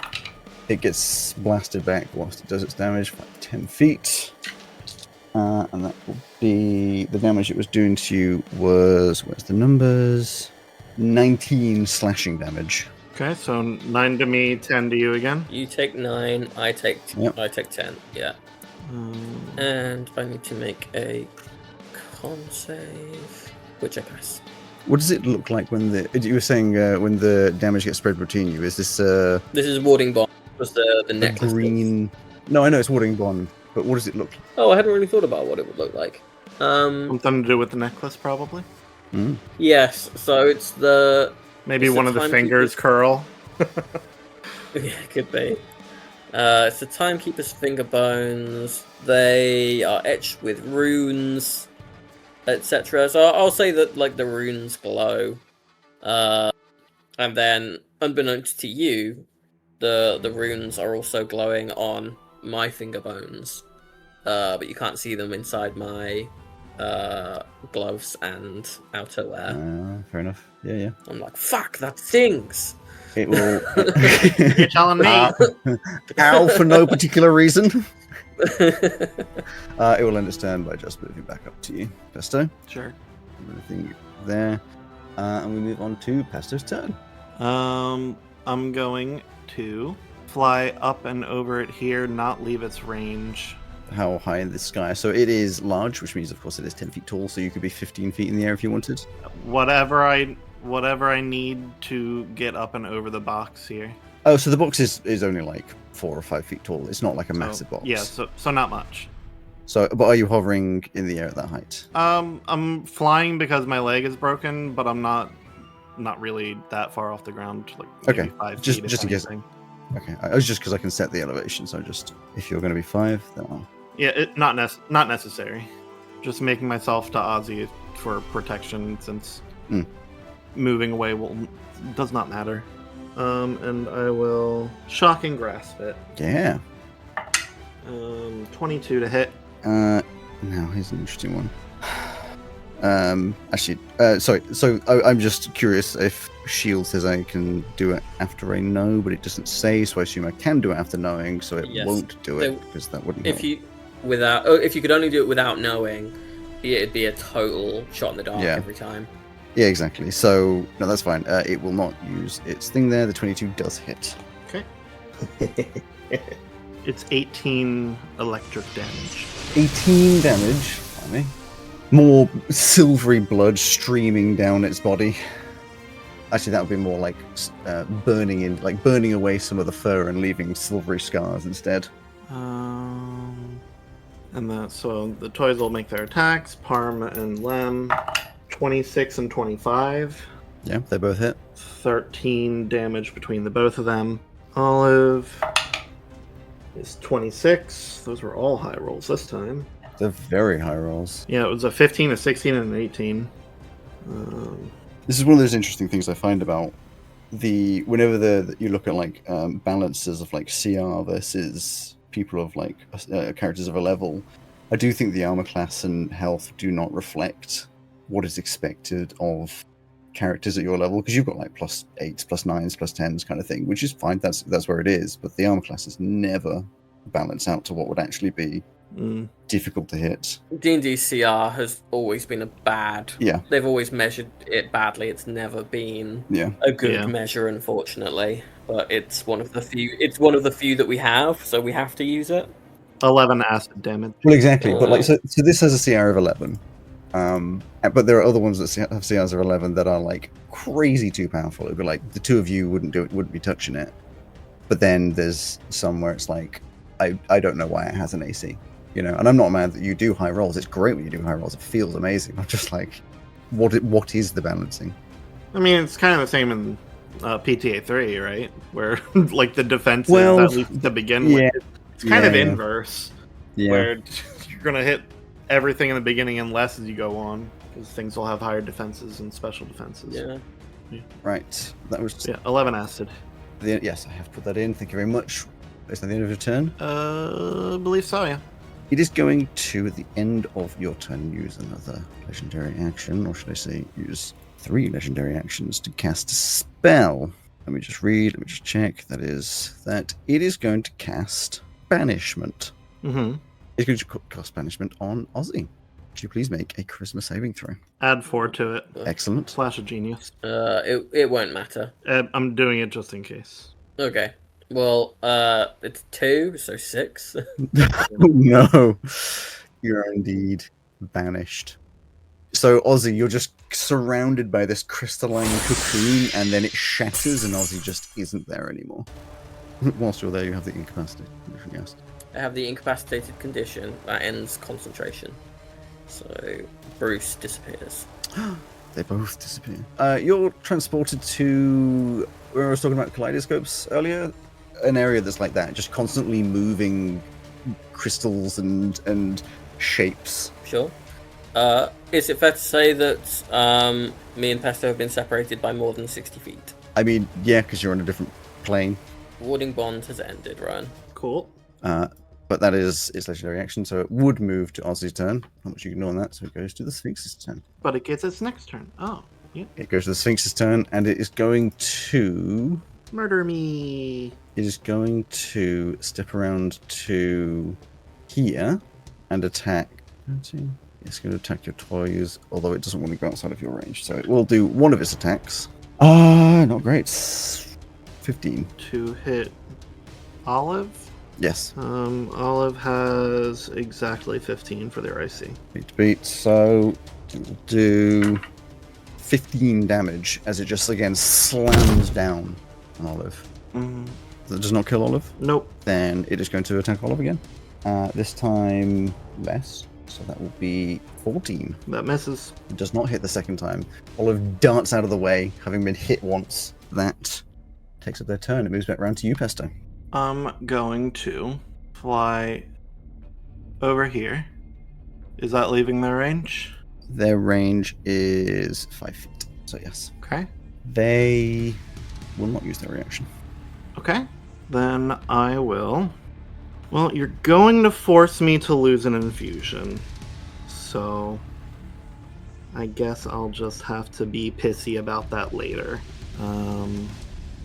It gets blasted back whilst it does its damage for 10 feet. And that will be... The damage it was doing to you was... Where's the numbers? 19 slashing damage. Okay, so 9 to me, 10 to you again. You take 9, I take Yep. I take 10, yeah. And I need to make a con save, which I pass. What does it look like when the... You were saying when the damage gets spread between you. Is this This is Warding Bond. Was the a necklace green... No, I know it's Warding Bond, but what does it look like? Oh, I hadn't really thought about what it would look like. Something to do with the necklace, probably. Yes, so it's the... Maybe It's one the of the timekeeper's- fingers curl. Yeah, could be. It's the Timekeeper's finger bones. They are etched with runes, etc. So I'll say that like the runes glow, and then unbeknownst to you, the runes are also glowing on my finger bones, but you can't see them inside my gloves and outerwear. Fair enough. Yeah. I'm like, fuck, that stings. It will... You're telling me? Ow, for no particular reason. It will end its turn by just moving back up to you, Pesto. Sure. Everything there. And we move on to Pesto's turn. I'm going to fly up and over it here, not leave its range. How high in the sky? So it is large, which means, of course, it is 10 feet tall. So you could be 15 feet in the air if you wanted. Whatever I need to get up and over the box here. Oh, so the box is only like 4 or 5 feet tall. It's not like a massive box. Yeah, so not much. So, but are you hovering in the air at that height? I'm flying because my leg is broken, but I'm not really that far off the ground. Like maybe Okay, 5 just feet. in case. Okay, I was just because I can set the elevation. So just if you're going to be 5, then I'll. Yeah, not necessary. Just making myself to Ozzy for protection, since moving away does not matter. And I will shocking grasp it. Yeah. 22 to hit. Now here's an interesting one. Actually, sorry. So I'm just curious if Shield says I can do it after I know, but it doesn't say. So I assume I can do it after knowing. So it won't do it because that wouldn't. If help. if you could only do it without knowing, it'd be a total shot in the dark every time. Yeah, exactly. So no, that's fine. It will not use its thing there. The 22 does hit. Okay. It's 18 electric damage. 18 damage. Funny. More silvery blood streaming down its body. Actually, that would be more like burning away some of the fur and leaving silvery scars instead. So the toys will make their attacks. Parm and Lem, 26 and 25. Yeah, they both hit. 13 damage between the both of them. Olive is 26. Those were all high rolls this time. They're very high rolls. Yeah, it was a 15, a 16, and an 18. This is one of those interesting things I find about whenever you look at like balances of like CR versus people of like characters of a level. I do think the armor class and health do not reflect what is expected of characters at your level, because you've got like +8s, +9s, +10s kind of thing, which is fine. That's where it is. But the armor classes never balance out to what would actually be difficult to hit. D&D CR has always been a bad. Yeah. They've always measured it badly. It's never been a good measure, unfortunately. But it's one of the few. It's one of the few that we have, so we have to use it. 11 acid damage. Well, exactly. But like, so this has a CR of 11. But there are other ones that have CRs of 11 that are like crazy too powerful. It'd be like the two of you wouldn't be touching it. But then there's some where it's like, I don't know why it has an AC. You know, and I'm not mad that you do high rolls. It's great when you do high rolls. It feels amazing. I'm just like, what is the balancing? I mean, it's kind of the same in PTA 3, right? Where like the defenses, at least to begin with, it's kind of inverse. Yeah. Where you're gonna hit everything in the beginning and less as you go on, because things will have higher defenses and special defenses. Yeah. Right. That was 11 acid. Yes, I have put that in. Thank you very much. Is that the end of your turn? I believe so. Yeah. It is going to, at the end of your turn, use another legendary action, or should I say, use 3 legendary actions to cast a spell. Let me just check. That it is going to cast Banishment. Mm-hmm. It's going to cast Banishment on Ozzy. Could you please make a charisma saving throw? Add 4 to it. Excellent. Flash of genius. It won't matter. I'm doing it just in case. Okay. Well, it's 2, so 6. Oh, no. You're indeed banished. So, Ozzy, you're just surrounded by this crystalline cocoon, and then it shatters, and Ozzy just isn't there anymore. Whilst you're there, you have the incapacitated condition, yes. I have the incapacitated condition that ends concentration. So, Bruce disappears. They both disappear. You're transported to where I was talking about kaleidoscopes earlier. An area that's like that, just constantly moving crystals and shapes. Sure. Is it fair to say that me and Pesto have been separated by more than 60 feet? I mean, yeah, because you're on a different plane. Warding bond has ended, Ryan. Cool. But that is its legendary action, so it would move to Ozzy's turn. Not much you can do on that, so it goes to the Sphinx's turn. But it gets its next turn. Oh, yeah. It goes to the Sphinx's turn, and it is going to... Murder me. It is going to step around to here and attack. It's going to attack your toys, although it doesn't want to go outside of your range. So it will do one of its attacks. Not great. 15. To hit Olive? Yes. Olive has exactly 15 for their IC. Beat. So it will do 15 damage as it just again slams down on Olive. That does not kill Olive? Nope. Then it is going to attack Olive again. This time less. So that will be 14. That misses. It does not hit the second time. Olive darts out of the way, having been hit once. That takes up their turn. It moves back around to you, Pesto. I'm going to fly over here. Is that leaving their range? Their range is 5 feet. So yes. Okay. They will not use their reaction. Okay. Then I will. Well, you're going to force me to lose an infusion. So I guess I'll just have to be pissy about that later.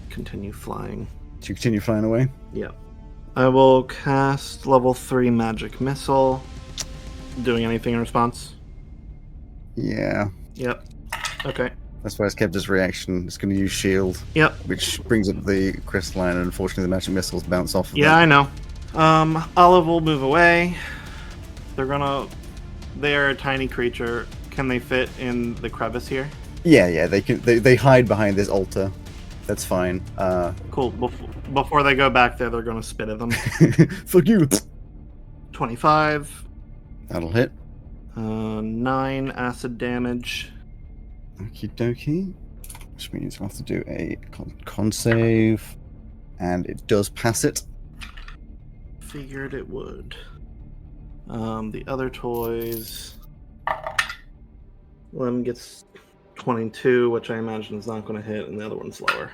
Continue flying. Do you continue flying away? Yep. I will cast level 3 magic missile. Doing anything in response? Yeah. Yep. Okay. That's why it's kept its reaction. It's going to use shield. Yep. Which brings up the crystalline, and unfortunately the magic missiles bounce off of Yeah, it. I know. Olive will move away. They're a tiny creature. Can they fit in the crevice here? Yeah, they can. They hide behind this altar. That's fine. Cool. Before they go back there, they're going to spit at them. Fuck you. 25. That'll hit. 9 acid damage. Okie dokie. Which means we'll have to do a con save. And it does pass it. Figured it would. The other toys. One gets 22, which I imagine is not going to hit, and the other one's lower.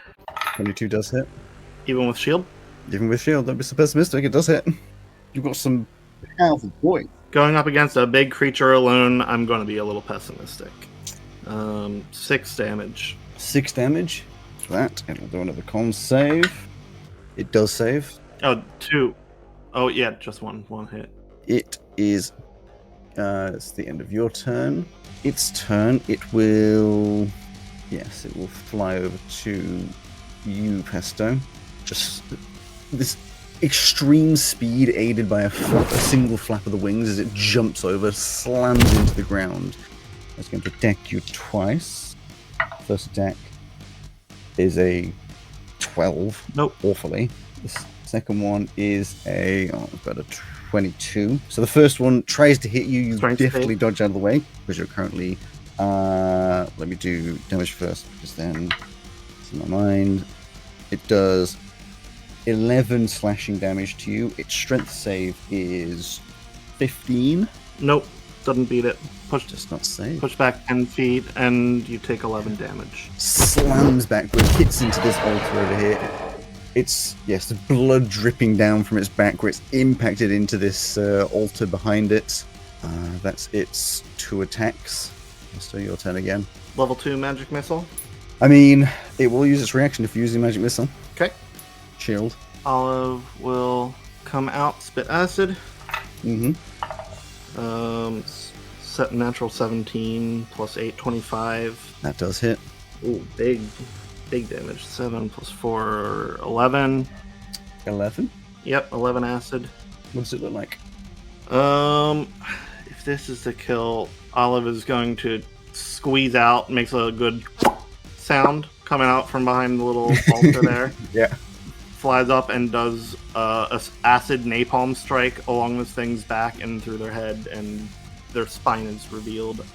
22 does hit. Even with shield? Even with shield, don't be so pessimistic. It does hit. You've got some powerful points. Going up against a big creature alone, I'm going to be a little pessimistic. 6 damage. 6 damage. That. It'll do another con save. It does save. Oh, 2. Oh, yeah, just one hit. It is. It's the end of your turn. Its turn. It will. Yes, it will fly over to you, Pesto. Just this extreme speed, aided by a single flap of the wings, as it jumps over, slams into the ground. It's going to attack you twice. First attack is a 12. Nope. Awfully. The second one is about a 22. So the first one tries to hit you. You deftly dodge out of the way because you're currently. Let me do damage first because then it's in my mind. It does 11 slashing damage to you. Its strength save is 15. Nope, doesn't beat it. Just not save. Push back 10 feet, and you take 11 damage. Slams backward, hits into this altar over here. It's, yes, blood dripping down from its back where it's impacted into this altar behind it. That's its 2 attacks. So your turn again. Level 2 magic missile. I mean, it will use its reaction if you're using magic missile. Okay. Shield. Olive will come out, spit acid. Mm-hmm. Set natural 17 plus 8, 25. That does hit. Ooh, big damage. 7 plus 4, 11. 11? Yep, 11 acid. What does it look like? If this is the kill, Olive is going to squeeze out, makes a good sound coming out from behind the little altar there. Yeah. Flies up and does a acid napalm strike along this thing's back and through their head, and their spine is revealed.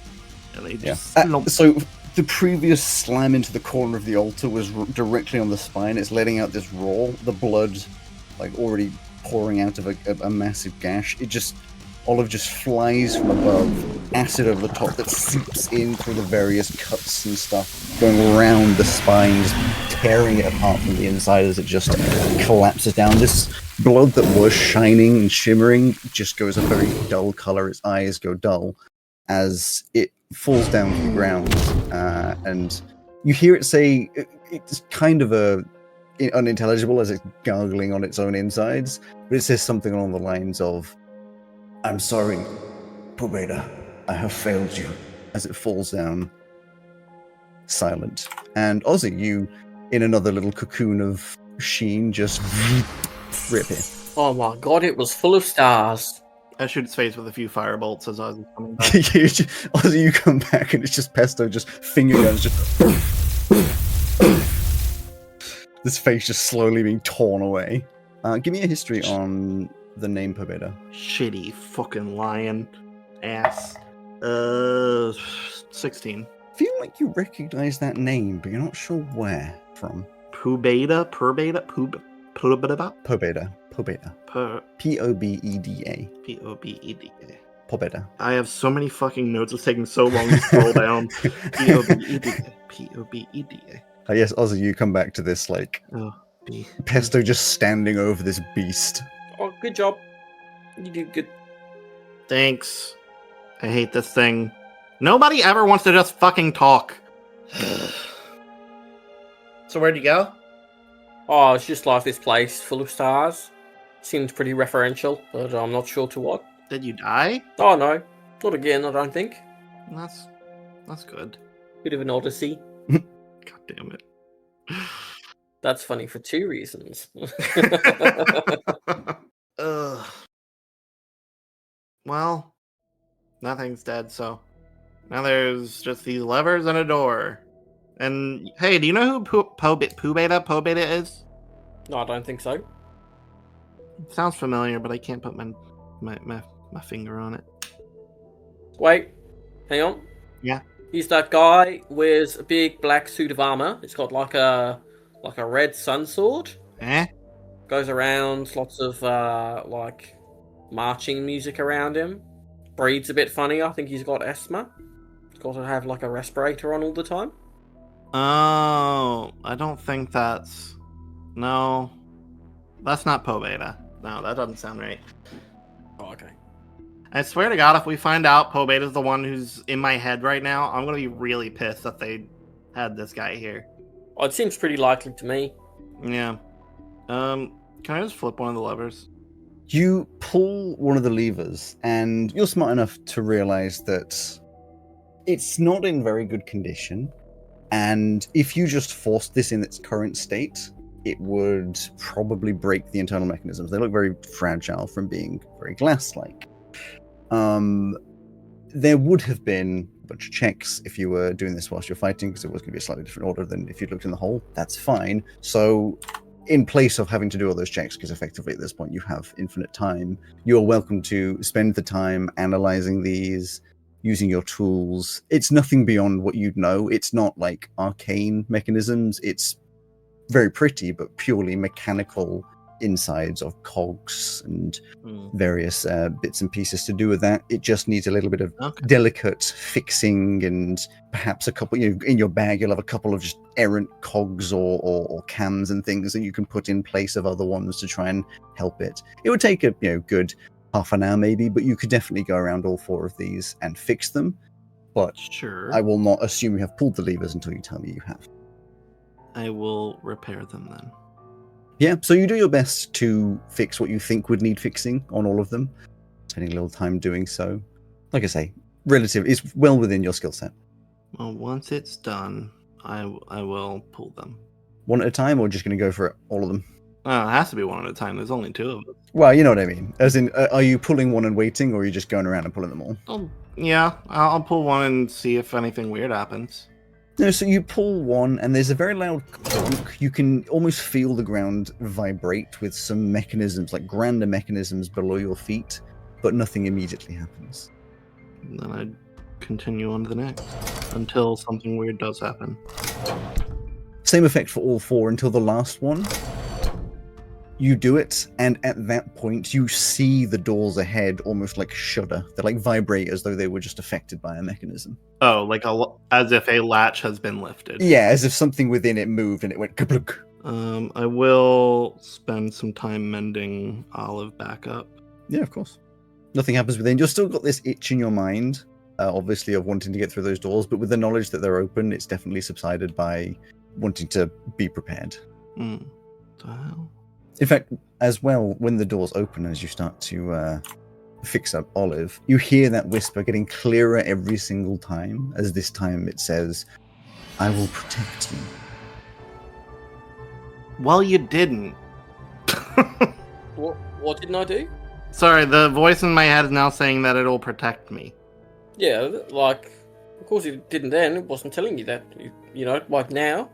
And they just so the previous slam into the corner of the altar was directly on the spine. It's letting out this roar. The blood, like, already pouring out of a massive gash. Olive just flies from above, acid over the top that seeps in through the various cuts and stuff, going around the spine, just tearing it apart from the inside as it just collapses down. This blood that was shining and shimmering just goes a very dull color. Its eyes go dull as it falls down to the ground, and you hear it say, it's kind of unintelligible as it's gargling on its own insides, but it says something along the lines of, "I'm sorry, Pobeda, I have failed you," as it falls down, silent. And Ozzy, you, in another little cocoon of sheen, just reappear. Oh my god, it was full of stars. I shoot its face with a few firebolt as I was coming back. Also, you come back and it's just Pesto, just finger guns, just this face just slowly being torn away. Give me a history on the name Pobeda. Shitty fucking lion ass. 16. Feel like you recognize that name, but you're not sure where from. Pobeda. Pobeda. Pobeda. Pobeda. Pobeda. Pobeda. I have so many fucking notes. It's taking so long to scroll down. Pobeda. Yes, Ozzy, you come back to this, like, Pesto just standing over this beast. Oh, good job. You did good. Thanks. I hate this thing. Nobody ever wants to just fucking talk. So where'd you go? Oh, it's just like this place full of stars. Seems pretty referential, but I'm not sure to what. Did you die? Oh no, not again, I don't think. That's good. Bit of an odyssey. God damn it. That's funny for two reasons. Ugh. Well, nothing's dead, so now there's just these levers and a door. And hey, do you know who Pobeda is? No, I don't think so. It sounds familiar, but I can't put my finger on it. Wait, hang on. Yeah. He's that guy wears a big black suit of armor. It's got like a red sun sword. Goes around, lots of like marching music around him. Breathes a bit funny. I think he's got asthma. He's got to have like a respirator on all the time. Oh, I don't think that's... No. That's not Pobeda. No, that doesn't sound right. Oh, okay. I swear to God, if we find out Pobeda's the one who's in my head right now, I'm going to be really pissed that they had this guy here. Oh, it seems pretty likely to me. Yeah. Can I just flip one of the levers? You pull one of the levers, and you're smart enough to realize that it's not in very good condition. And if you just forced this in its current state, it would probably break the internal mechanisms. They look very fragile from being very glass-like. There would have been a bunch of checks if you were doing this whilst you're fighting, because it was going to be a slightly different order than if you'd looked in the hole. That's fine. So in place of having to do all those checks, because effectively at this point you have infinite time, you're welcome to spend the time analyzing these, using your tools. It's nothing beyond what you'd know. It's not like arcane mechanisms. It's very pretty, but purely mechanical insides of cogs and various bits and pieces to do with that. It just needs a little bit of delicate fixing, and perhaps a couple, in your bag you'll have a couple of just errant cogs or cams and things that you can put in place of other ones to try and help it. It would take a good half an hour maybe, but you could definitely go around all four of these and fix them. But sure, I will not assume you have pulled the levers until you tell me you have. I will repair them then. Yeah, so you do your best to fix what you think would need fixing on all of them, spending a little time doing so. Like I say, it's well within your skill set. Well, once it's done, I will pull them. One at a time, or just going to go for all of them? Oh, it has to be one at a time. There's only two of them. Well, you know what I mean. As in, are you pulling one and waiting, or are you just going around and pulling them all? Oh, yeah, I'll pull one and see if anything weird happens. No, so you pull one, and there's a very loud clunk. You can almost feel the ground vibrate with some mechanisms, like grander mechanisms below your feet, but nothing immediately happens. And then I continue on to the next, until something weird does happen. Same effect for all four until the last one. You do it, and at that point, you see the doors ahead almost like shudder. They like vibrate as though they were just affected by a mechanism. Oh, like as if a latch has been lifted. Yeah, as if something within it moved and it went kablunk. I will spend some time mending Olive back up. Yeah, of course. Nothing happens within. You've still got this itch in your mind, obviously, of wanting to get through those doors, but with the knowledge that they're open, it's definitely subsided by wanting to be prepared. The hell? In fact, as well, when the doors open, as you start to fix up Olive, you hear that whisper getting clearer every single time, as this time it says, "I will protect you." Well, you didn't. What didn't I do? Sorry, the voice in my head is now saying that it'll protect me. Yeah, like, of course it didn't then. It wasn't telling you that. You know, like now.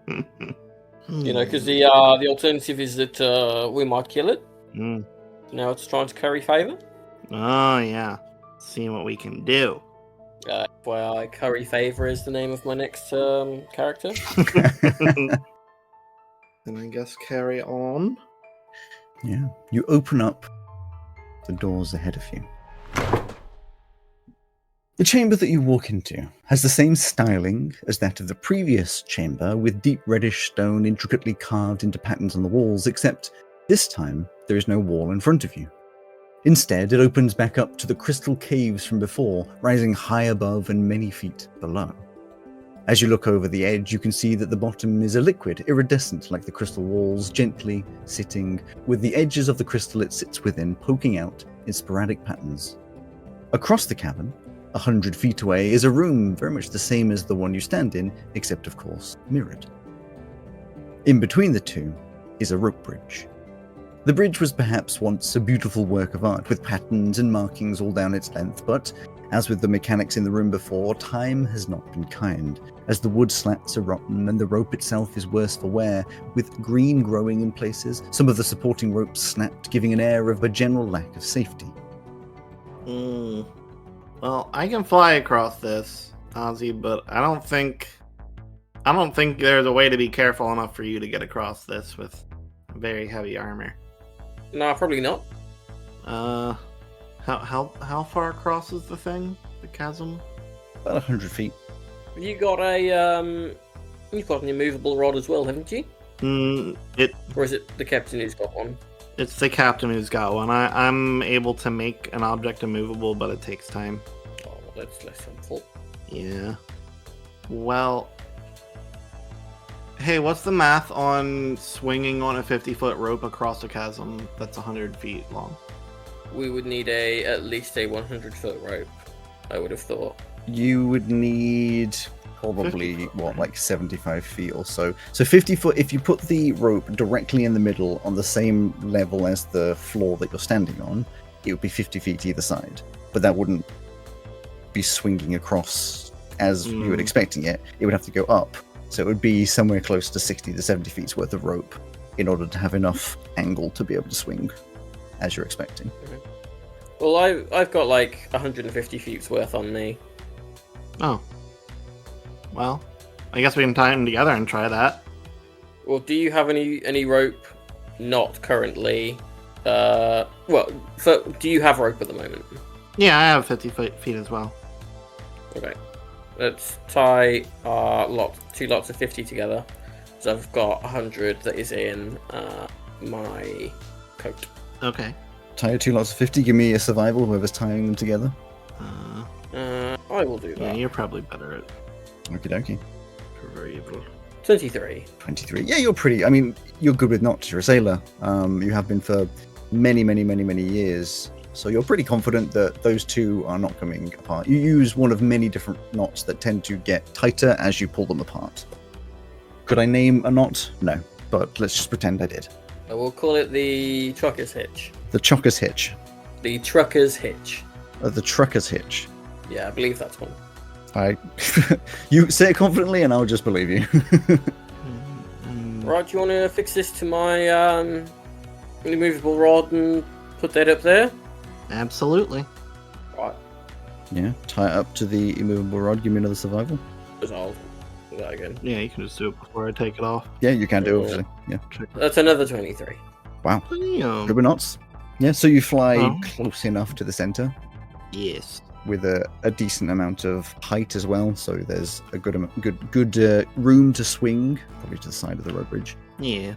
You know, because the alternative is that we might kill it. Mm. Now it's trying to curry favor. Oh, yeah. See what we can do. Well, curry favor is the name of my next character. Then I guess carry on. Yeah. You open up the doors ahead of you. The chamber that you walk into has the same styling as that of the previous chamber, with deep reddish stone intricately carved into patterns on the walls, except this time there is no wall in front of you. Instead, it opens back up to the crystal caves from before, rising high above and many feet below. As you look over the edge, you can see that the bottom is a liquid, iridescent like the crystal walls, gently sitting, with the edges of the crystal it sits within poking out in sporadic patterns. Across the cavern, 100 feet away, is a room very much the same as the one you stand in, except of course mirrored. In between the two is a rope bridge. The bridge was perhaps once a beautiful work of art with patterns and markings all down its length, but as with the mechanics in the room before, time has not been kind, as the wood slats are rotten and the rope itself is worse for wear, with green growing in places, some of the supporting ropes snapped, giving an air of a general lack of safety. Well, I can fly across this, Ozzy, but I don't think there's a way to be careful enough for you to get across this with very heavy armor. No, probably not. How far across is the thing? The chasm? About 100 feet. You've got an immovable rod as well, haven't you? Or is it the captain who's got one? It's the captain who's got one. I'm able to make an object immovable, but it takes time. Oh, well, that's less helpful. Yeah. Well, hey, what's the math on swinging on a 50-foot rope across a chasm that's 100 feet long? We would need at least a 100-foot rope, I would have thought. You would need probably, like 75 feet or so. So 50 foot, if you put the rope directly in the middle on the same level as the floor that you're standing on, it would be 50 feet either side. But that wouldn't be swinging across as you were expecting it. It would have to go up. So it would be somewhere close to 60 to 70 feet worth of rope in order to have enough angle to be able to swing as you're expecting. Well, I've got like 150 feet worth on me. Oh. Well, I guess we can tie them together and try that. Well, do you have any rope not currently? Do you have rope at the moment? Yeah, I have 50 feet as well. Okay. Let's tie two lots of 50 together. So I've got 100 that is in my coat. Okay. Tie 2 lots of 50, give me a survival, whoever's tying them together. I will do that. Yeah, you're probably better at Okie dokie. survival. 23. 23. Yeah, you're good with knots. You're a sailor. You have been for many, many, many, many years. So you're pretty confident that those two are not coming apart. You use one of many different knots that tend to get tighter as you pull them apart. Could I name a knot? No, but let's just pretend I did. I will call it the trucker's hitch. The chocker's hitch. The trucker's hitch. The trucker's hitch. Yeah, I believe that's one. You say it confidently and I'll just believe you. Right, do you want to fix this to my immovable rod and put that up there? Absolutely. Right. Yeah, tie it up to the immovable rod. Give me another survival. Because I'll do that again. Yeah, you can just do it before I take it off. Yeah, you can do, obviously. Yeah. That's another 23. Wow. Damn. Good with knots. Yeah, so you fly close enough to the center Yes. with a decent amount of height as well. So there's a good room to swing, probably to the side of the rope bridge. Yeah.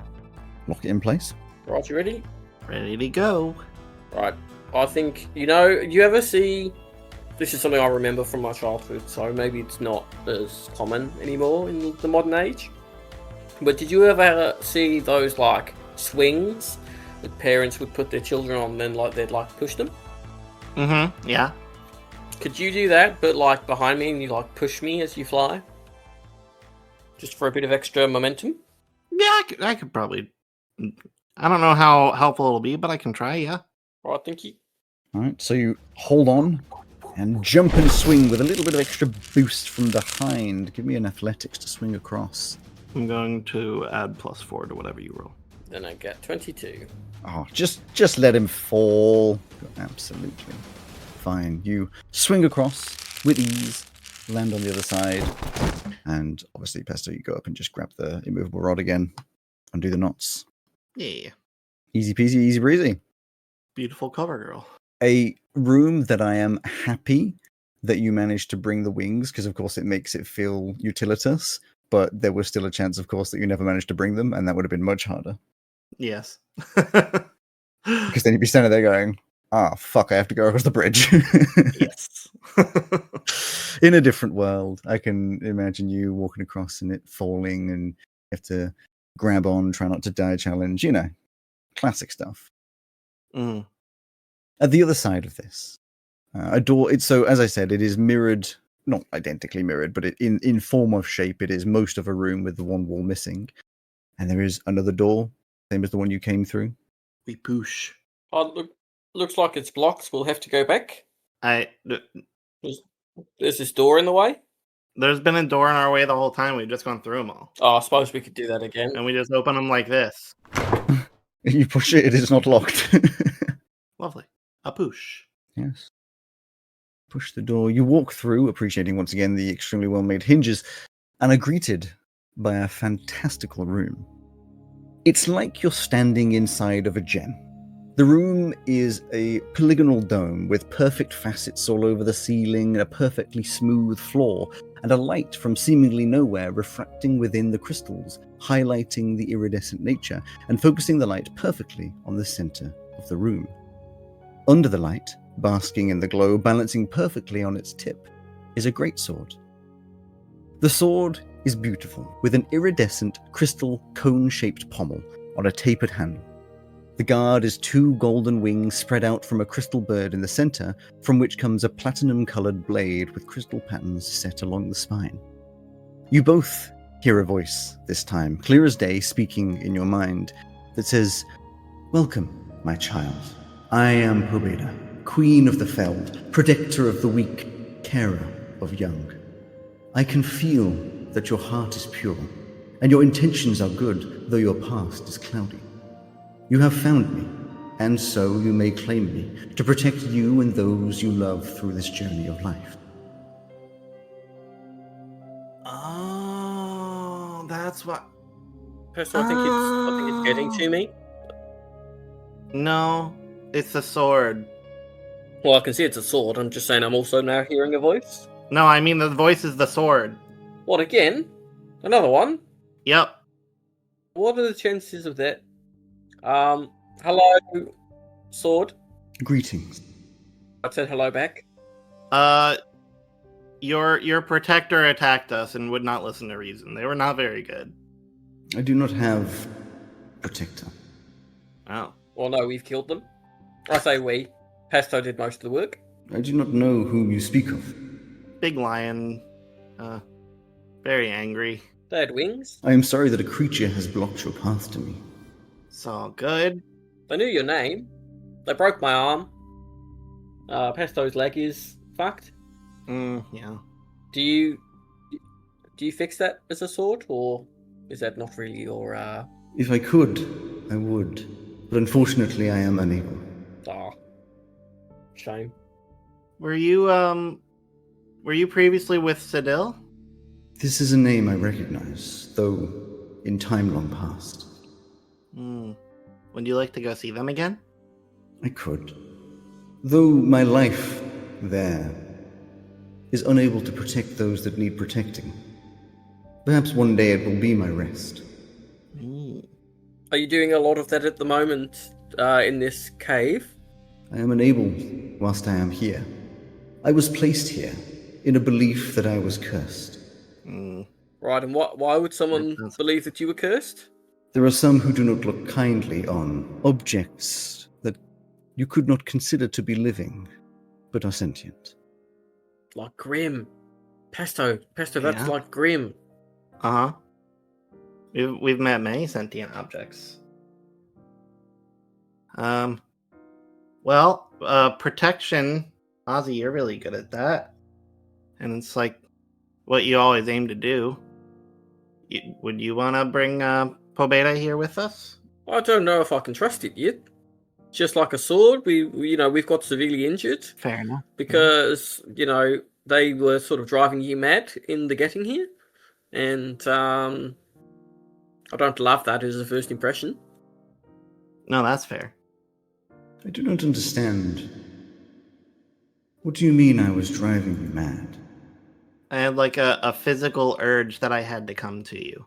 Lock it in place. Right, you ready? Ready to go. Right. I think, you ever see... This is something I remember from my childhood, so maybe it's not as common anymore in the modern age. But did you ever see those, like, swings that parents would put their children on and then, like, they'd, like, push them? Mm-hmm. Yeah. Could you do that, but, like, behind me and you, like, push me as you fly? Just for a bit of extra momentum? Yeah, I could probably... I don't know how helpful it'll be, but I can try, yeah. Right, thank you. All right, so you hold on and jump and swing with a little bit of extra boost from behind. Give me an athletics to swing across. I'm going to add +4 to whatever you roll. Then I get 22. Oh, just let him fall. Absolutely fine. You swing across with ease, land on the other side, and obviously, Pesto, you go up and just grab the immovable rod again, undo the knots. Yeah. Easy peasy, easy breezy. Beautiful cover girl. A room that I am happy that you managed to bring the wings, because of course it makes it feel utilitous, but there was still a chance, of course, that you never managed to bring them, and that would have been much harder. Yes. Because then you'd be standing there going, fuck, I have to go across the bridge. Yes. In a different world, I can imagine you walking across and it falling, and you have to grab on, try not to die challenge, classic stuff. Mm. At the other side of this, a door, so as I said, it is mirrored, not identically mirrored, but in form of shape, it is most of a room with the one wall missing. And there is another door, same as the one you came through. We push. Oh, looks like it's blocked. We'll have to go back. There's this door in the way. There's been a door in our way the whole time. We've just gone through them all. Oh, I suppose we could do that again. And we just open them like this. You push it, it is not locked. Lovely. A push. Yes. Push the door. You walk through, appreciating once again the extremely well-made hinges, and are greeted by a fantastical room. It's like you're standing inside of a gem. The room is a polygonal dome with perfect facets all over the ceiling, a perfectly smooth floor, and a light from seemingly nowhere refracting within the crystals, highlighting the iridescent nature and focusing the light perfectly on the center of the room. Under the light, basking in the glow, balancing perfectly on its tip, is a greatsword. The sword is beautiful, with an iridescent crystal cone-shaped pommel on a tapered handle. The guard is 2 golden wings spread out from a crystal bird in the center, from which comes a platinum-colored blade with crystal patterns set along the spine. You both hear a voice this time, clear as day, speaking in your mind, that says, "Welcome, my child. I am Hobeda, Queen of the Feld, protector of the weak, carer of young. I can feel that your heart is pure, and your intentions are good, though your past is cloudy. You have found me, and so you may claim me to protect you and those you love through this journey of life." Oh, that's what. Personally, I think it's getting to me. No, it's a sword. Well, I can see it's a sword. I'm just saying I'm also now hearing a voice. No, I mean the voice is the sword. What, again? Another one? Yep. What are the chances of that? Hello, sword. Greetings. I said hello back. Your protector attacked us and would not listen to reason. They were not very good. I do not have protector. Oh. Well, no, we've killed them. I say we. Pesto did most of the work. I do not know whom you speak of. Big lion. Very angry. They had wings. I am sorry that a creature has blocked your path to me. It's all good. They knew your name. They broke my arm. Pesto's leg is fucked. Yeah. Do you fix that as a sword, or is that not really your? If I could, I would, but unfortunately, I am unable. Shame. Were you previously with Sedil? This is a name I recognize, though in time long past. Would you like to go see them again? I could. Though my life there is unable to protect those that need protecting. Perhaps one day it will be my rest. Are you doing a lot of that at the moment in this cave? I am unable whilst I am here. I was placed here in a belief that I was cursed. Right, and why would someone believe that you were cursed? There are some who do not look kindly on objects that you could not consider to be living, but are sentient. Like Grim. Pesto, that's Yeah. like Grim. Uh-huh. We've met many sentient objects. Well, protection, Ozzy, you're really good at that. And it's like what you always aim to do. Would you want to bring Pobeda here with us? I don't know if I can trust it yet. Just like a sword, we've got severely injured. Fair enough. Because, they were sort of driving you mad in the getting here. And I don't love that as a first impression. No, that's fair. I do not understand. What do you mean I was driving you mad? I had like a physical urge that I had to come to you.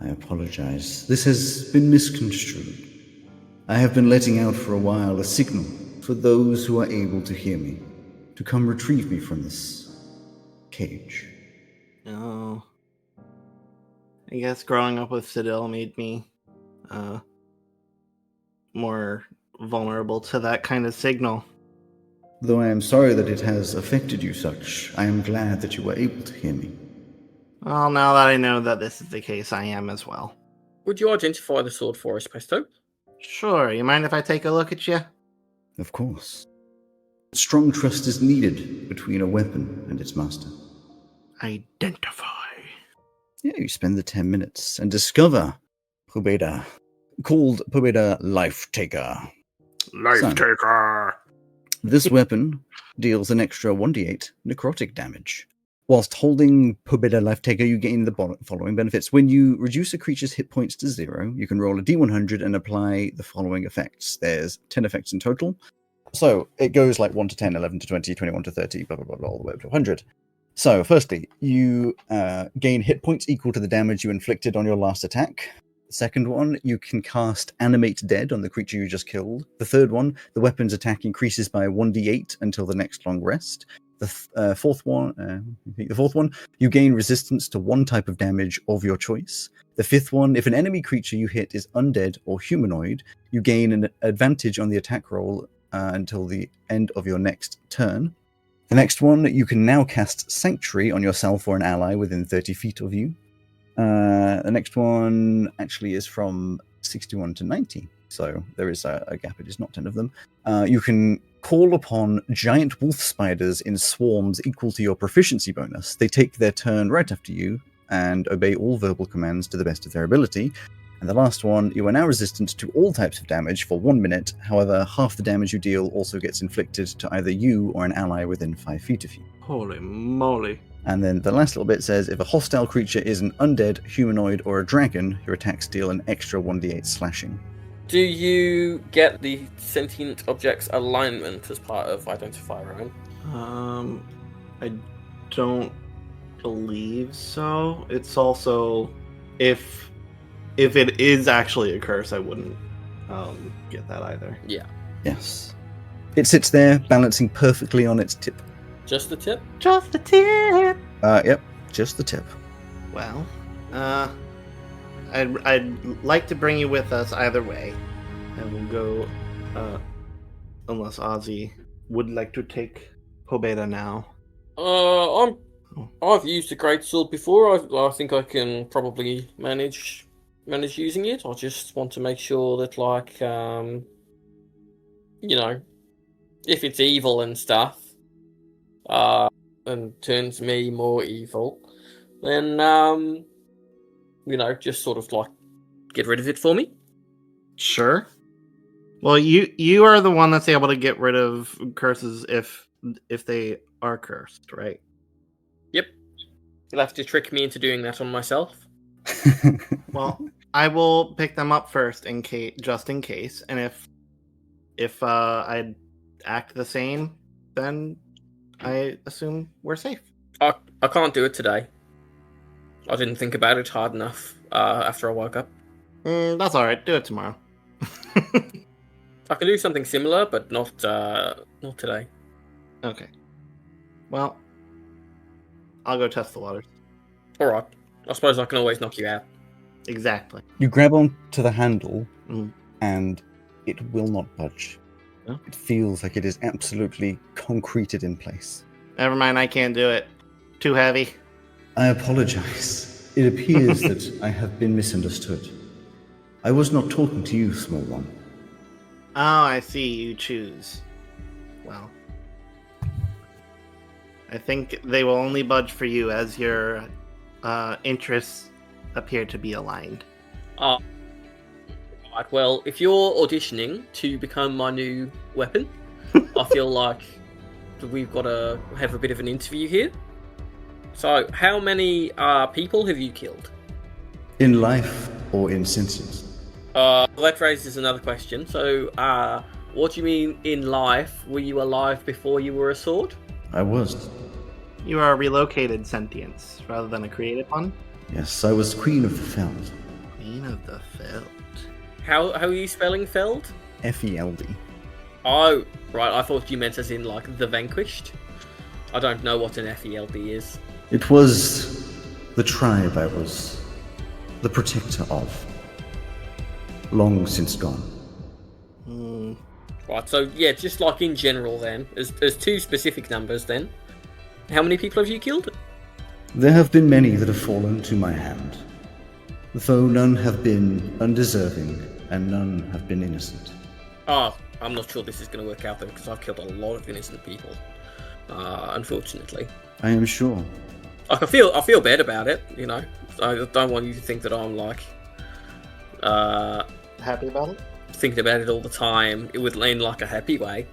I apologize. This has been misconstrued. I have been letting out for a while a signal for those who are able to hear me to come retrieve me from this cage. Oh. I guess growing up with Sidil made me more vulnerable to that kind of signal. Though I am sorry that it has affected you such, I am glad that you were able to hear me. Well, now that I know that this is the case, I am as well. Would you identify the sword for us, Pesto? Sure, you mind if I take a look at you? Of course. Strong trust is needed between a weapon and its master. Identify. Yeah, you spend the 10 minutes and discover Pobeda, called Pobeda Life Taker. Life Taker! This weapon deals an extra 1d8 necrotic damage. Whilst holding Pobeda Life Taker, you gain the following benefits. When you reduce a creature's hit points to 0, you can roll a d100 and apply the following effects. There's 10 effects in total. So it goes like 1 to 10, 11 to 20, 21 to 30, blah, blah, blah, blah, all the way up to 100. So, firstly, you gain hit points equal to the damage you inflicted on your last attack. The second one, you can cast Animate Dead on the creature you just killed. The third one, the weapon's attack increases by 1d8 until the next long rest. The fourth one, you gain resistance to one type of damage of your choice. The fifth one, if an enemy creature you hit is undead or humanoid, you gain an advantage on the attack roll until the end of your next turn. The next one, you can now cast Sanctuary on yourself or an ally within 30 feet of you. The next one actually is from 61 to 90, so there is a gap. It is not 10 of them. You can call upon giant wolf spiders in swarms equal to your proficiency bonus. They take their turn right after you and obey all verbal commands to the best of their ability. And the last one, you are now resistant to all types of damage for 1 minute. However, half the damage you deal also gets inflicted to either you or an ally within 5 feet of you. Holy moly. And then the last little bit says, if a hostile creature is an undead, humanoid, or a dragon, your attacks deal an extra 1d8 slashing. Do you get the sentient object's alignment as part of Identify, Ryan? I don't believe so. It's also, if it is actually a curse, I wouldn't get that either. Yeah. Yes. It sits there, balancing perfectly on its tip. Just the tip? Just the tip! Yep, just the tip. Well, I'd like to bring you with us either way. And we'll go, unless Ozzy would like to take Pobeda now. I've used a greatsword before. I think I can probably manage using it. I just want to make sure that, like, if it's evil and stuff, and turns me more evil, then, just sort of, like, get rid of it for me. Sure. Well, you are the one that's able to get rid of curses if they are cursed, right? Yep. You'll have to trick me into doing that on myself. Well, I will pick them up first just in case, and if I act the same, then I assume we're safe. I can't do it today. I didn't think about it hard enough after I woke up. That's all right. Do it tomorrow. I can do something similar, but not today. Okay. Well, I'll go test the waters. All right. I suppose I can always knock you out. Exactly. You grab onto the handle, Mm. and it will not budge. Oh. It feels like it is absolutely concreted in place. Never mind, I can't do it. Too heavy. I apologize. It appears that I have been misunderstood. I was not talking to you, small one. I see. You choose. Well, I think they will only budge for you as your interests appear to be aligned. Right, well, if you're auditioning to become my new weapon, I feel like we've got to have a bit of an interview here. So, how many people have you killed? In life or in senses? That raises another question. So, what do you mean in life? Were you alive before you were a sword? I was. You are a relocated sentience rather than a created one. Yes, I was Queen of the Feld. Queen of the Feld. How are you spelling Feld? F-E-L-D. Oh, right. I thought you meant as in like the Vanquished. I don't know what an FELD is. It was the tribe I was the protector of. Long since gone. Right, so yeah, just like in general then, as two specific numbers then. How many people have you killed? There have been many that have fallen to my hand, though none have been undeserving and none have been innocent. Oh, I'm not sure this is going to work out though, because I've killed a lot of innocent people, unfortunately. I am sure. Like, I feel bad about it, you know. I don't want you to think that I'm like Happy about it? thinking about it all the time. It would land like a happy way.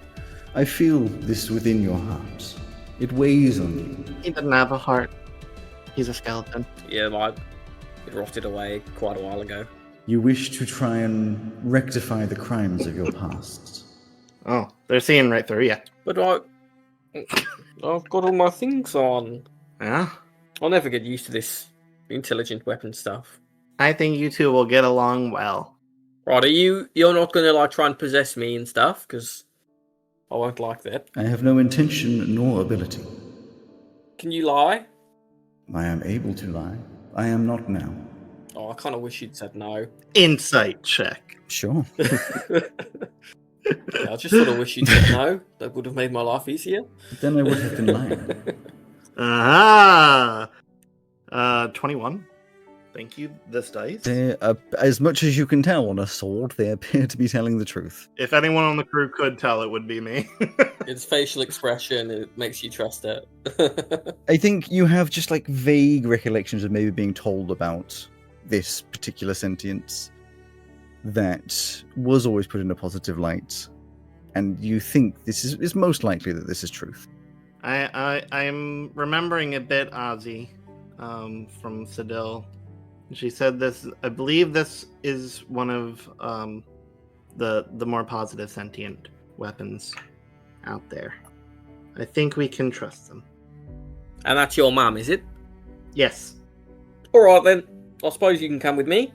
I feel this within your heart. It weighs on you. He doesn't have a heart. He's a skeleton. Yeah, it rotted away quite a while ago. You wish to try and rectify the crimes of your past. Oh, they're seeing right through you. But I've got all my things on. Yeah? I'll never get used to this intelligent weapon stuff. I think you two will get along well. Right, you're not going to like try and possess me and stuff, because I won't like that. I have no intention nor ability. Can you lie? I am able to lie. I am not now. Oh, I kind of wish you'd said no. Insight check. Sure. Yeah, I just sort of wish you'd said no. That would have made my life easier. Then I would have been lying. Aha! 21. Thank you, this dice. They, as much as you can tell on a sword, they appear to be telling the truth. If anyone on the crew could tell, it would be me. Its facial expression, it makes you trust it. I think you have just like vague recollections of maybe being told about this particular sentience that was always put in a positive light, and you think this is most likely that this is truth. I'm remembering a bit Ozzy from Sedil. She said this. I believe this is one of the more positive sentient weapons out there. I think we can trust them. And that's your mum, is it? Yes. Alright then, I suppose you can come with me.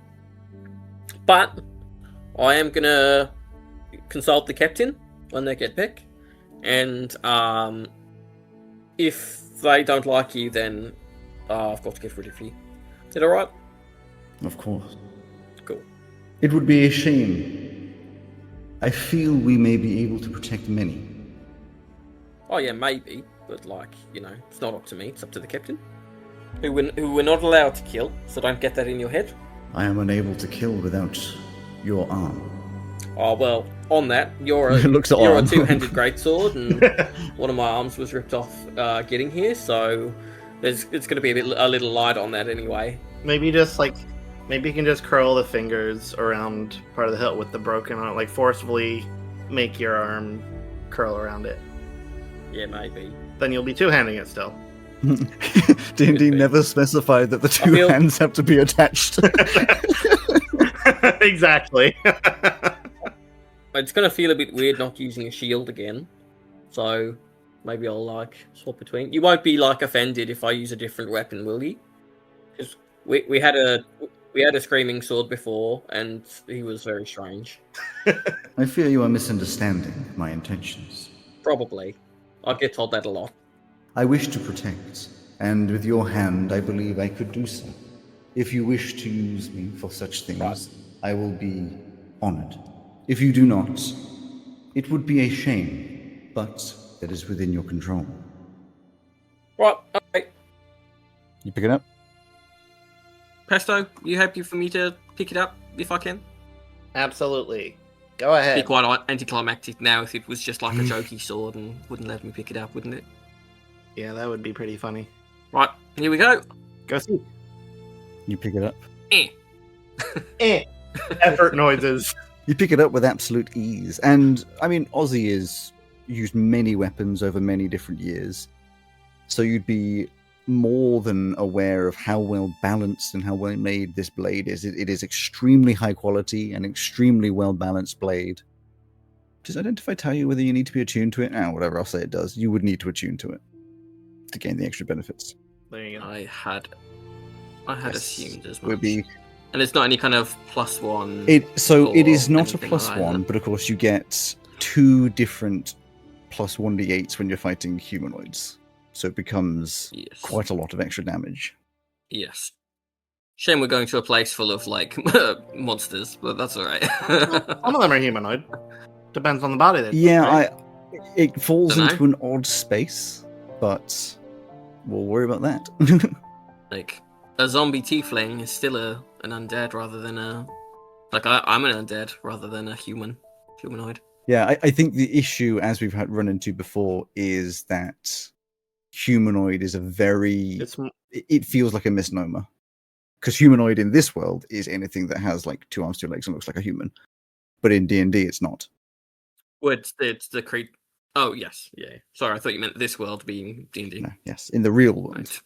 But I am going to consult the captain when they get back. And if they don't like you, then I've got to get rid of you. Is that alright? Of course. Cool. It would be a shame. I feel we may be able to protect many. Oh yeah, maybe. But like, you know, it's not up to me, it's up to the captain. Who we're not allowed to kill, so don't get that in your head. I am unable to kill without your arm. Oh well, on that, you're a two-handed greatsword, and one of my arms was ripped off getting here, so it's going to be a little light on that anyway. Maybe you can just curl the fingers around part of the hilt with the broken arm, like forcefully make your arm curl around it. Yeah, maybe. Then you'll be two-handing it still. D&D never specified that the two hands have to be attached. Exactly. It's going to feel a bit weird not using a shield again, so maybe I'll like swap between. You won't be like offended if I use a different weapon, will you? Because we had a screaming sword before, and he was very strange. I fear you are misunderstanding my intentions. Probably. I get told that a lot. I wish to protect, and with your hand, I believe I could do so. If you wish to use me for such things, right, I will be honored. If you do not, it would be a shame, but that is within your control. Right, okay. You pick it up? Pesto, you happy for me to pick it up if I can? Absolutely. Go It'd be ahead. quite anticlimactic now if it was just like a jokey sword and wouldn't let me pick it up, wouldn't it? Yeah, that would be pretty funny. Right, here we go. Go see. You pick it up. Effort noises. You pick it up with absolute ease. And, I mean, Ozzy has used many weapons over many different years. So you'd be more than aware of how well balanced and how well made this blade is. It is extremely high quality and extremely well balanced blade. Does Identify tell you whether you need to be attuned to it? Whatever, I'll say it does. You would need to attune to it to gain the extra benefits. There you go. I had Yes. assumed as Would much. be And it's not any kind of +1. it. So it is or not a anything plus like one, that. but of course you get 2 different plus 1d8s when you're fighting humanoids. So it becomes Yes. quite a lot of extra damage. Yes. Shame we're going to a place full of like monsters, but that's alright. Some of them are humanoid. Depends on the body. Yeah, right? it falls Dunno. into an odd space, but we'll worry about that. Like a zombie tiefling is still an undead rather than a I'm an undead rather than a humanoid. Yeah, I think the issue, as we've run into before, is that humanoid is a very... It's It feels like a misnomer. Because humanoid in this world is anything that has like 2 arms, 2 legs, and looks like a human. But in D&D, it's not. Well, it's the creep. Oh yes, yeah. Sorry, I thought you meant this world being D&D. No, yes, in the real world. Right.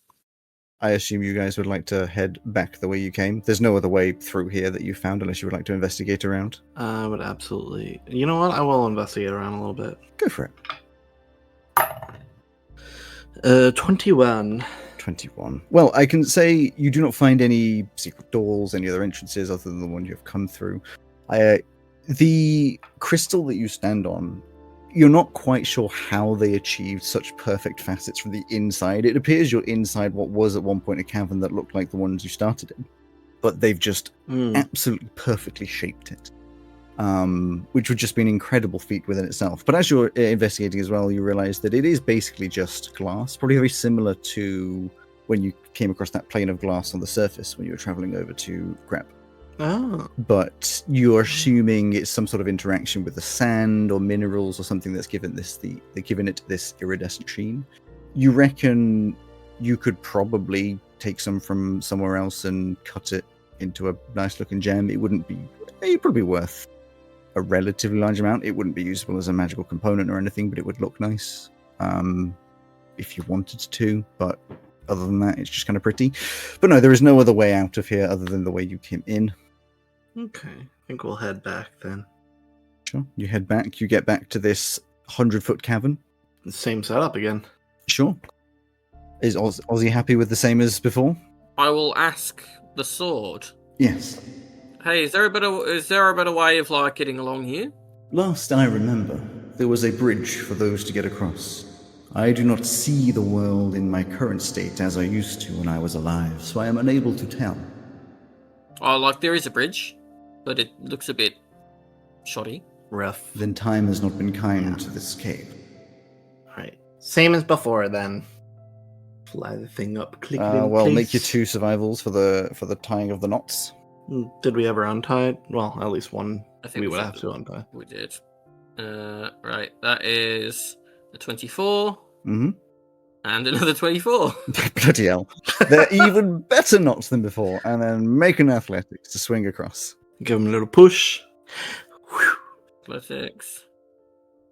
I assume you guys would like to head back the way you came. There's no other way through here that you found, unless you would like to investigate around. I would absolutely. You know what? I will investigate around a little bit. Go for it. 21. 21. Well, I can say you do not find any secret doors, any other entrances other than the one you've come through. The crystal that you stand on, you're not quite sure how they achieved such perfect facets from the inside. It appears you're inside what was at one point a cavern that looked like the ones you started in, but they've just absolutely perfectly shaped it, which would just be an incredible feat within itself. But as you're investigating as well, you realize that it is basically just glass, probably very similar to when you came across that plane of glass on the surface when you were traveling over to Grep. Oh. But you're assuming it's some sort of interaction with the sand or minerals or something that's given it this iridescent sheen. You reckon you could probably take some from somewhere else and cut it into a nice looking gem? It'd probably be worth a relatively large amount. It wouldn't be usable as a magical component or anything, but it would look nice if you wanted to. But other than that, it's just kind of pretty. But no, there is no other way out of here other than the way you came in. Okay. I think we'll head back then. Sure. You head back. You get back to this 100-foot cavern. The same setup again. Sure. Is Ozzy happy with the same as before? I will ask the sword. Yes. Hey, is there a better way of like getting along here? Last I remember, there was a bridge for those to get across. I do not see the world in my current state as I used to when I was alive, so I am unable to tell. Oh, like there is a bridge, but it looks a bit shoddy. Rough. Then time has not been kind to this cave. Alright. Same as before then. Fly the thing up. Click it in Well, place. make your 2 survivals for the tying of the knots. Did we ever untie it? Well, at least one I think we would should have to untie. We did. Right, that is a 24 Mm-hmm. and another 24. Bloody hell. They're even better knots than before. And then make an athletics to swing across. Give him a little push. Athletics.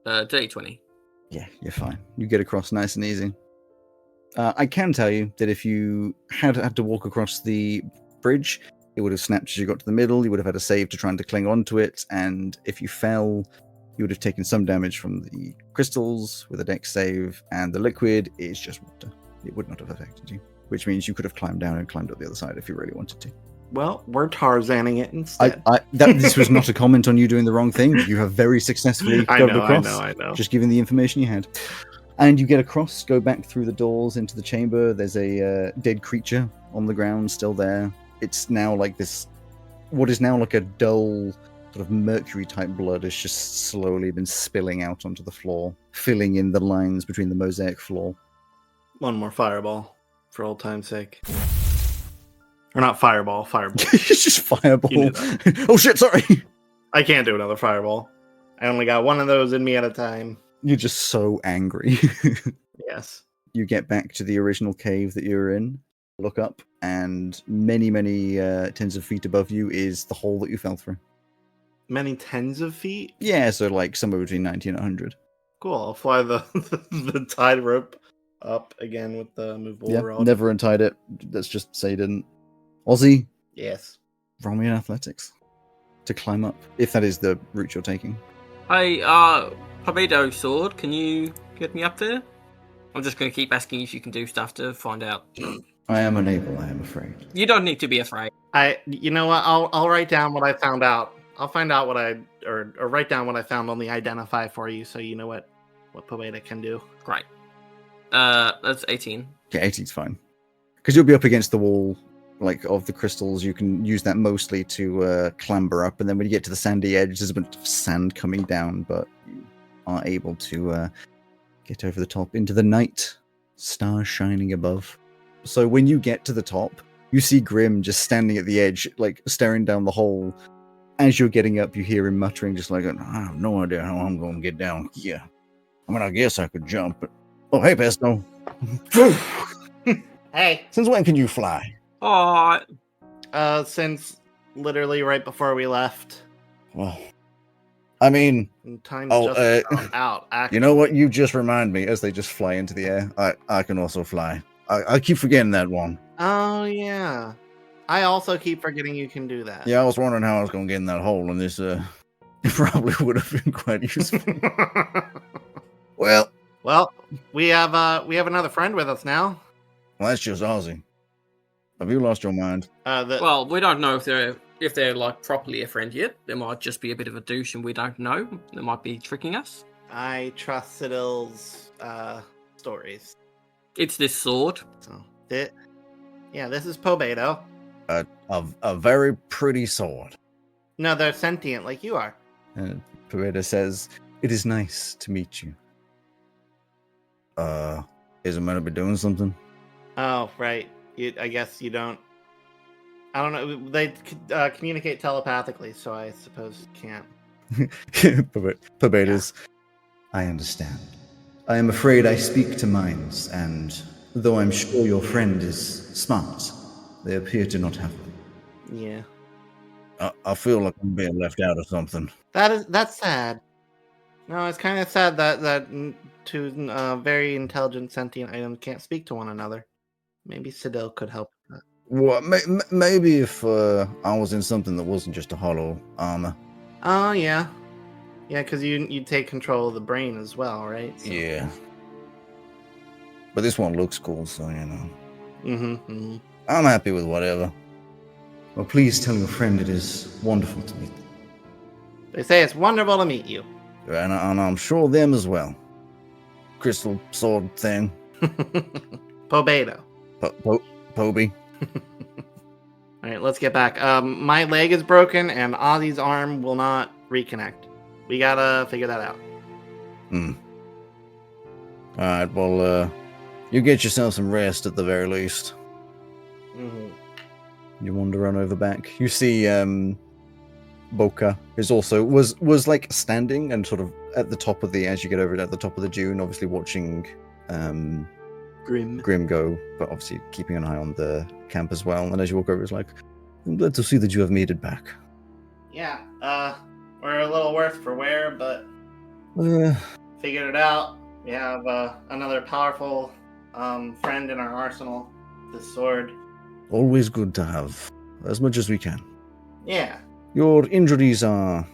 Day 20. Yeah, you're fine. You get across nice and easy. I can tell you that if you had to walk across the bridge, it would have snapped as you got to the middle. You would have had a save to trying to cling onto it. And if you fell, you would have taken some damage from the crystals with a dex save. And the liquid is just water. It would not have affected you. Which means you could have climbed down and climbed up the other side if you really wanted to. Well, we're Tarzaning it instead. This was not a comment on you doing the wrong thing. You have very successfully got across. I know. Just giving the information you had. And you get across, go back through the doors into the chamber. There's a dead creature on the ground still there. It's now like this, what is now like a dull sort of mercury type blood has just slowly been spilling out onto the floor, filling in the lines between the mosaic floor. One more fireball, for old time's sake. Or not fireball. It's just fireball. You knew Oh shit, sorry. I can't do another fireball. I only got one of those in me at a time. You're just so angry. Yes. You get back to the original cave that you're in, look up, and many, many tens of feet above you is the hole that you fell through. Many tens of feet? Yeah, so like somewhere between 90 and 100. Cool. I'll fly the the tide rope up again with the movable Yeah, rod. never untied it. Let's just say you didn't. Ozzy, Yes. roll me in athletics to climb up, if that is the route you're taking. Hey, Pesto Sword, can you get me up there? I'm just going to keep asking if you can do stuff to find out. I am unable, I am afraid. You don't need to be afraid. You know what? I'll write down what I found out. I'll find out what or write down what I found on the identify for you, so you know what Pobeda can do. Great. That's 18. Yeah, 18's fine. Because you'll be up against the wall, like, of the crystals. You can use that mostly to clamber up, and then when you get to the sandy edge, there's a bit of sand coming down, but you are able to get over the top into the night, stars shining above. So when you get to the top, you see Grim just standing at the edge, like, staring down the hole. As you're getting up, you hear him muttering, just like, I have no idea how I'm going to get down here. I mean, I guess I could jump, but... Oh, hey, Pesto. Hey. Since when can you fly? Oh, Since literally right before we left. Well, I mean, And time's Oh, just about out. Actually. you know what? You just remind me as they just fly into the air. I can also fly. I keep forgetting that one. Oh yeah. I also keep forgetting you can do that. Yeah, I was wondering how I was going to get in that hole, and this it probably would have been quite useful. Well, we have another friend with us now. that's just Ozzy. Have you lost your mind? well, we don't know if they're like properly a friend yet. There might just be a bit of a douche, and we don't know. They might be tricking us. I trust Sidil's stories. It's this sword. So this is Pobedo. A very pretty sword. No, they're sentient like you are. Pereda says, "It is nice to meet you." Is it meant to be doing something? Oh, right. I guess you don't. I don't know. They communicate telepathically, so I suppose you can't. Perbeda's, I understand. I am afraid I speak to minds, and though I'm sure your friend is smart, they appear to not have them. Yeah. I feel like I'm being left out of something. That's sad. No, it's kind of sad that two very intelligent sentient items can't speak to one another. Maybe Sidil could help with that. Well, maybe if I was in something that wasn't just a hollow armor. Oh yeah, because you take control of the brain as well, right? So. Yeah. But this one looks cool, so you know. Mm-hmm. I'm happy with whatever. Well, please tell your friend it is wonderful to meet them. They say it's wonderful to meet you. And I'm sure them as well. Crystal sword thing. Pobedo. Poby. All right, let's get back. My leg is broken, and Ozzy's arm will not reconnect. We gotta figure that out. Alright, well, you get yourself some rest at the very least. Mm-hmm. You wander on over back. You see, Boca is also was like standing and sort of at the top of the, as you get over it, at the top of the dune, obviously watching Grim go, but obviously keeping an eye on the camp as well. And as you walk over, it's like, I'm glad to see that you have made it back. Yeah, we're a little worse for wear, but Uh, figured it out. We have another powerful friend in our arsenal, this sword. always good to have as much as we can. Yeah. Your injuries are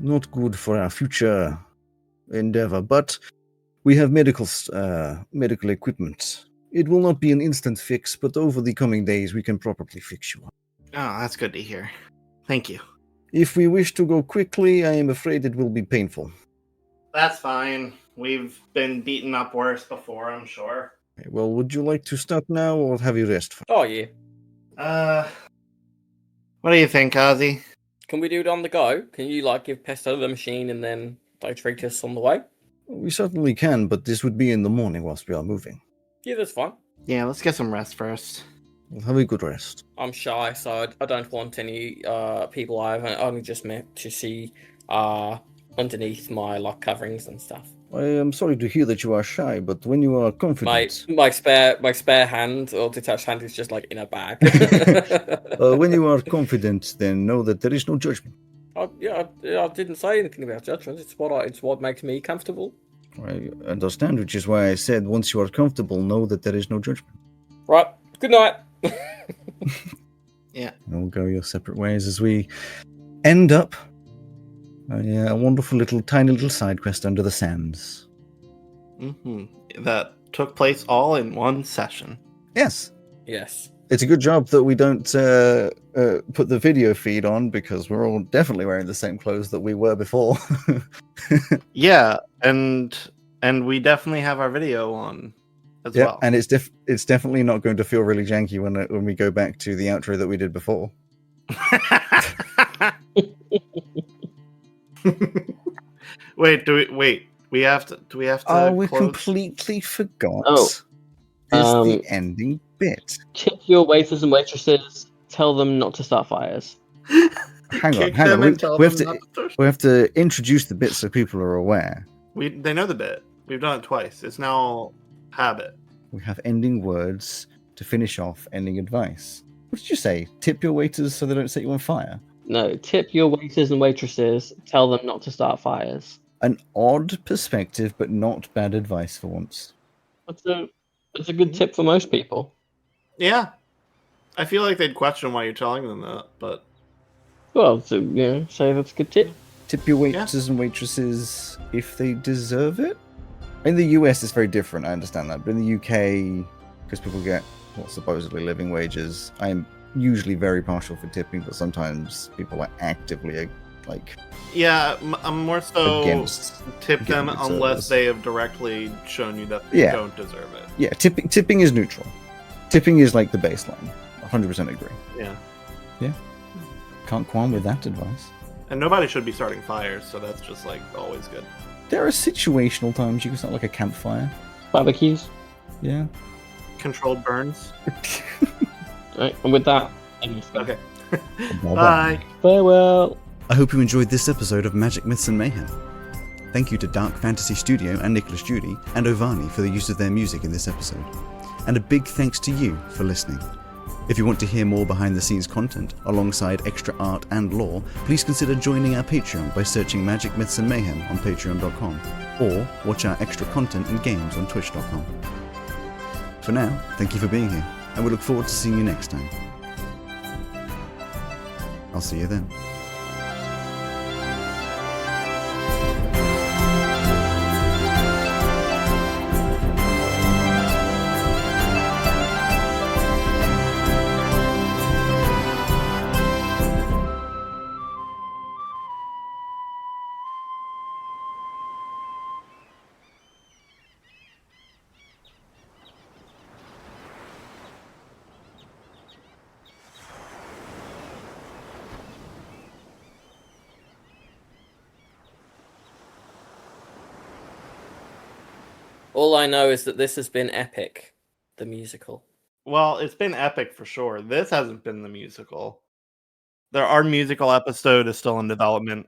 not good for our future endeavor, but we have medical equipment. It will not be an instant fix, but over the coming days we can probably fix you up. Oh, that's good to hear. Thank you. If we wish to go quickly, I am afraid it will be painful. That's fine. We've been beaten up worse before, I'm sure. Okay, well, would you like to start now, or have you rest? Oh, yeah. What do you think, Ozzy? Can we do it on the go? Can you, like, give Pesto the machine and then they treat us on the way? We certainly can, but this would be in the morning whilst we are moving. Yeah, that's fine. Yeah, let's get some rest first. Well, have a good rest. I'm shy, so I don't want any people I haven't only just met to see underneath my like coverings and stuff. I am sorry to hear that you are shy, but when you are confident, My spare hand or detached hand is just like in a bag. when you are confident, then know that there is no judgment. I didn't say anything about judgment. It's what makes me comfortable. I understand, which is why I said once you are comfortable, know that there is no judgment. Right. Good night. Yeah. And we'll go your separate ways as we end up a wonderful tiny little side quest under the sands. That took place all in one session. Yes. Yes. It's a good job that we don't put the video feed on, because we're all definitely wearing the same clothes that we were before. Yeah, and we definitely have our video on as well. And it's definitely not going to feel really janky when we go back to the outro that we did before. We have to. Do we have to? Oh, we close? completely forgot. Oh, is the ending bit. Tip your waiters and waitresses. Tell them not to start fires. Hang on. them and tell We them have not to- we have to introduce the bit so people are aware. They know the bit. We've done it twice. It's now habit. We have ending words to finish off ending advice. What did you say? Tip your waiters so they don't set you on fire? No, tip your waiters and waitresses. Tell them not to start fires. An odd perspective, but not bad advice for once. It's a good tip for most people. Yeah, I feel like they'd question why you're telling them that, but Well, so say that's a good tip. Tip your waiters and waitresses if they deserve it. In the US, it's very different. I understand that, but in the UK, because people get supposedly living wages, I'm usually very partial for tipping, but sometimes people are actively like. yeah, I'm more so Against tip them giving it unless service. they have directly shown you that they Yeah. don't deserve it. Yeah, tipping is neutral. Tipping is like the baseline. 100% agree. Yeah, Can't qualm with that advice. and nobody should be starting fires, so that's just like always good. There are situational times you can start like a campfire. Barbecues. Yeah. Controlled burns. Right, and with that, Okay. Bye-bye. Bye. farewell. I hope you enjoyed this episode of Magic Myths and Mayhem. Thank you to Dark Fantasy Studio and Nicolas Judy and Ovani for the use of their music in this episode. And a big thanks to you for listening. If you want to hear more behind the scenes content, alongside extra art and lore, please consider joining our Patreon by searching Magic Myths and Mayhem on patreon.com, or watch our extra content and games on twitch.com. For now, thank you for being here, and we look forward to seeing you next time. I'll see you then. All I know is that this has been epic, the musical. Well, it's been epic for sure. This hasn't been the musical. Our musical episode is still in development.